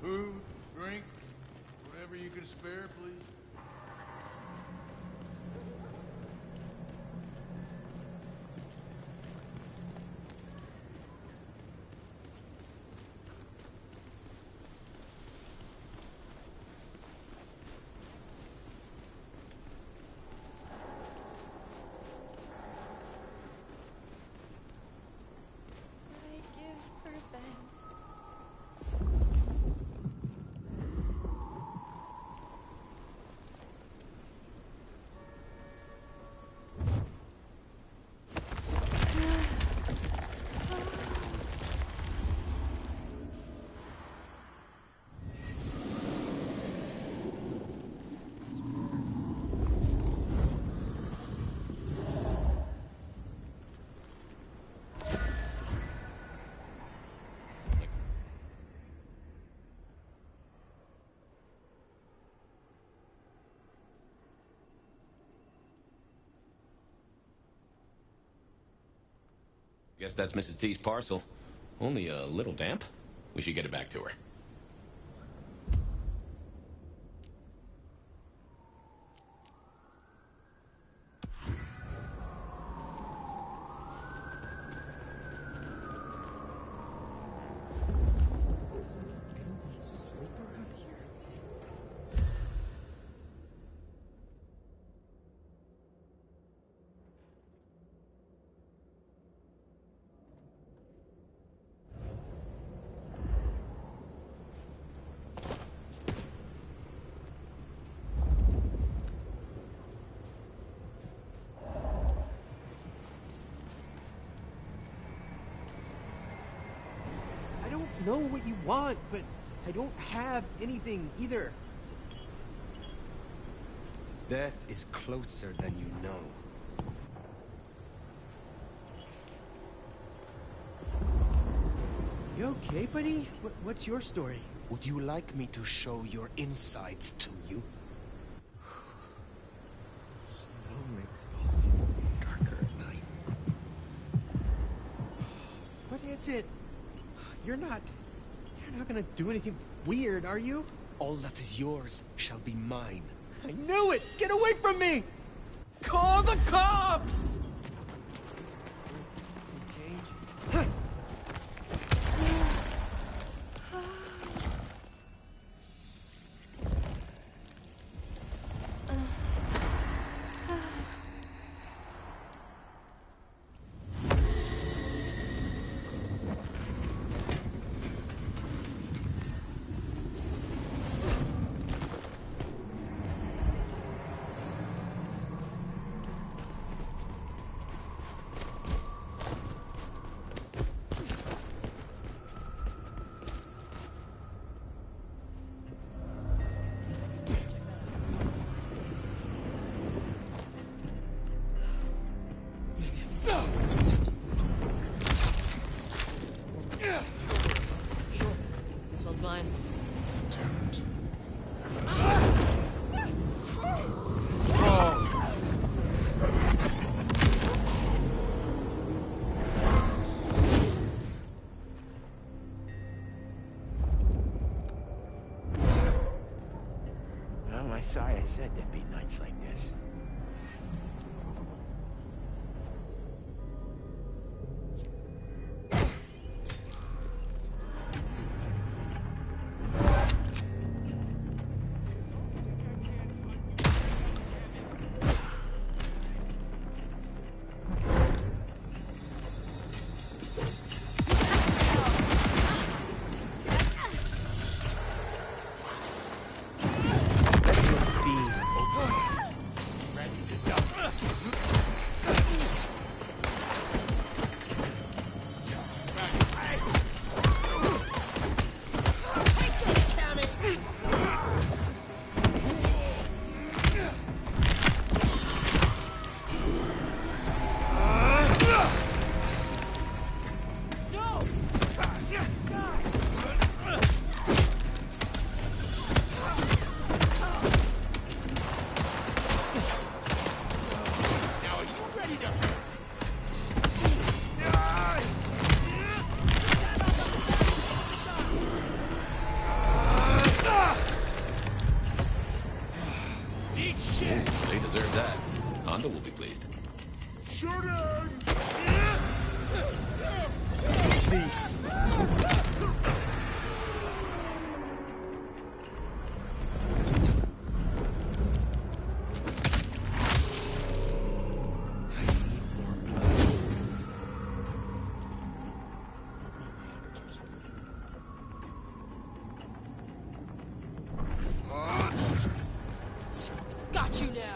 Food, drink, whatever you can spare, please. I give for Ben. Guess that's Mrs. T's parcel. Only a little damp. We should get it back to her. I don't know what you want, but I don't have anything either. Death is closer than you know. You okay, buddy? What's your story? Would you like me to show your insides to you? Snow makes it all feel darker at night. That's it. You're not gonna do anything weird, are you? All that is yours shall be mine. I knew it! Get away from me! Call the cops! Mine. Well, I'm sorry I said there'd be nights like this. They deserve that. Honda will be pleased. Cease. Got you now.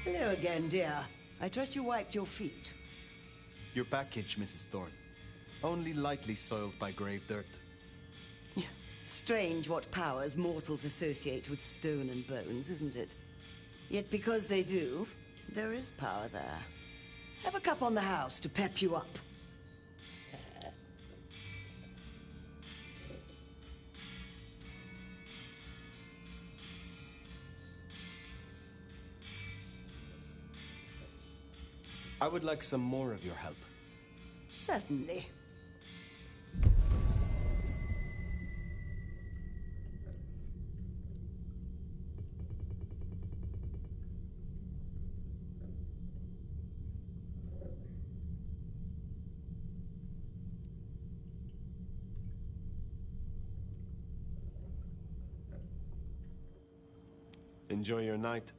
Hello again, dear. I trust you wiped your feet. Your package, Mrs. Thorne. Only lightly soiled by grave dirt. Strange what powers mortals associate with stone and bones, isn't it? Yet because they do, there is power there. Have a cup on the house to pep you up. I would like some more of your help. Certainly. Enjoy your night.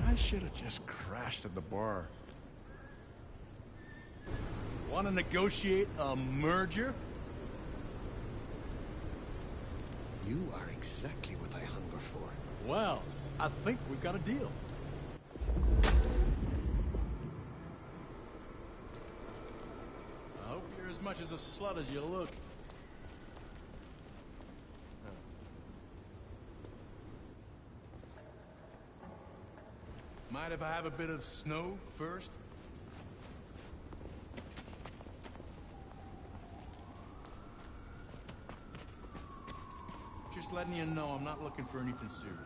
I should have just crashed at the bar. Want to negotiate a merger? You are exactly what I hunger for. Well, I think we've got a deal. I hope you're as much as a slut as you look. Mind if I have a bit of snow first? Just letting you know I'm not looking for anything serious.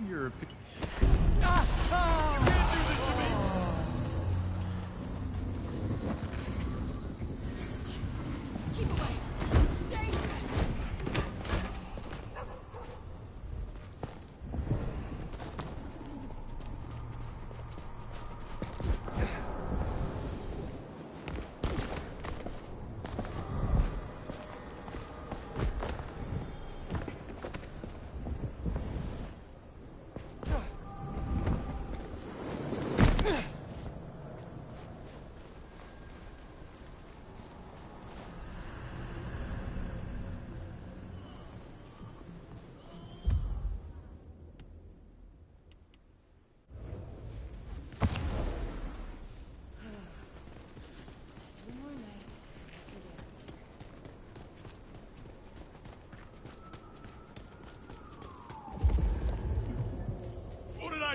You're a... Ah! Can't do this to me! Keep away! Stay!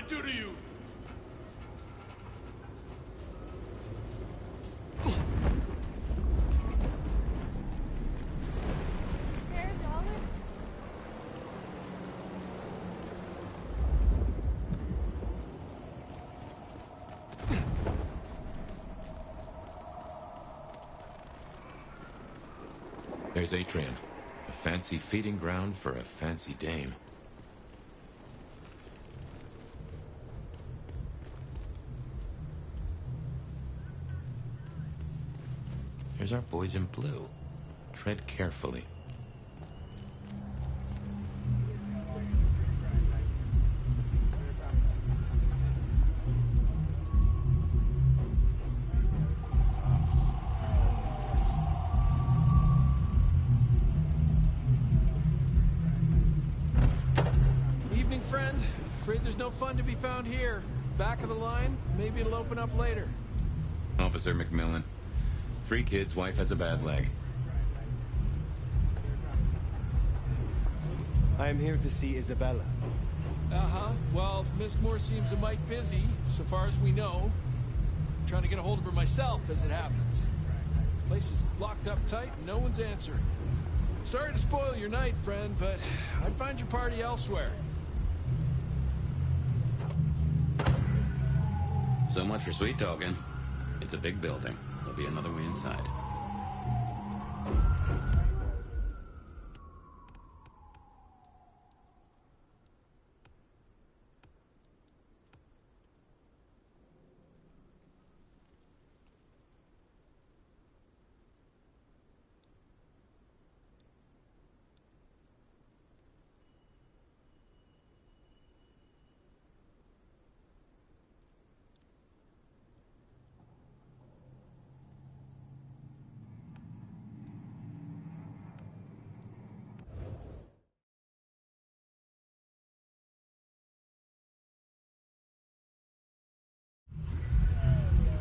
do to you? Scared, darling? There's Atrium. A fancy feeding ground for a fancy dame. Here's our boys in blue. Tread carefully. Evening, friend. Afraid there's no fun to be found here. Back of the line, maybe it'll open up later. Officer McMillan. 3 kids, wife has a bad leg. I am here to see Isabella. Uh-huh. Well, Miss Moore seems a mite busy, so far as we know. I'm trying to get a hold of her myself, as it happens. The place is locked up tight, and no one's answering. Sorry to spoil your night, friend, but I'd find your party elsewhere. So much for sweet talking. It's a big building. There'll be another way inside.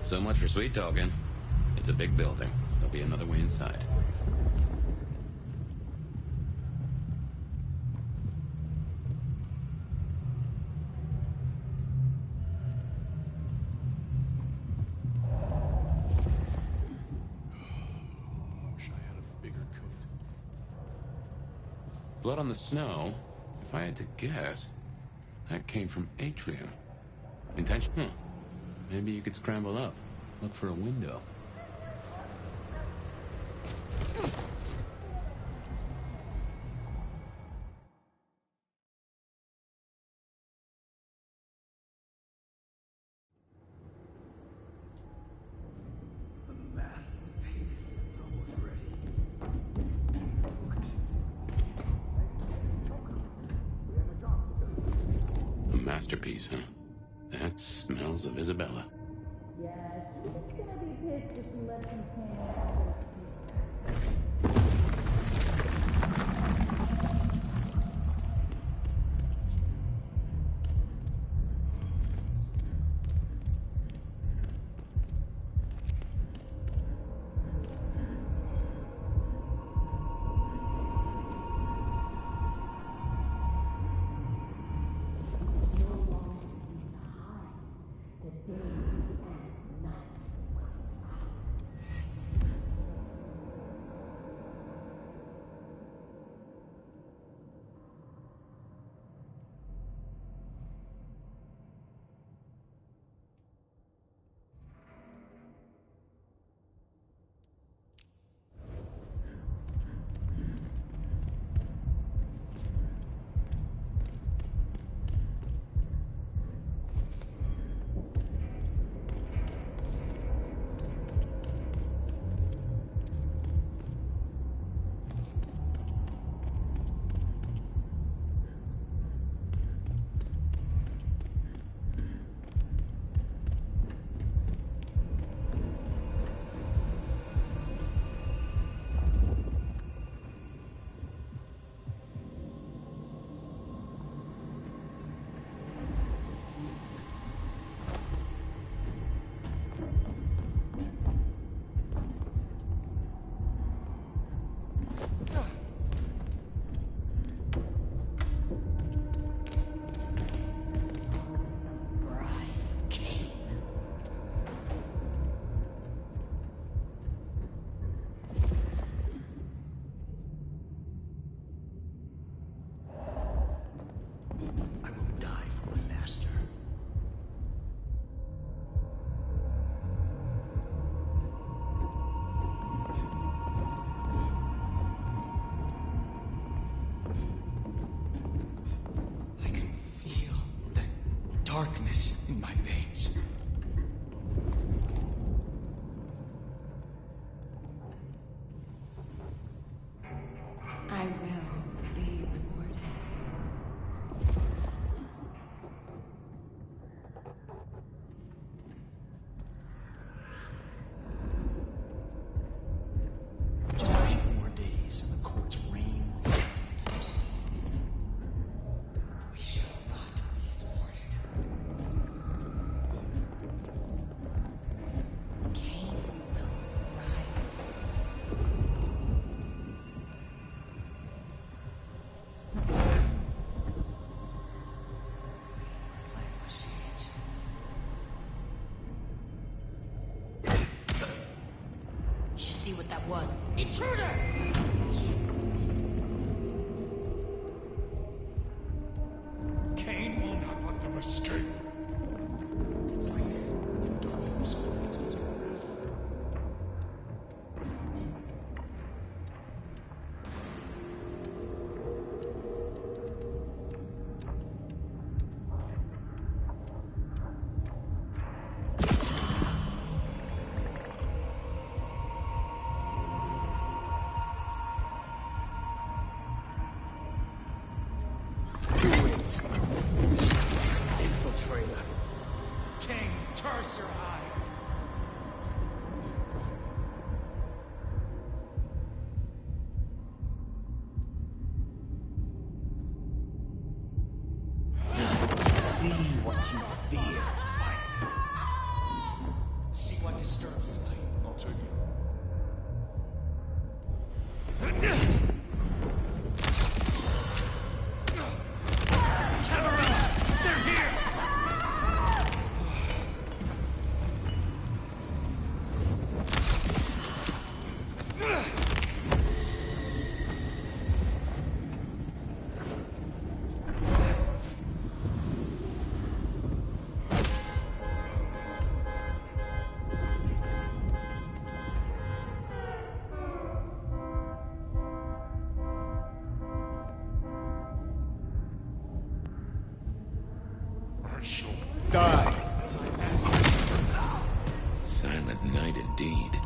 So much for sweet talking. It's a big building. There'll be another way inside. Wish I had a bigger coat. Blood on the snow? If I had to guess, that came from Atrium. Intention? Maybe you could scramble up. Look for a window. A masterpiece, huh? That smells of Isabella. Yeah, she's gonna be pissed if you let him hang out. I can feel the darkness in my veins. I will be rewarded. Just a few more days and the court's reign will end. We shall not be thwarted. Cain will rise. Plan proceeds. You should see what that was. Intruder! Cain will not let them escape. It's like darkness holds its breath. Infiltrator. Cain, curse your eye. See what you fear. See what disturbs the night. I'll take it. I shall Die. Silent night indeed.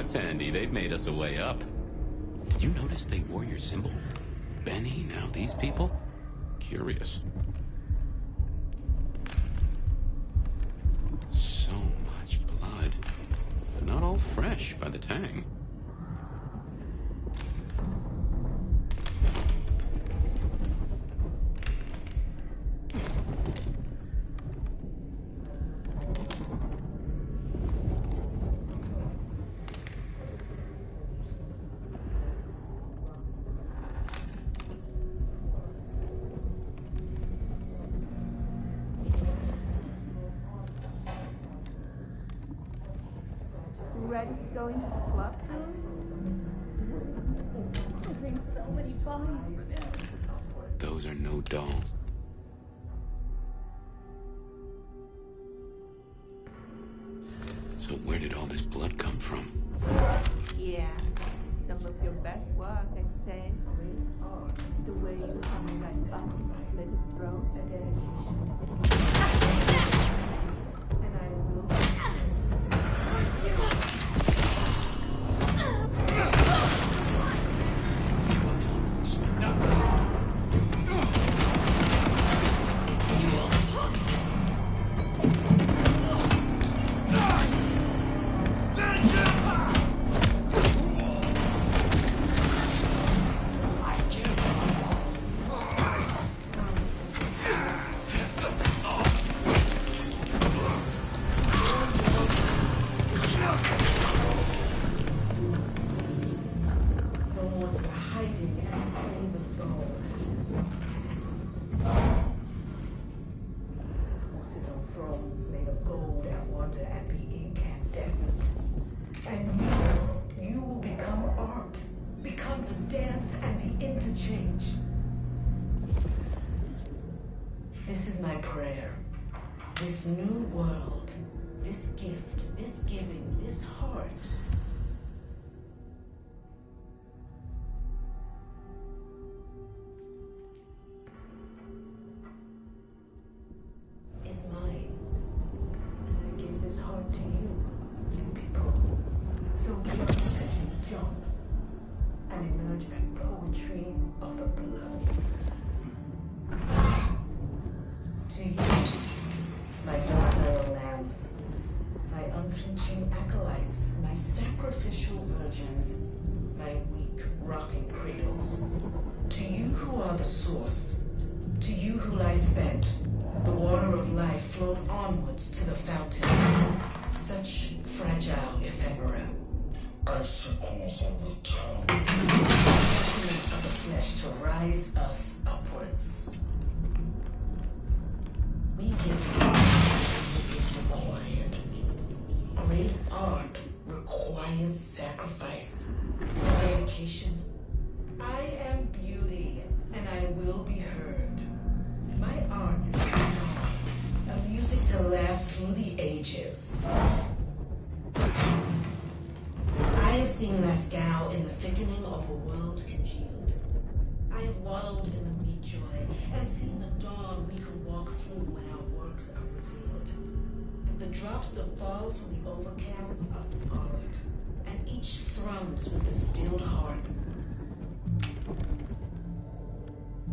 Sandy, they've made us a way up. Did you notice they wore your symbol? Benny, now these people? Curious. So much blood. But not all fresh by the tang. going to the club soon? There's so many bodies for this. Those are no dolls. So where did all this blood come from? Yeah, some of your best work, I'd say. The way you come right up and slit his throat, a dedication. And I will. This is my prayer. This new world, this gift, this giving, this heart. Is mine. And I give this heart to you, people. So jump as you jump, and emerge as poetry of the blood. To you, my docile lambs, my unflinching acolytes, my sacrificial virgins, my weak rocking cradles. To you who are the source, to you who lie spent, the water of life flowed onwards to the fountain. Such fragile ephemera. Icicles on the tongue. Of the flesh to rise us upwards. We give what is required. Great art requires sacrifice, dedication. I am beauty, and I will be heard. My art is a music to last through the ages. I have seen Masquerade in the thickening of a world congealed. I have wallowed in the meat joy and seen the dawn we could walk through when our works are revealed. The drops that fall from the overcast are scarlet, and each thrums with the stilled heart.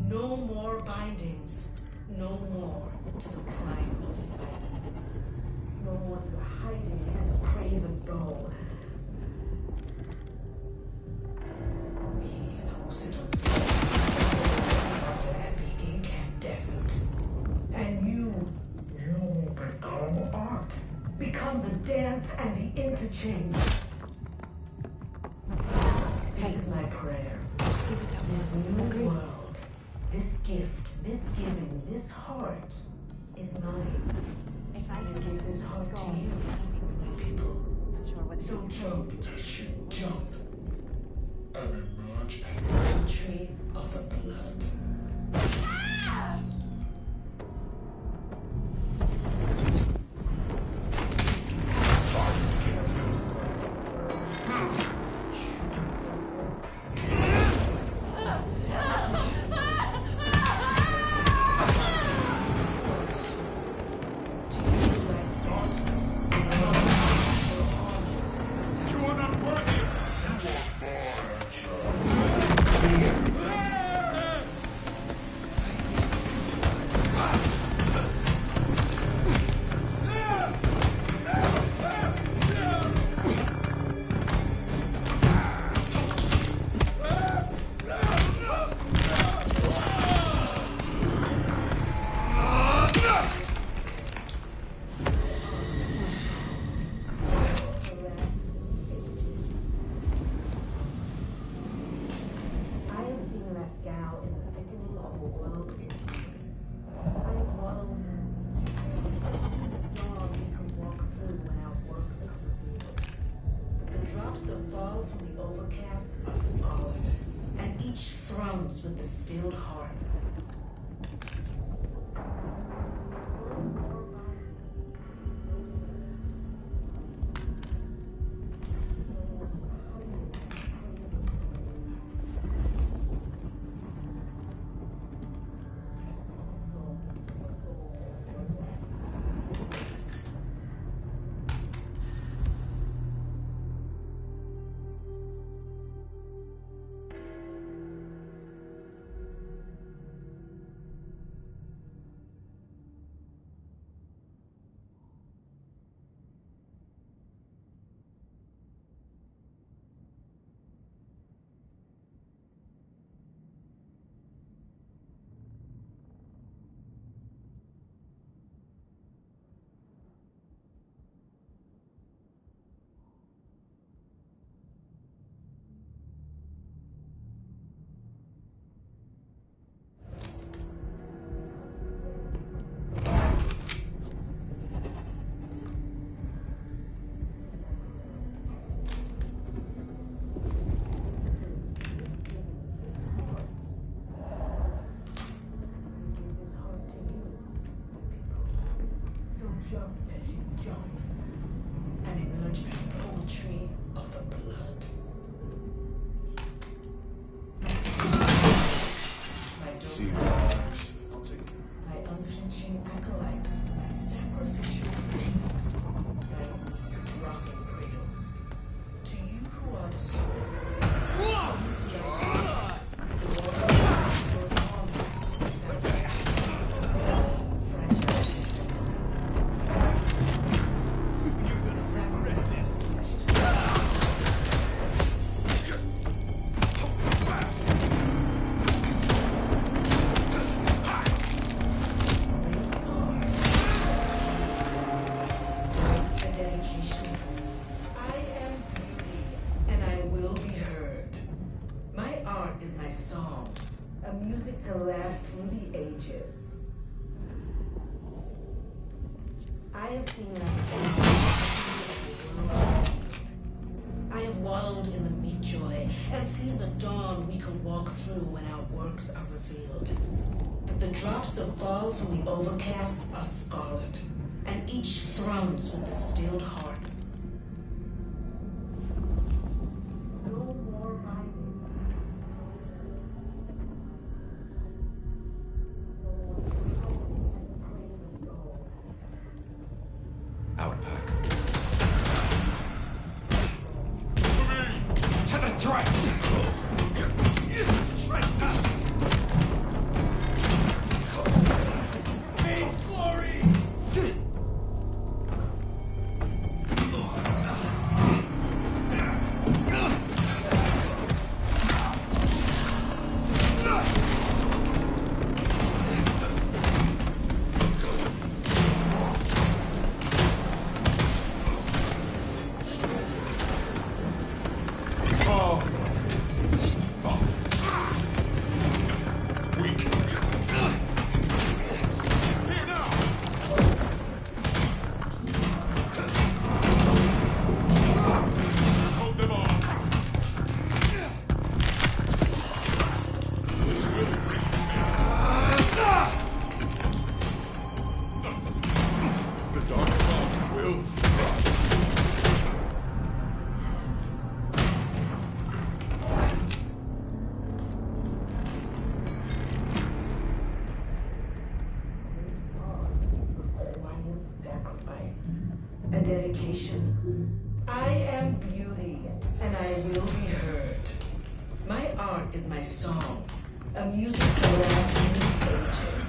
No more bindings, no more to the crime of silence, no more to the hiding and the craven bow. We will sit on the and be incandescent. And you will become art. Become the dance and the interchange. This is my prayer. See what that was? This new world, this gift, this giving, this heart is mine. If I give this heart to you, people. So jump, jump. And emerge as the poetry of the blood. stilled heart. And emerge as poetry of the blood. My docile, my unflinching acolytes, my sacrificial virgins, my weak rocket cradles. To you who are the source, to you who are the water your almost to last through the ages. I have seen I have wallowed in the meat joy and seen the dawn we can walk through when our works are revealed. That the drops that fall from the overcast are scarlet, and each thrums with the stilled heart. Dedication. I am beauty, and I will be heard. My art is my song, a music to last through ages.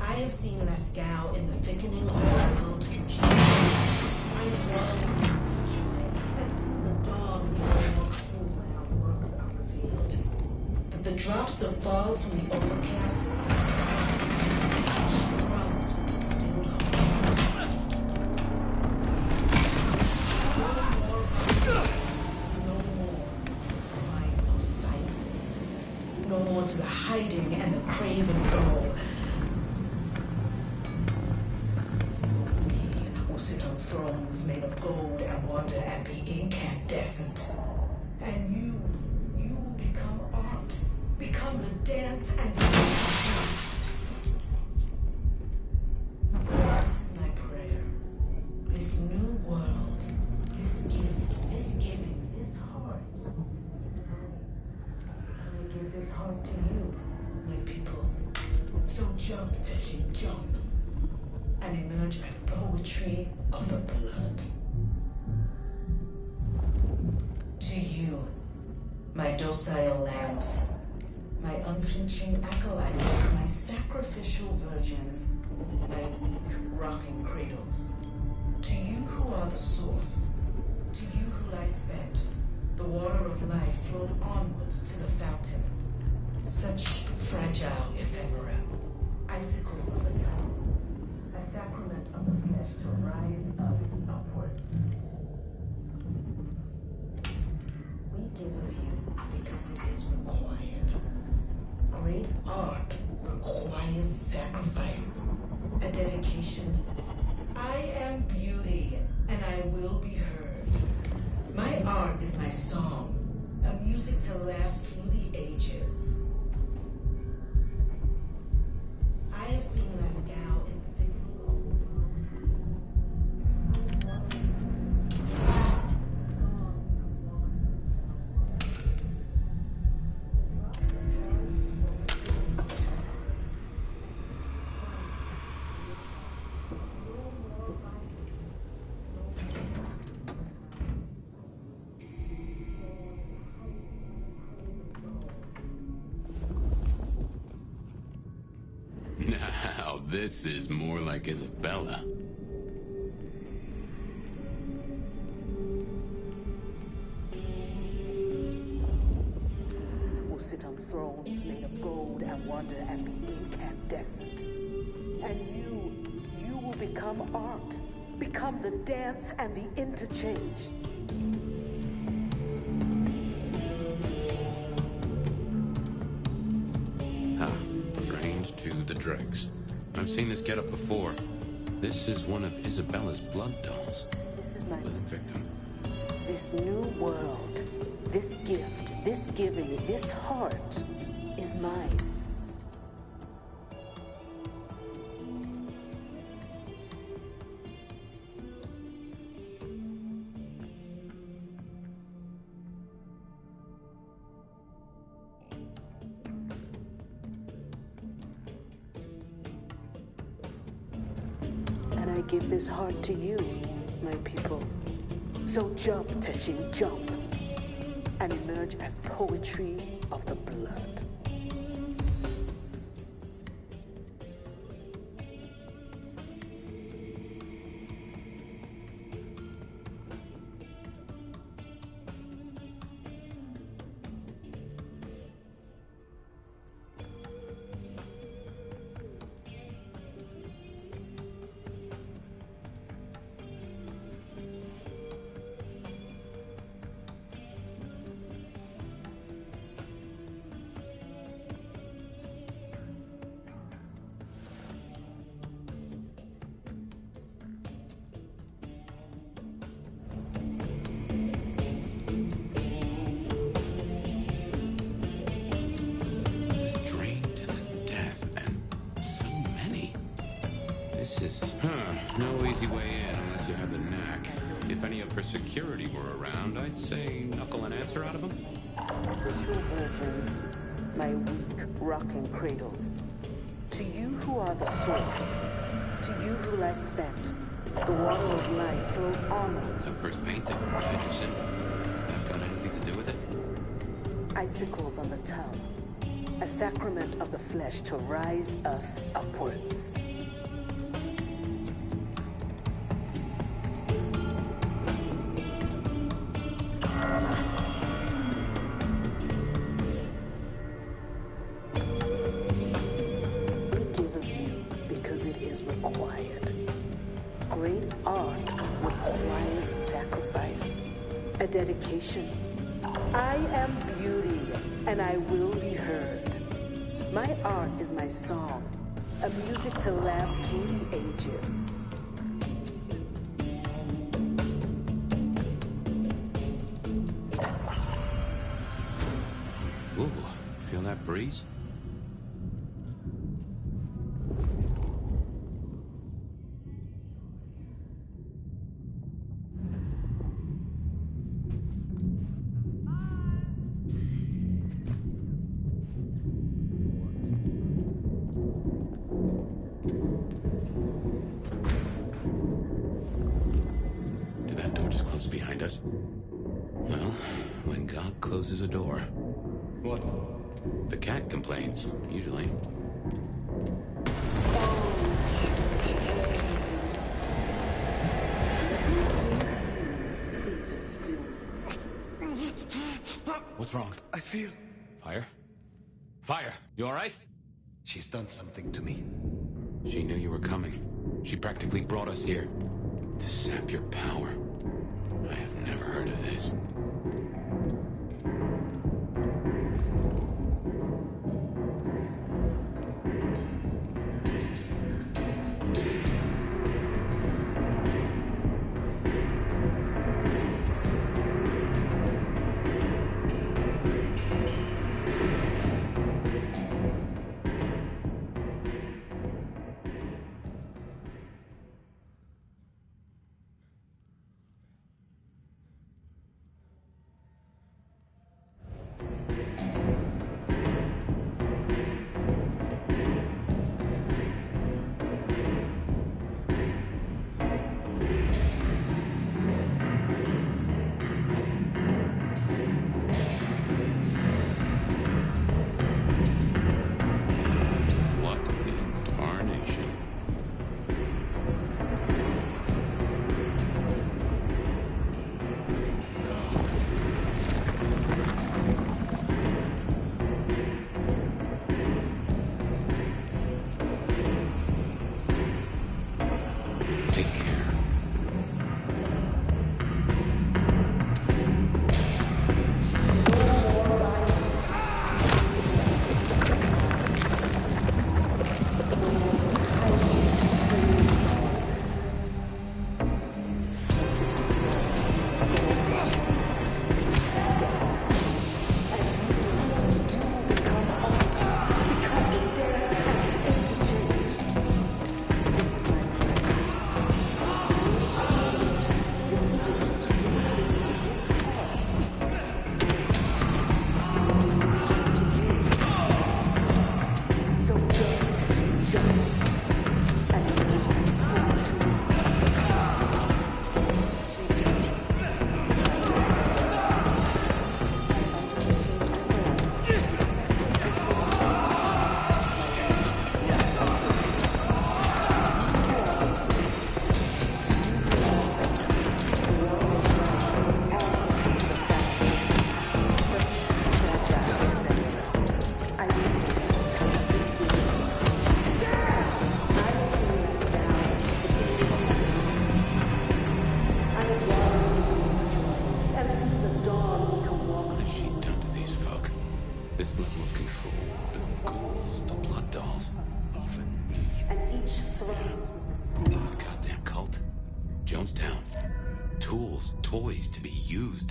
I have seen Lascaux in the thickening of the world congeal. I have wallowed in joy and seen the dawn we will walk through when our works are revealed. That the drops that fall from the overcast are scarlet, each thrums with the stilled heart. No more to the hiding and the craven goal. We will sit on thrones made of gold and wonder and be incandescent. And you dance and this is my prayer. This new world, this gift, this giving, this heart. I give this heart to you, my people. So jump, Teshin, jump, and emerge as poetry of the blood. To you, my docile lambs, my unflinching acolytes, my sacrificial virgins, my weak rocking cradles. To you who are the source, to you who lie spent, the water of life flowed onwards to the fountain. Such fragile ephemera, icicles on the tongue, a sacrament of the flesh to rise us upwards. We give of you because it is required. Great art requires sacrifice, a dedication. I am beauty, and I will be heard. My art is my song, a music to last through the ages. I have seen Masquerade in Now, this is more like Isabella. Will sit on thrones made of gold and wonder and be incandescent. And you will become art, become the dance and the interchange. To the dregs. I've seen this getup before. This is one of Isabella's blood dolls. This is my living victim. This new world, this gift, this giving, this heart is mine. I give this heart to you, my people. So jump, Teshin, jump, and emerge as poetry of the blood. No easy way in unless you have the knack. If any of her security were around, I'd say knuckle an answer out of them. Sacrificial virgins, my weak rocking cradles. To you who are the source, to you who lie spent, the water of life flowed onwards. The first painting, religious symbol. That got anything to do with it? Icicles on the tongue, a sacrament of the flesh to rise us upwards. Dedication. I am beauty, and I will be heard. My art is my song, a music to last through the ages. Ooh, feel that breeze? guess. Well, when God closes a door... What? The cat complains, usually. What's wrong? I feel... Phyre? Phyre, you alright? She's done something to me. She knew you were coming. She practically brought us here. To sap your power. I have never heard of this.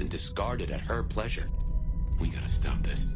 Discarded at her pleasure. We gotta stop this.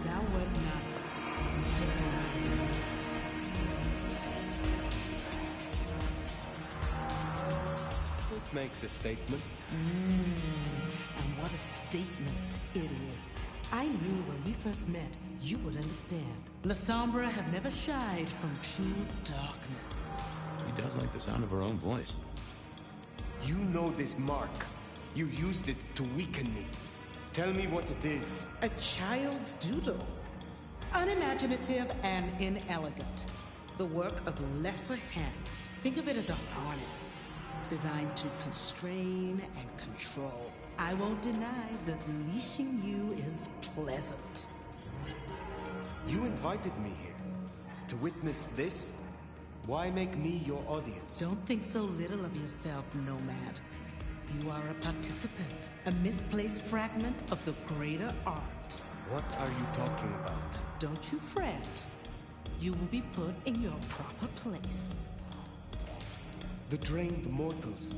Thou wert not sublime. It makes a statement. And what a statement it is. I knew when we first met, you would understand. La Sombra have never shied from true darkness. She does like the sound of her own voice. You know this mark. You used it to weaken me. Tell me what it is. A child's doodle. Unimaginative and inelegant. The work of lesser hands. Think of it as a harness, designed to constrain and control. I won't deny that leashing you is pleasant. You invited me here to witness this? Why make me your audience? Don't think so little of yourself, Nomad. You are a participant, a misplaced fragment of the greater art. What are you talking about? Don't you fret. You will be put in your proper place. The drained mortals,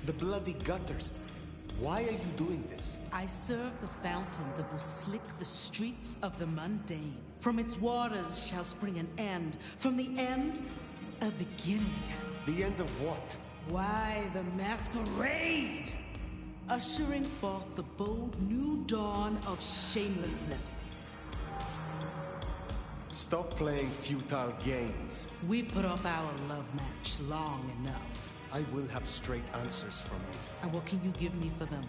the bloody gutters. Why are you doing this? I serve the fountain that will slick the streets of the mundane. From its waters shall spring an end. From the end, a beginning. The end of what? Why, the Masquerade! Ushering forth the bold new dawn of shamelessness. Stop playing futile games. We've put off our love match long enough. I will have straight answers from you. And what can you give me for them?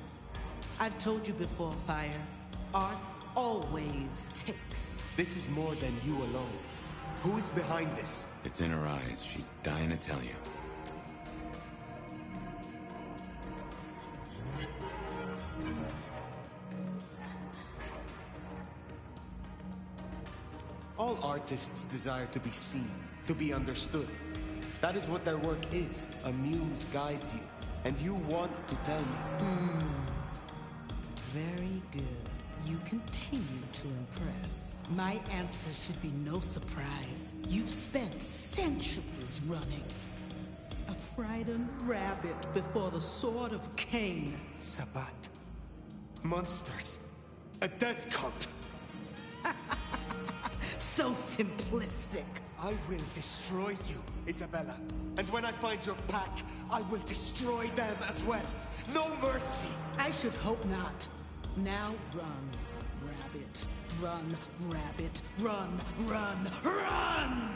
I've told you before, Phyre. Art always takes. This is more than you alone. Who is behind this? It's in her eyes. She's dying to tell you. All artists desire to be seen, to be understood. That is what their work is. A muse guides you, and you want to tell me. Very good. You continue to impress. My answer should be no surprise. You've spent centuries running. A frightened rabbit before the sword of Cain. Sabbat. Monsters. A death cult. So simplistic. I will destroy you, Isabella. And when I find your pack, I will destroy them as well. No mercy. I should hope not. Now run, rabbit. Run, rabbit. Run, run, run!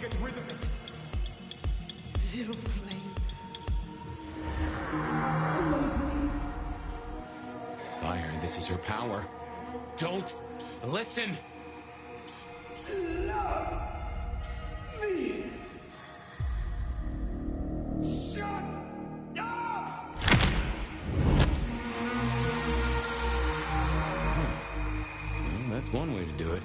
get rid of it. Little flame. Love me. Fire, this is your power. Don't listen! Love me. Shut up! Well, that's one way to do it.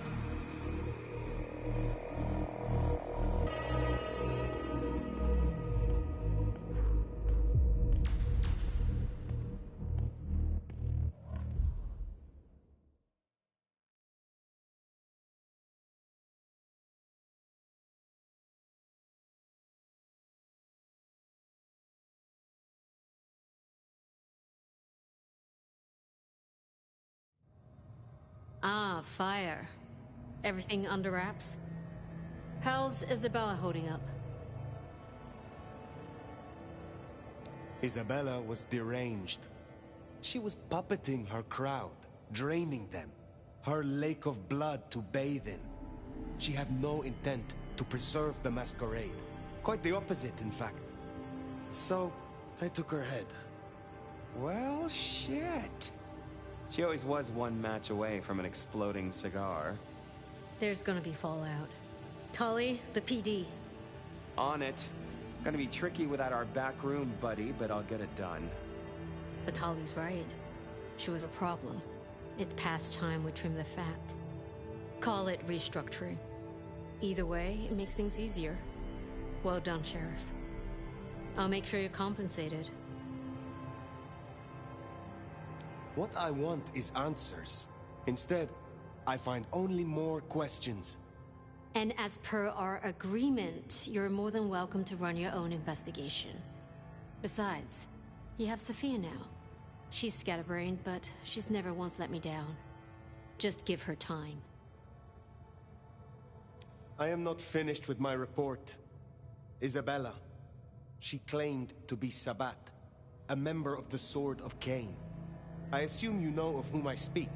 Ah, Phyre. Everything under wraps? How's Isabella holding up? Isabella was deranged. She was puppeting her crowd, draining them. Her lake of blood to bathe in. She had no intent to preserve the Masquerade. Quite the opposite, in fact. So, I took her head. Well, shit. She always was one match away from an exploding cigar. There's gonna be fallout. Tully, the PD. On it. Gonna be tricky without our backroom buddy, but I'll get it done. But Tully's right. She was a problem. It's past time we trim the fat. Call it restructuring. Either way, it makes things easier. Well done, Sheriff. I'll make sure you're compensated. What I want is answers. Instead, I find only more questions. And as per our agreement, you're more than welcome to run your own investigation. Besides, you have Sophia now. She's scatterbrained, but she's never once let me down. Just give her time. I am not finished with my report. Isabella. She claimed to be Sabbat, a member of the Sword of Cain. I assume you know of whom I speak.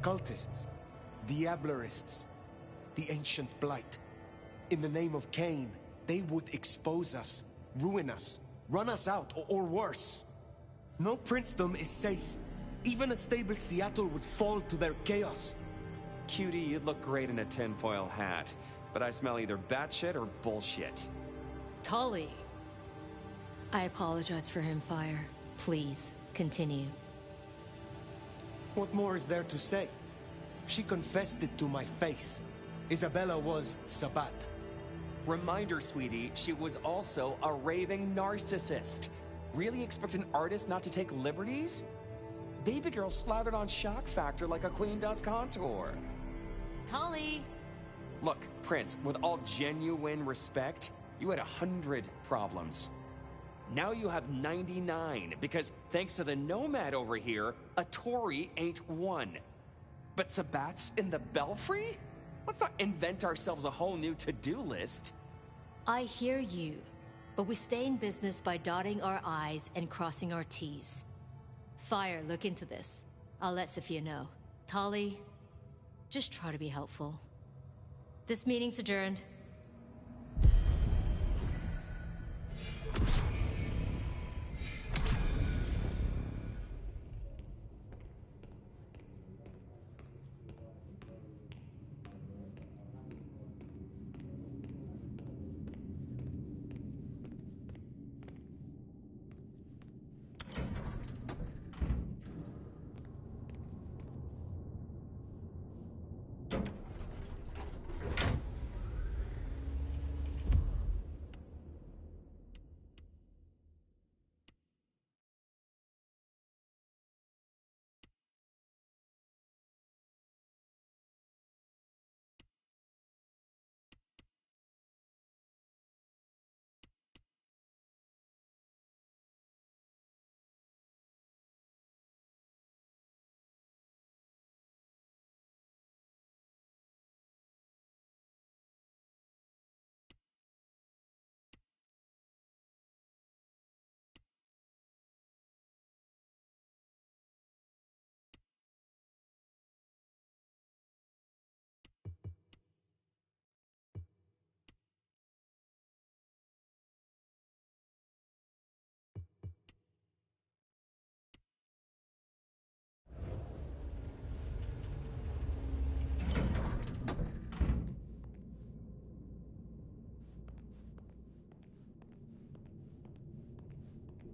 Cultists, Diablerists, the ancient blight. In the name of Cain, they would expose us, ruin us, run us out, or worse. No princedom is safe. Even a stable Seattle would fall to their chaos. Cutie, you'd look great in a tinfoil hat, but I smell either batshit or bullshit. Tully! I apologize for him, Phyre. Please, continue. What more is there to say? She confessed it to my face. Isabella was Sabbat. Reminder, sweetie, she was also a raving narcissist. Really expect an artist not to take liberties? Baby girl slathered on shock factor like a queen does contour. Tully! Look, Prince, with all genuine respect, you had 100 problems. Now you have 99, because thanks to the Nomad over here, a Tory ain't one. But Sabbat's in the Belfry? Let's not invent ourselves a whole new to-do list. I hear you, but we stay in business by dotting our I's and crossing our T's. Phyre, look into this. I'll let Sophia know. Tully, just try to be helpful. This meeting's adjourned.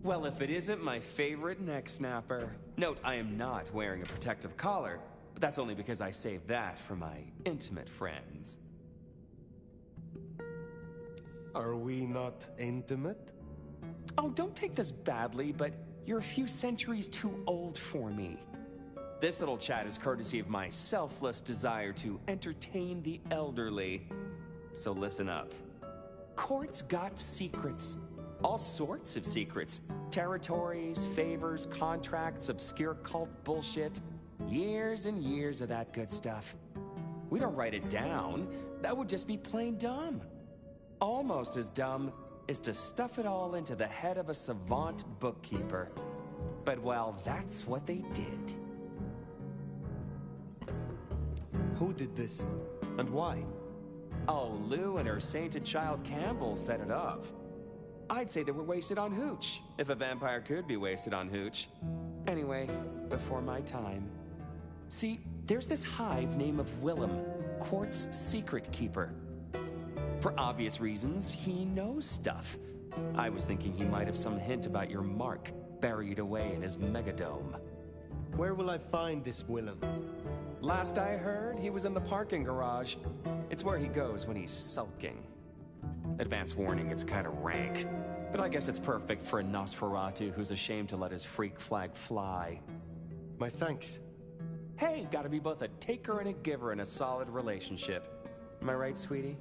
Well, if it isn't my favorite neck snapper. Note, I am not wearing a protective collar, but that's only because I saved that for my intimate friends. Are we not intimate? Oh, don't take this badly, but you're a few centuries too old for me. This little chat is courtesy of my selfless desire to entertain the elderly. So listen up. Court's got secrets. All sorts of secrets. Territories, favors, contracts, obscure cult bullshit. Years and years of that good stuff. We don't write it down. That would just be plain dumb. Almost as dumb is to stuff it all into the head of a savant bookkeeper. But well, that's what they did. Who did this? And why? Oh, Lou and her sainted child Campbell set it up. I'd say they were wasted on hooch, if a vampire could be wasted on hooch. Anyway, before my time. See, there's this hive named of Willem, Court's secret keeper. For obvious reasons, he knows stuff. I was thinking he might have some hint about your mark buried away in his megadome. Where will I find this Willem? Last I heard, he was in the parking garage. It's where he goes when he's sulking. Advance warning, it's kind of rank. But I guess it's perfect for a Nosferatu who's ashamed to let his freak flag fly. My thanks. Hey, gotta be both a taker and a giver in a solid relationship. Am I right, sweetie?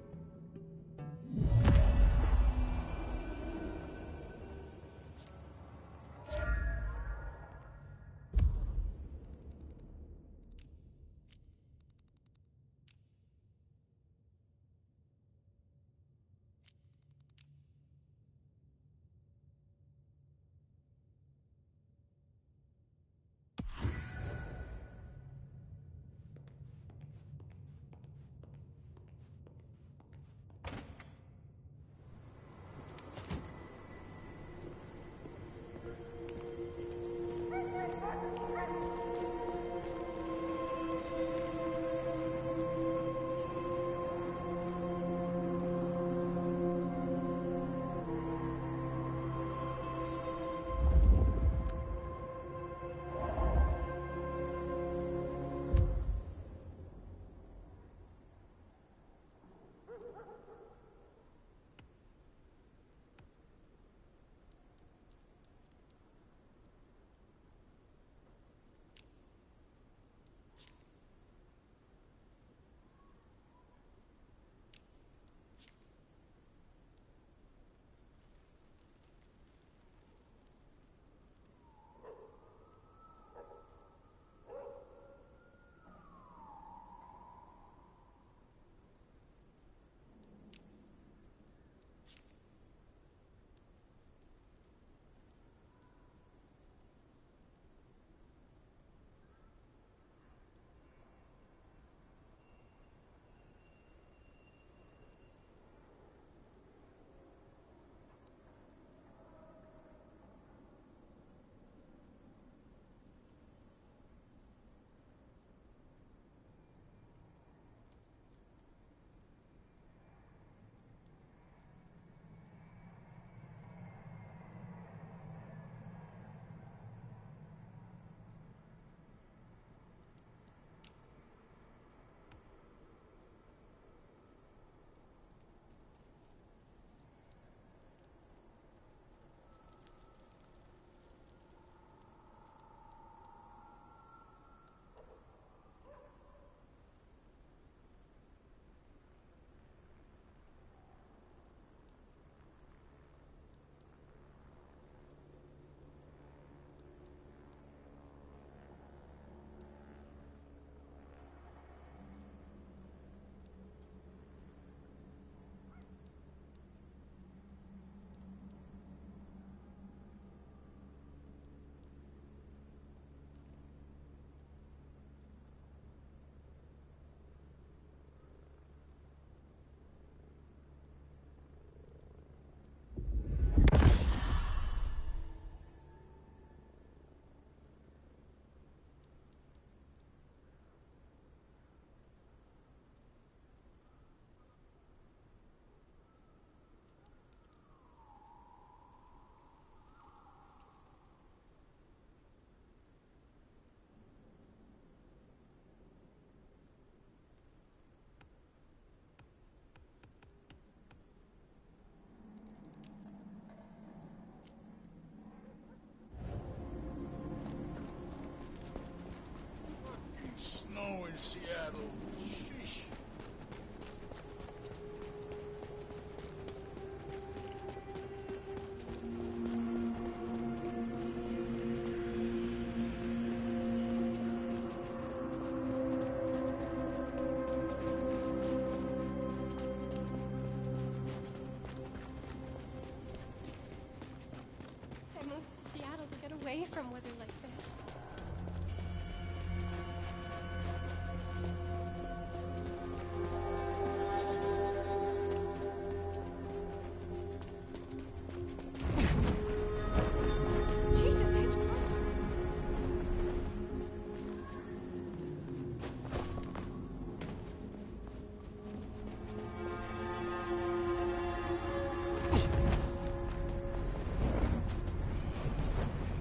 away from weather like this. Jesus, H.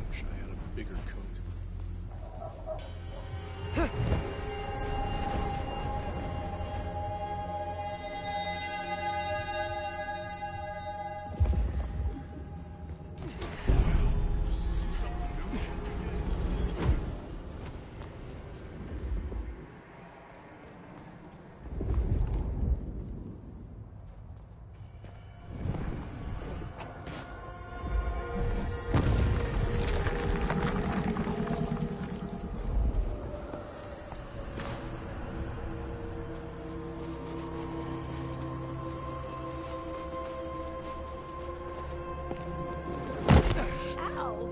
Wish I had a bigger coat. Ow!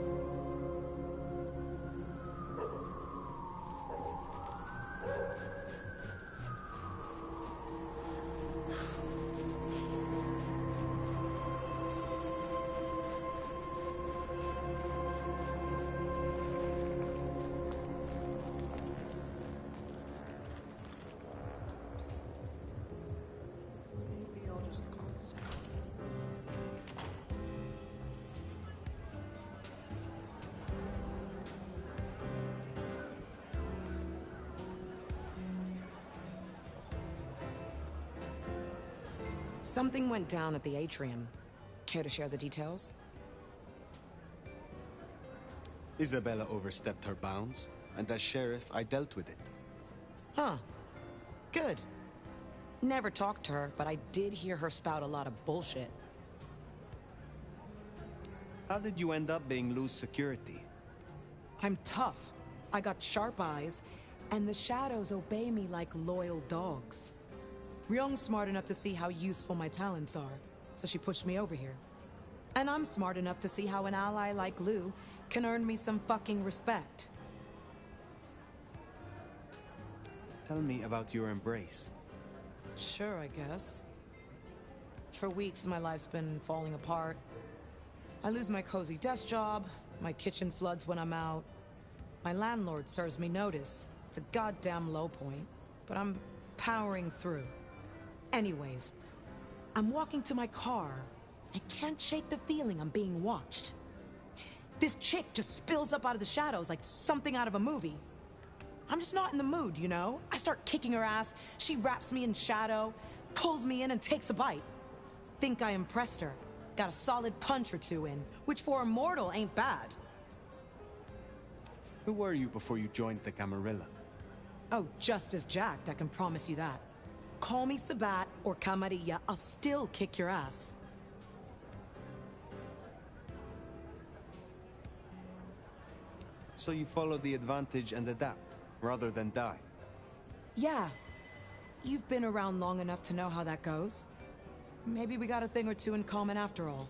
Maybe I'll just call it Sam. Something went down at the atrium. Care to share the details? Isabella overstepped her bounds, and as sheriff, I dealt with it. Huh. Good. Never talked to her, but I did hear her spout a lot of bullshit. How did you end up being loose security? I'm tough. I got sharp eyes, and the shadows obey me like loyal dogs. Ryung's smart enough to see how useful my talents are, so she pushed me over here. And I'm smart enough to see how an ally like Lou can earn me some fucking respect. Tell me about your embrace. Sure, I guess. For weeks, my life's been falling apart. I lose my cozy desk job, my kitchen floods when I'm out. My landlord serves me notice. It's a goddamn low point, but I'm powering through. Anyways, I'm walking to my car. I can't shake the feeling I'm being watched. This chick just spills up out of the shadows like something out of a movie. I'm just not in the mood, you know? I start kicking her ass, she wraps me in shadow, pulls me in and takes a bite. Think I impressed her. Got a solid punch or two in, which for a mortal ain't bad. Who were you before you joined the Camarilla? Oh, just as jacked, I can promise you that. Call me Sabat or Camarilla, I'll still kick your ass. So you follow the advantage and adapt, rather than die? Yeah. You've been around long enough to know how that goes. Maybe we got a thing or two in common after all.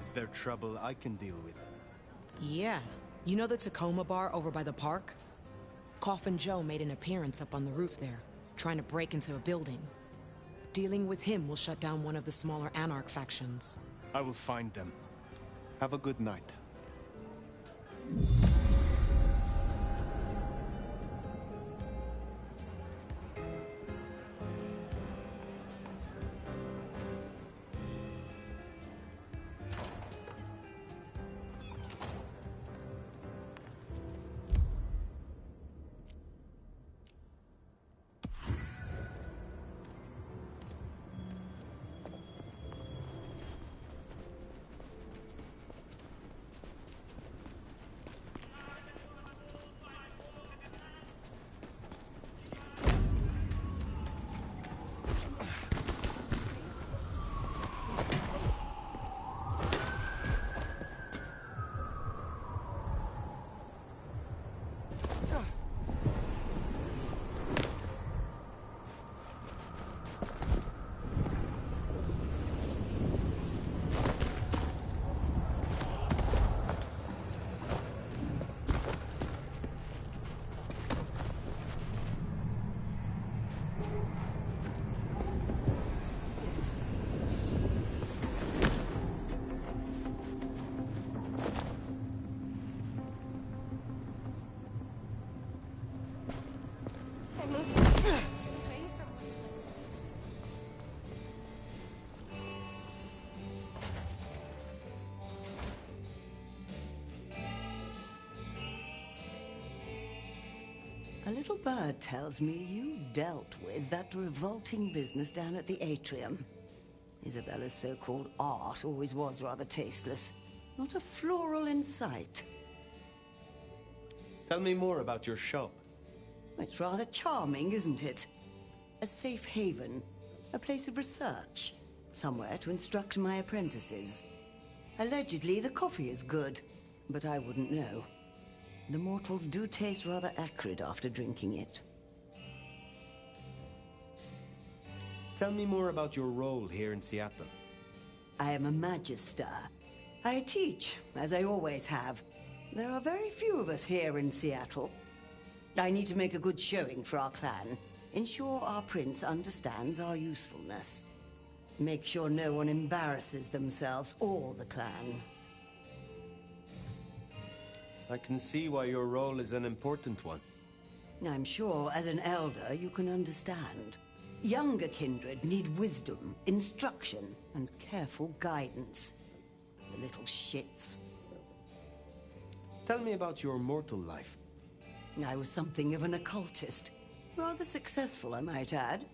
Is there trouble I can deal with? Yeah. You know the Tacoma bar over by the park? Coffin Joe made an appearance up on the roof there, trying to break into a building. Dealing with him will shut down one of the smaller Anarch factions. I will find them. Have a good night. A little bird tells me you dealt with that revolting business down at the atrium. Isabella's so-called art always was rather tasteless. Not a floral in sight. Tell me more about your shop. It's rather charming, isn't it? A safe haven, a place of research, somewhere to instruct my apprentices. Allegedly, the coffee is good, but I wouldn't know. The mortals do taste rather acrid after drinking it. Tell me more about your role here in Seattle. I am a magister. I teach, as I always have. There are very few of us here in Seattle. I need to make a good showing for our clan. Ensure our prince understands our usefulness. Make sure no one embarrasses themselves or the clan. I can see why your role is an important one. I'm sure, as an elder, you can understand. Younger kindred need wisdom, instruction, and careful guidance. The little shits. Tell me about your mortal life. I was something of an occultist. Rather successful, I might add.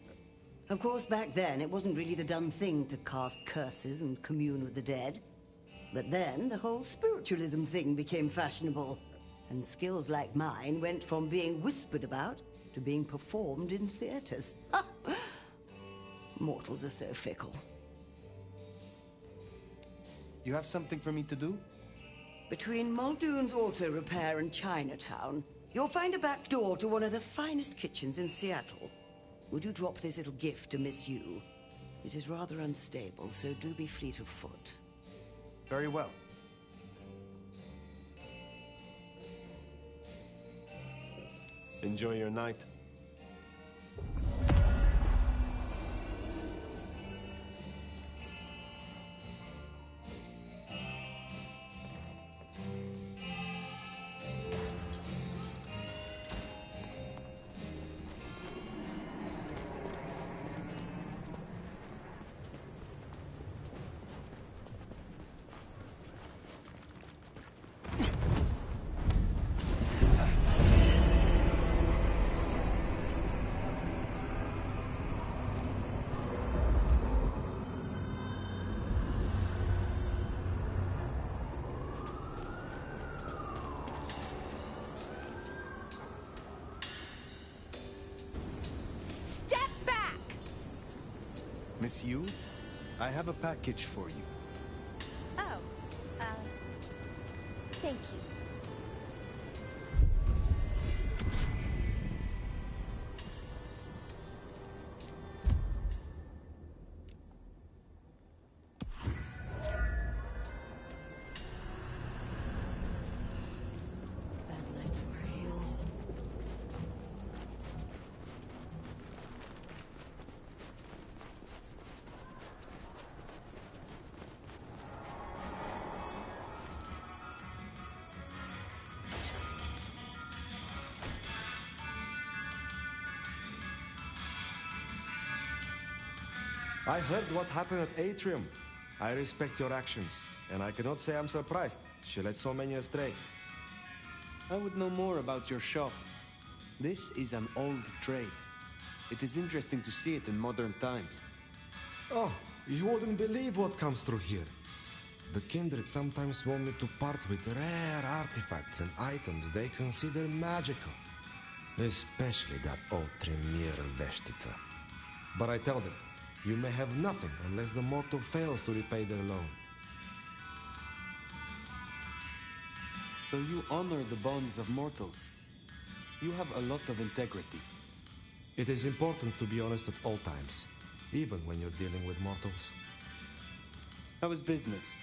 Of course, back then, it wasn't really the done thing to cast curses and commune with the dead. But then, the whole spiritualism thing became fashionable. And skills like mine went from being whispered about to being performed in theaters. Mortals are so fickle. You have something for me to do? Between Muldoon's Auto Repair and Chinatown, you'll find a back door to one of the finest kitchens in Seattle. Would you drop this little gift to Miss Yu? It is rather unstable, so do be fleet of foot. Very well. Enjoy your night. Miss Yu, I have a package for you. Oh, thank you. I heard what happened at Atrium. I respect your actions, and I cannot say I'm surprised she led so many astray. I would know more about your shop. This is an old trade. It is interesting to see it in modern times. Oh, you wouldn't believe what comes through here. The kindred sometimes want me to part with rare artifacts and items they consider magical. Especially that old Tremere Veshtica. But I tell them, you may have nothing unless the mortal fails to repay their loan. So you honor the bonds of mortals. You have a lot of integrity. It is important to be honest at all times, even when you're dealing with mortals. How is business?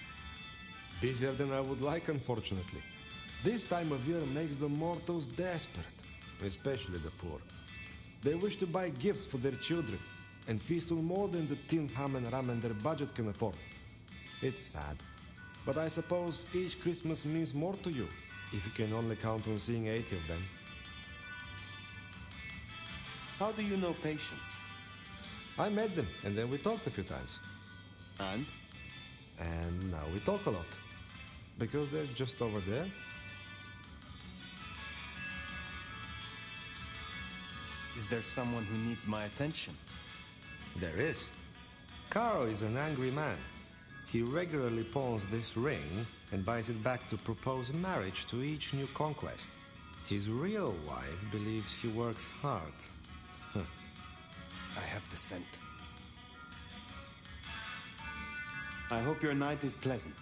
Busier than I would like, unfortunately. This time of year makes the mortals desperate, especially the poor. They wish to buy gifts for their children, and feast on more than the tin ham and ramen their budget can afford. It's sad, but I suppose each Christmas means more to you, if you can only count on seeing 80 of them. How do you know patients? I met them, and then we talked a few times. And? And now we talk a lot. Because they're just over there. Is there someone who needs my attention? There is. Caro is an angry man. He regularly pawns this ring and buys it back to propose marriage to each new conquest. His real wife believes he works hard. I have the scent. I hope your night is pleasant.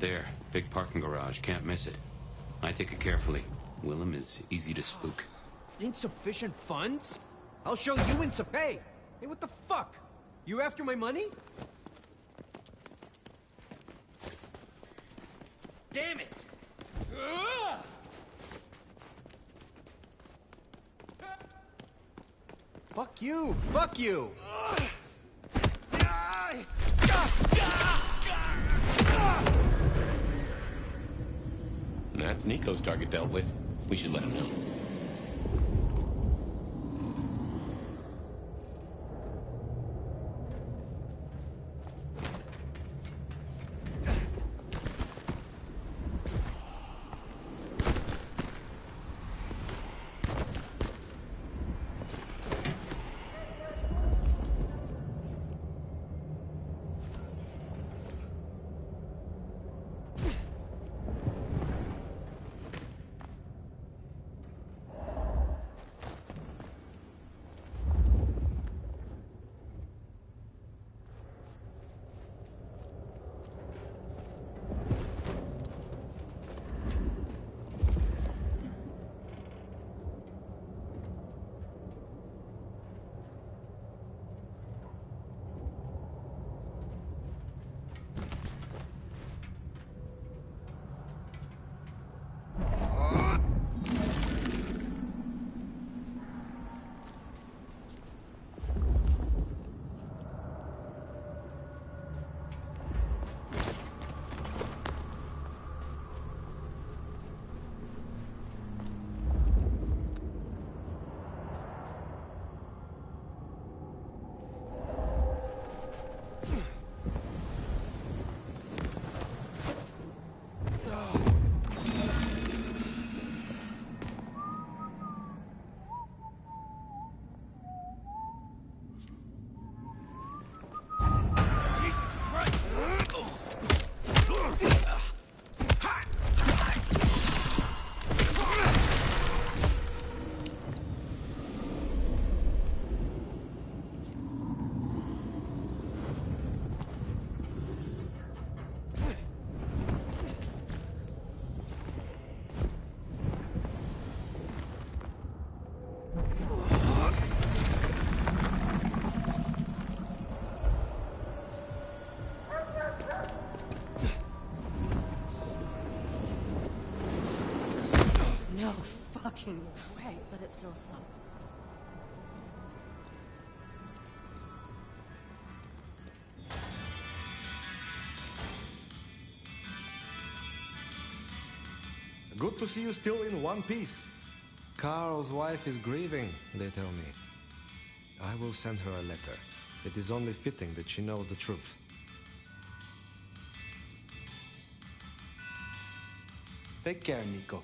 there. Big parking garage. Can't miss it. I take it carefully. Willem is easy to spook. Insufficient funds? I'll show you Hey, what the fuck? You after my money? Damn it! Ugh! Fuck you! Fuck you! That's Nico's target dealt with. We should let him know. No fucking way, but it still sucks. Good to see you still in one piece. Carl's wife is grieving, they tell me. I will send her a letter. It is only fitting that she know the truth. Take care, Nico.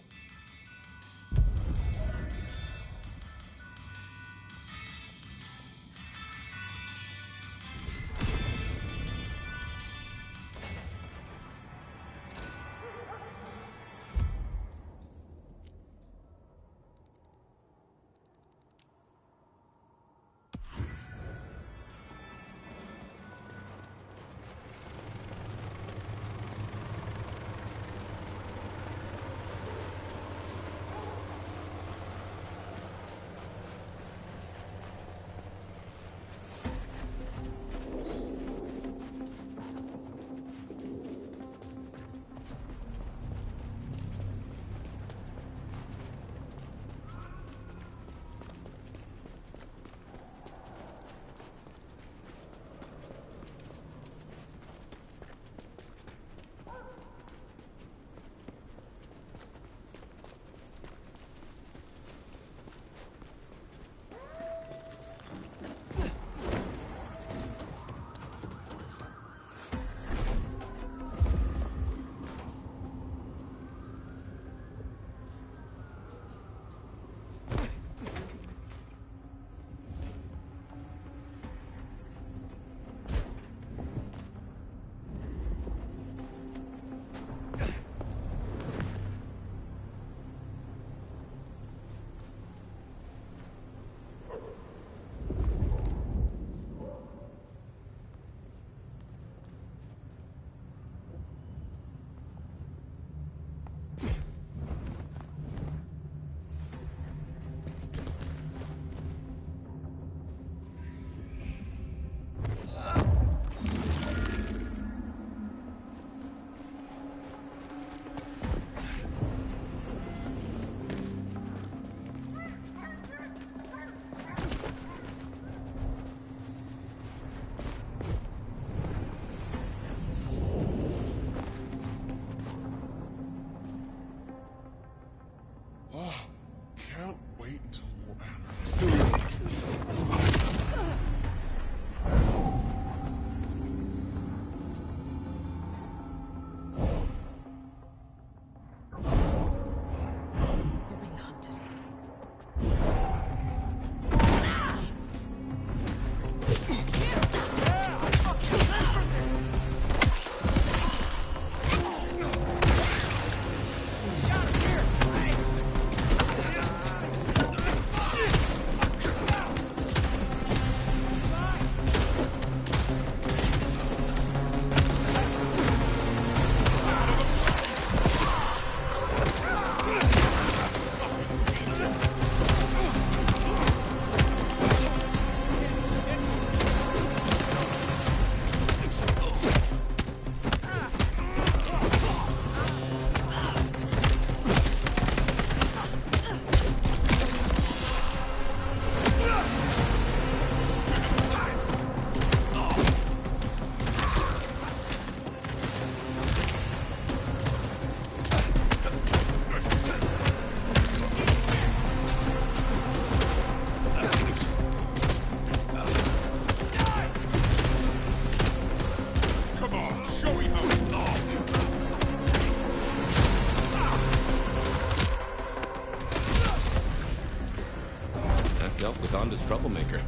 with Honda's troublemaker.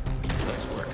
Nice work.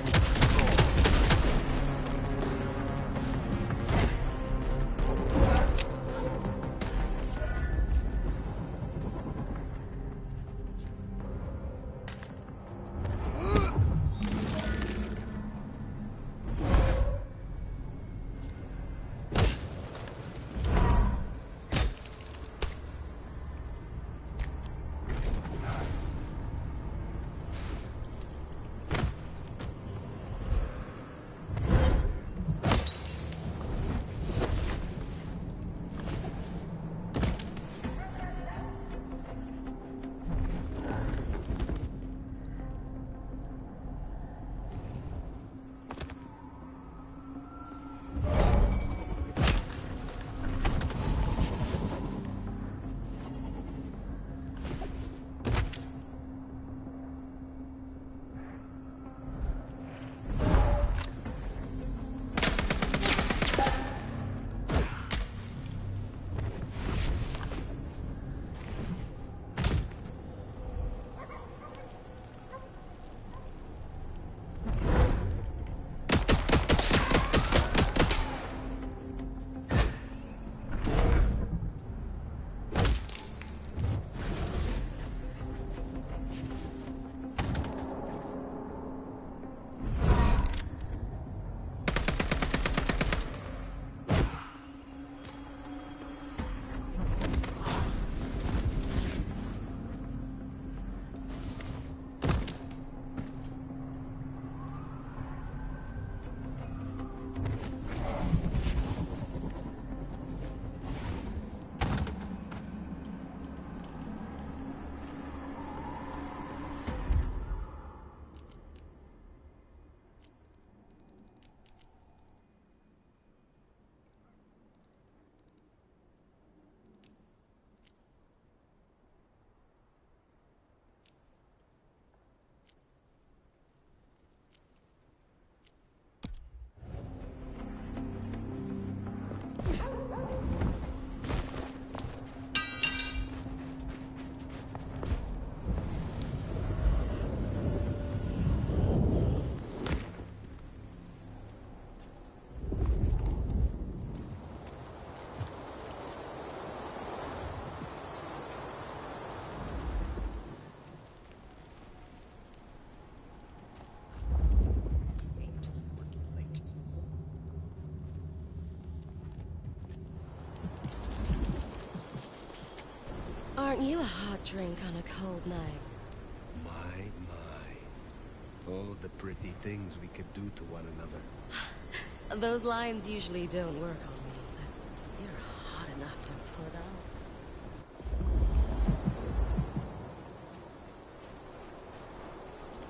Aren't you a hot drink on a cold night? My. Oh, the pretty things we could do to one another. Those lines usually don't work on me, but you're hot enough to pull it off.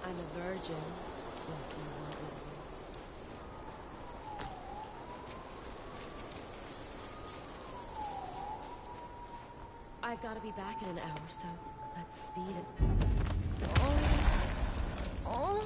I'm a virgin, if you want me to be. I've got to be back in an hour, so let's speed it. Oh.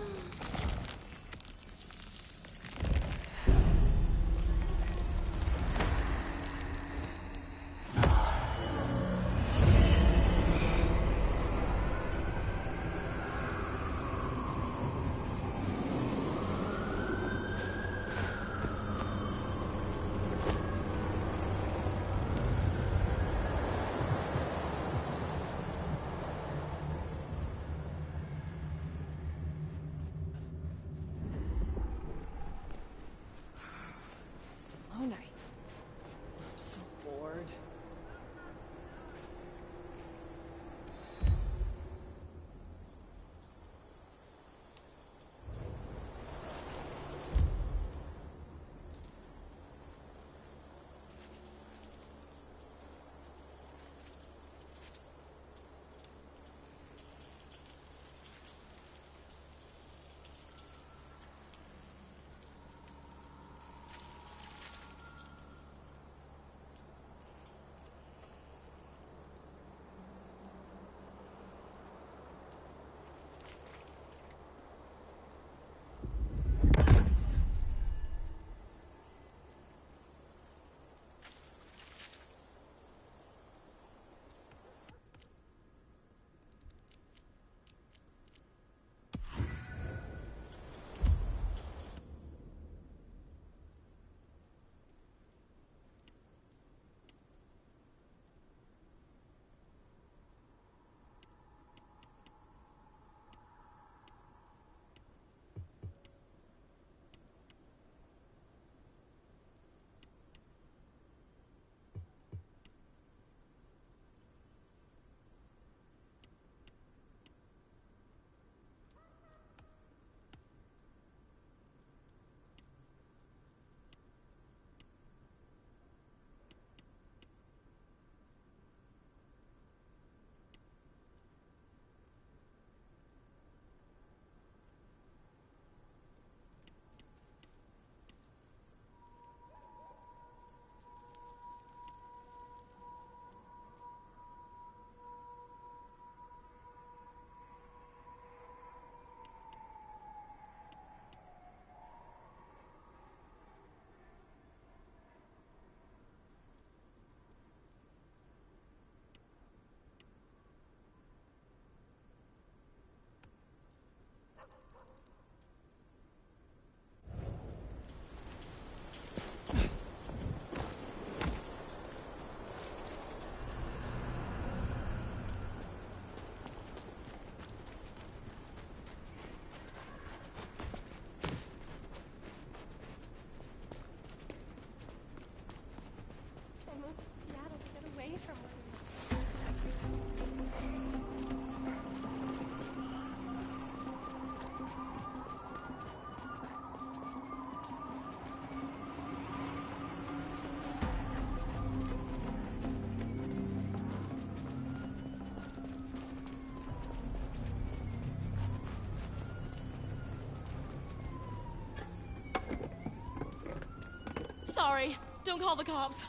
sorry. Don't call the cops.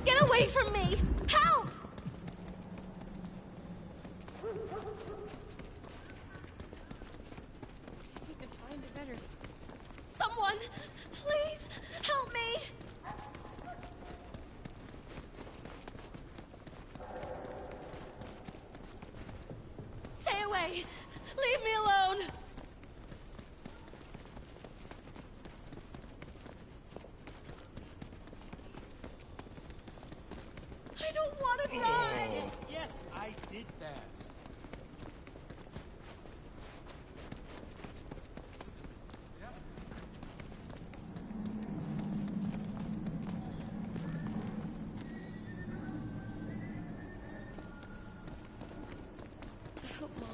Get away from me! Help! I need to find a better... Someone, please, help me! Stay away! Leave me alone! I don't want to die! Yes, I did that. I hope Mom...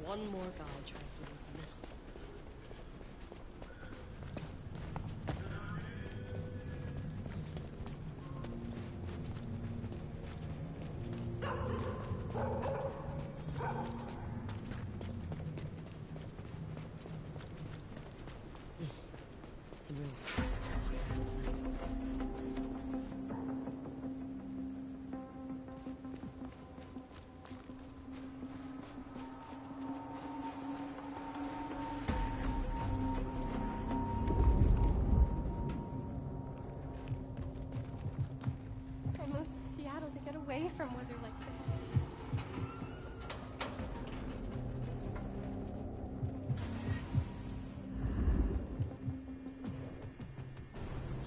One more guy tries to use a missile. Some real traps on my hands tonight. I moved to Seattle to get away from weather like this.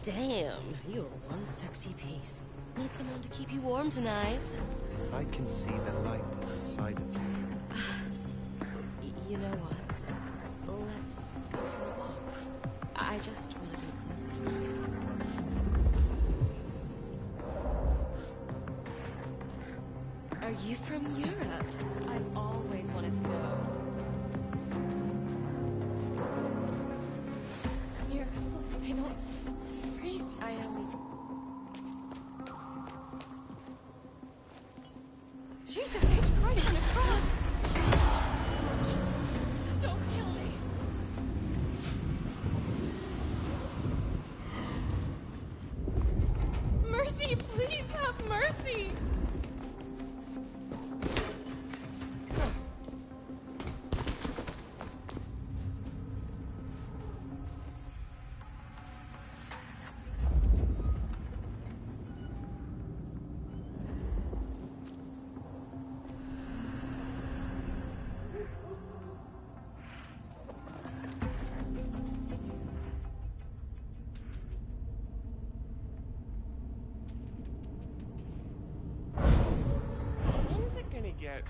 Damn, you're one sexy piece. Need someone to keep you warm tonight? I can see the light inside of you. You know what? Let's go for a walk. I just want to be closer to you. Are you from Europe? I've always wanted to go. Here, I don't freeze. I only... Jesus H. Christ on a cross! Just don't kill me. Mercy, please have mercy! When's it gonna get...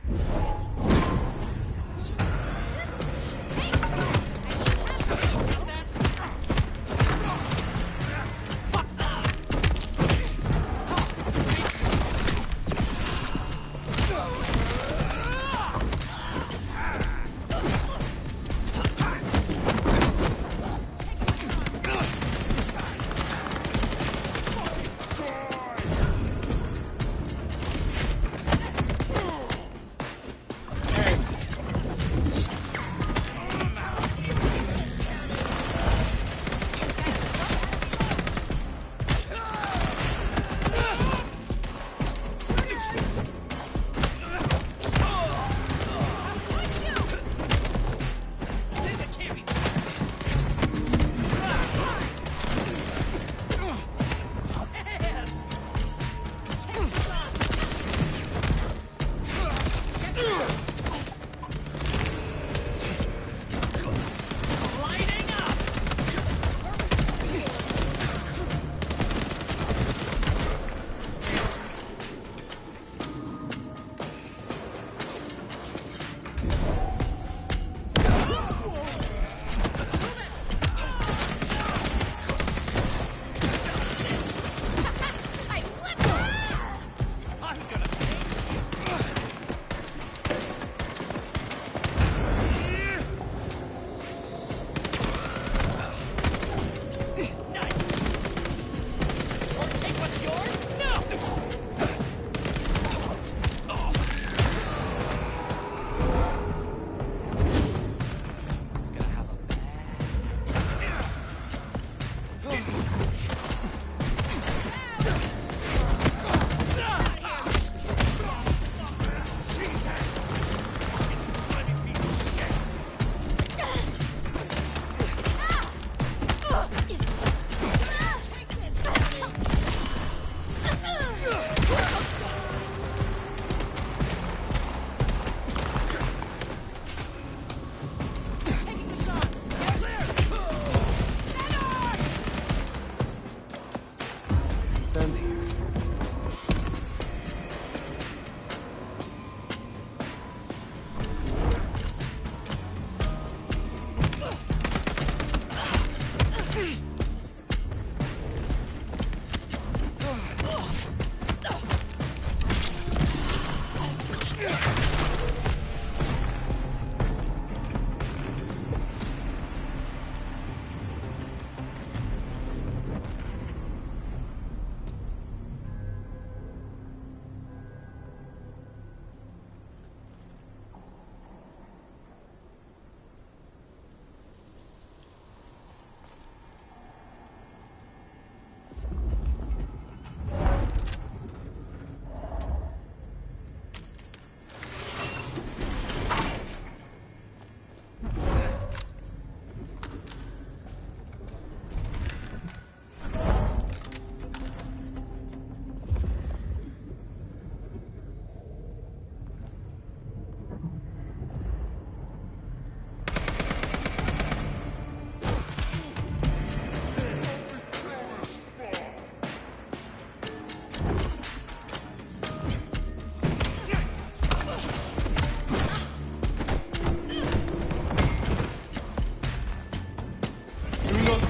stand here.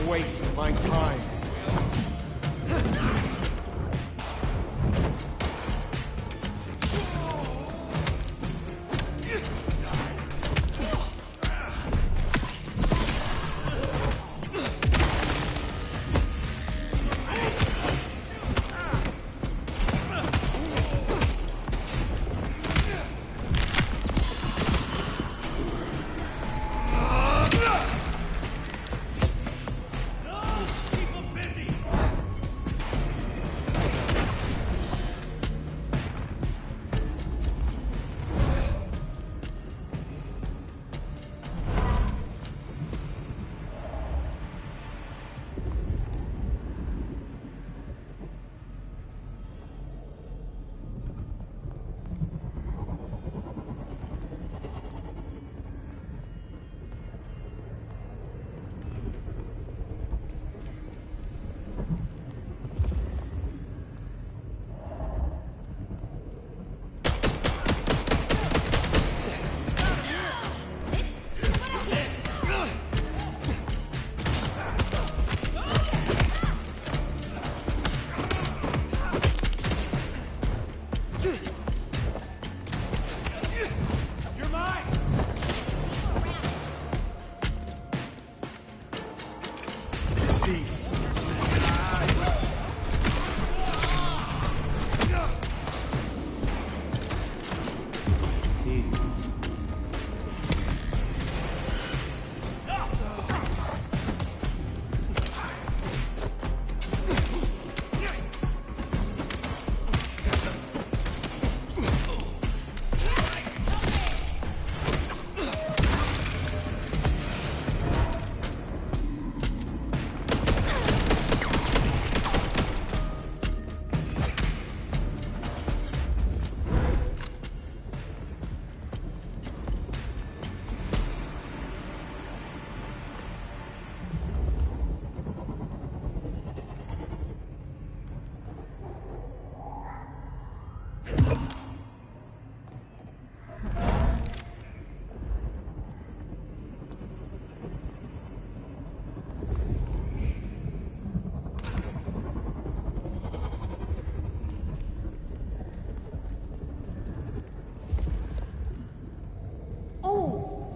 Waste my time.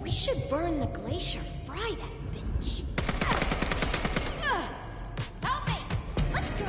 We should burn the glacier, fry that bitch. Help me! Let's go!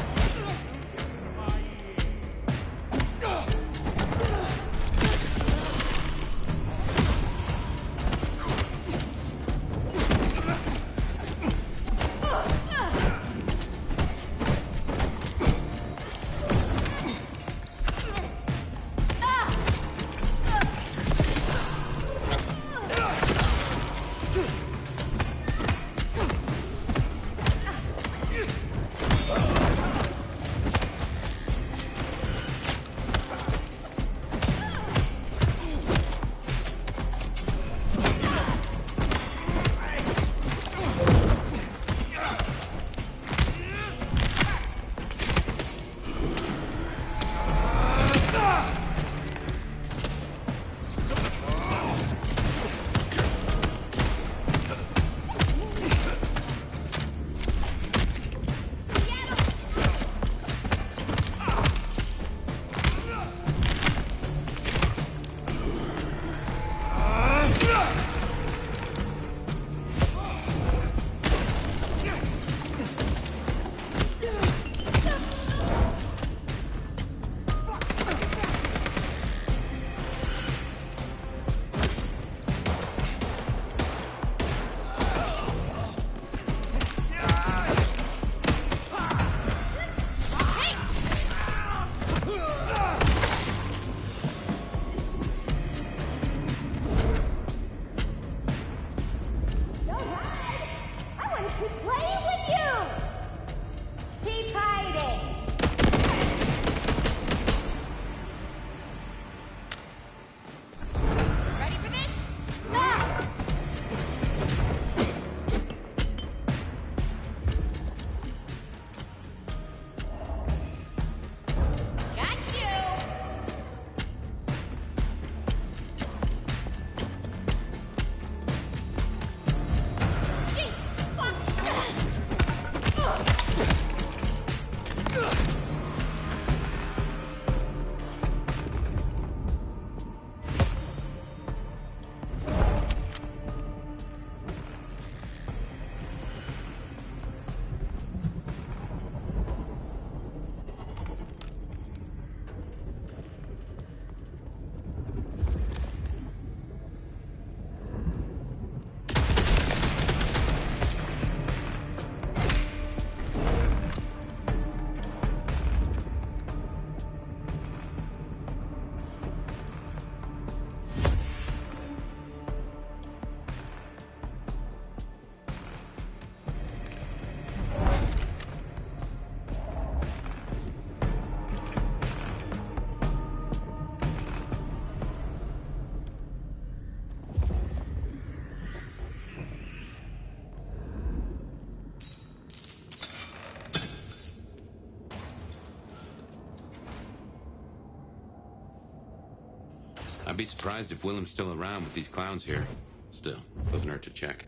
I'd be surprised if Willem's still around with these clowns here. Still, doesn't hurt to check.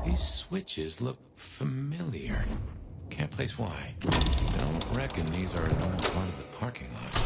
These switches look familiar. Can't place why. Don't reckon these are a normal part of the parking lot.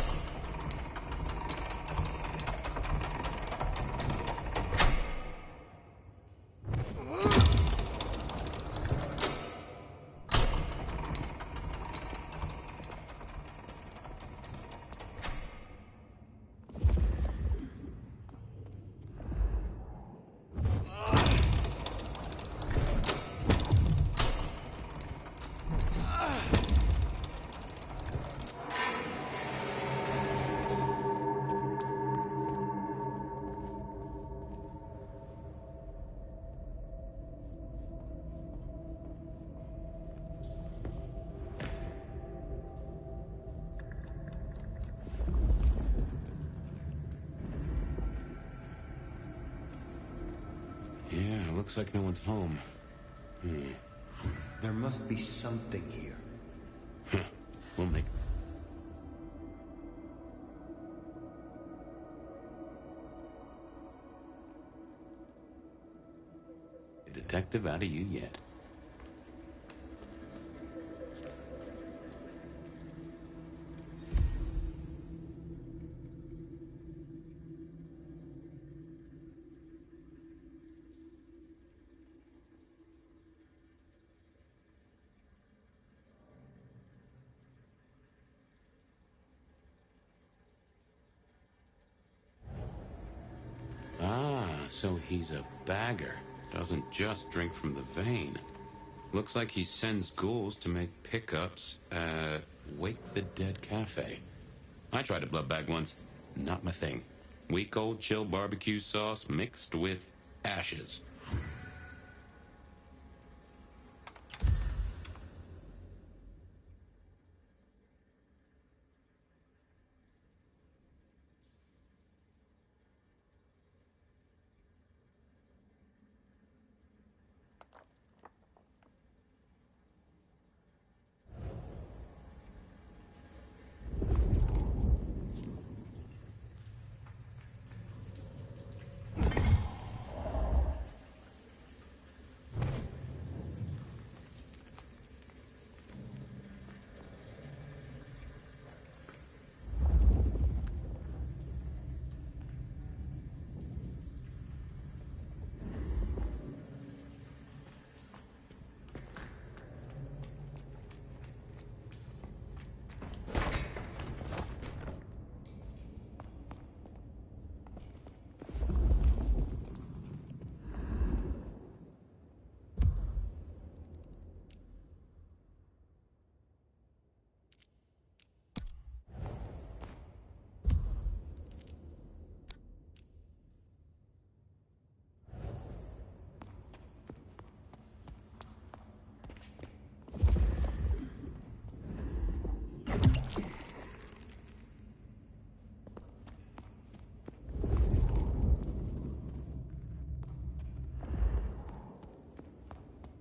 Yeah, looks like no one's home. There must be something here. We'll make... A detective out of you yet. So he's a bagger. Doesn't just drink from the vein. Looks like he sends ghouls to make pickups at Wake the Dead Cafe. I tried a blood bag once. Not my thing. Weak old chill barbecue sauce mixed with ashes.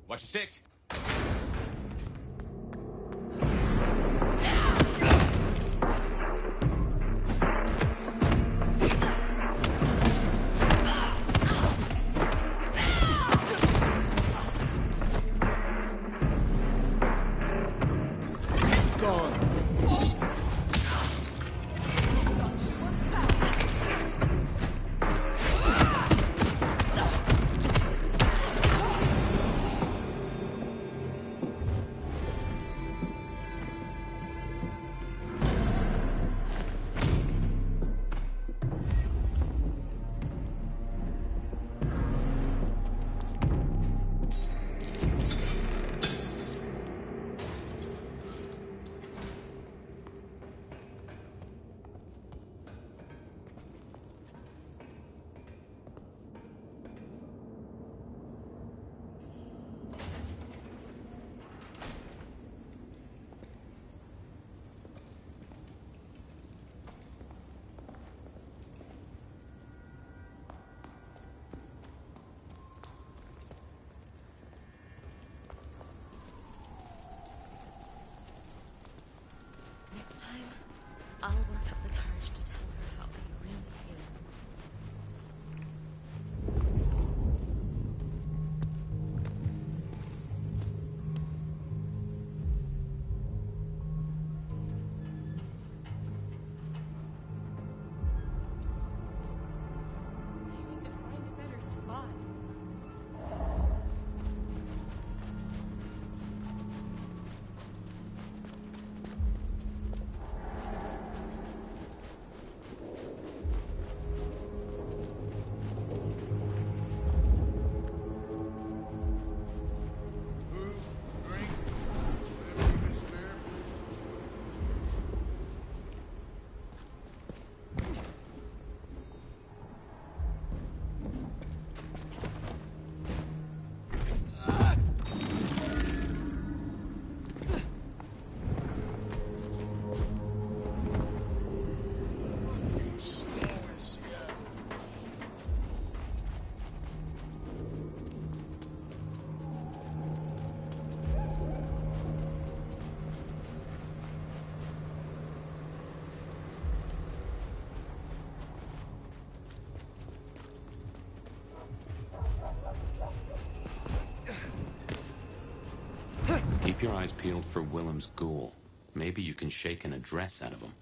Watch your six. Keep your eyes peeled for Willem's ghoul. Maybe you can shake an address out of him.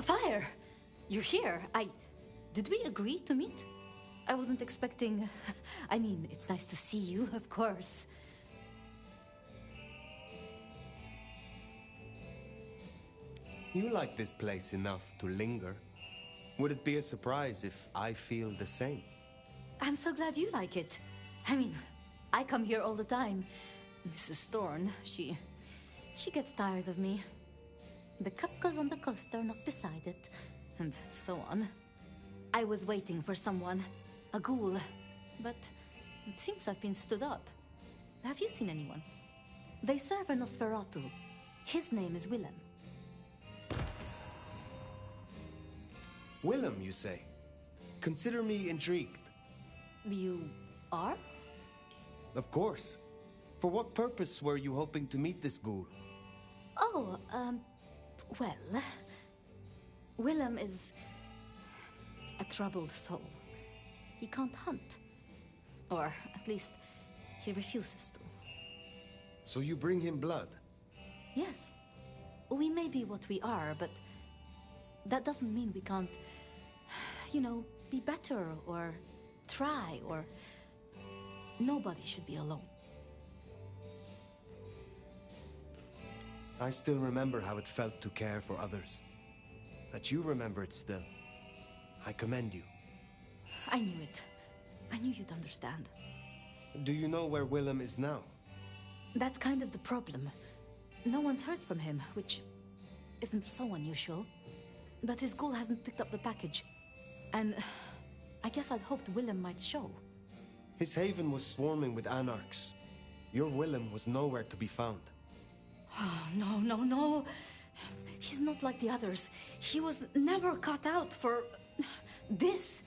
Phyre! You're here. Did we agree to meet? I wasn't expecting... I mean, it's nice to see you, of course. You like this place enough to linger. Would it be a surprise if I feel the same? I'm so glad you like it. I mean, I come here all the time. Mrs. Thorne, she gets tired of me. The cup goes on the coaster, not beside it, and so on. I was waiting for someone, a ghoul, but it seems I've been stood up. Have you seen anyone? They serve a Nosferatu. His name is Willem. Willem, you say? Consider me intrigued. You are? Of course. For what purpose were you hoping to meet this ghoul? Oh, well... Willem is... a troubled soul. He can't hunt. Or, at least, he refuses to. So you bring him blood? Yes. We may be what we are, but... that doesn't mean we can't... you know, be better, or... try, or... nobody should be alone. I still remember how it felt to care for others. That you remember it still. I commend you. I knew it. I knew you'd understand. Do you know where Willem is now? That's kind of the problem. No one's heard from him, which isn't so unusual. But his ghoul hasn't picked up the package. And I guess I'd hoped Willem might show. His haven was swarming with anarchs. Your Willem was nowhere to be found. Oh, no. He's not like the others. He was never cut out for... this.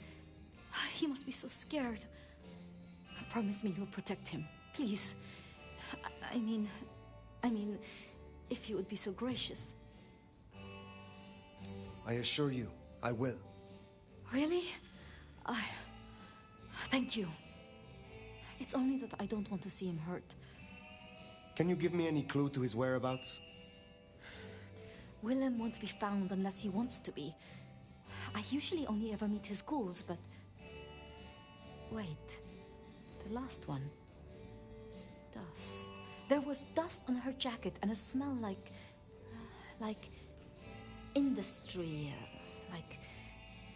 He must be so scared. Promise me you'll protect him. Please. I mean, if you would be so gracious. I assure you, I will. Really? Thank you. It's only that I don't want to see him hurt. Can you give me any clue to his whereabouts? Willem won't be found unless he wants to be. I usually only ever meet his ghouls, but... wait. The last one. Dust. There was dust on her jacket and a smell like... industry, like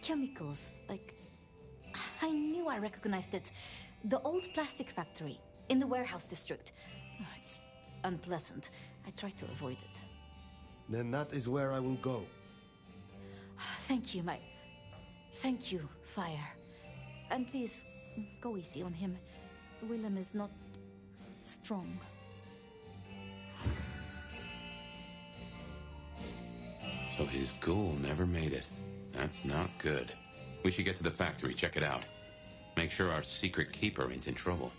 chemicals, like... I knew I recognized it. The old plastic factory in the warehouse district. It's unpleasant. I tried to avoid it. Then that is where I will go. Thank you, Thank you, Phyre. And please, go easy on him. Willem is not... strong. So his ghoul never made it. That's not good. We should get to the factory, check it out. Make sure our secret keeper ain't in trouble.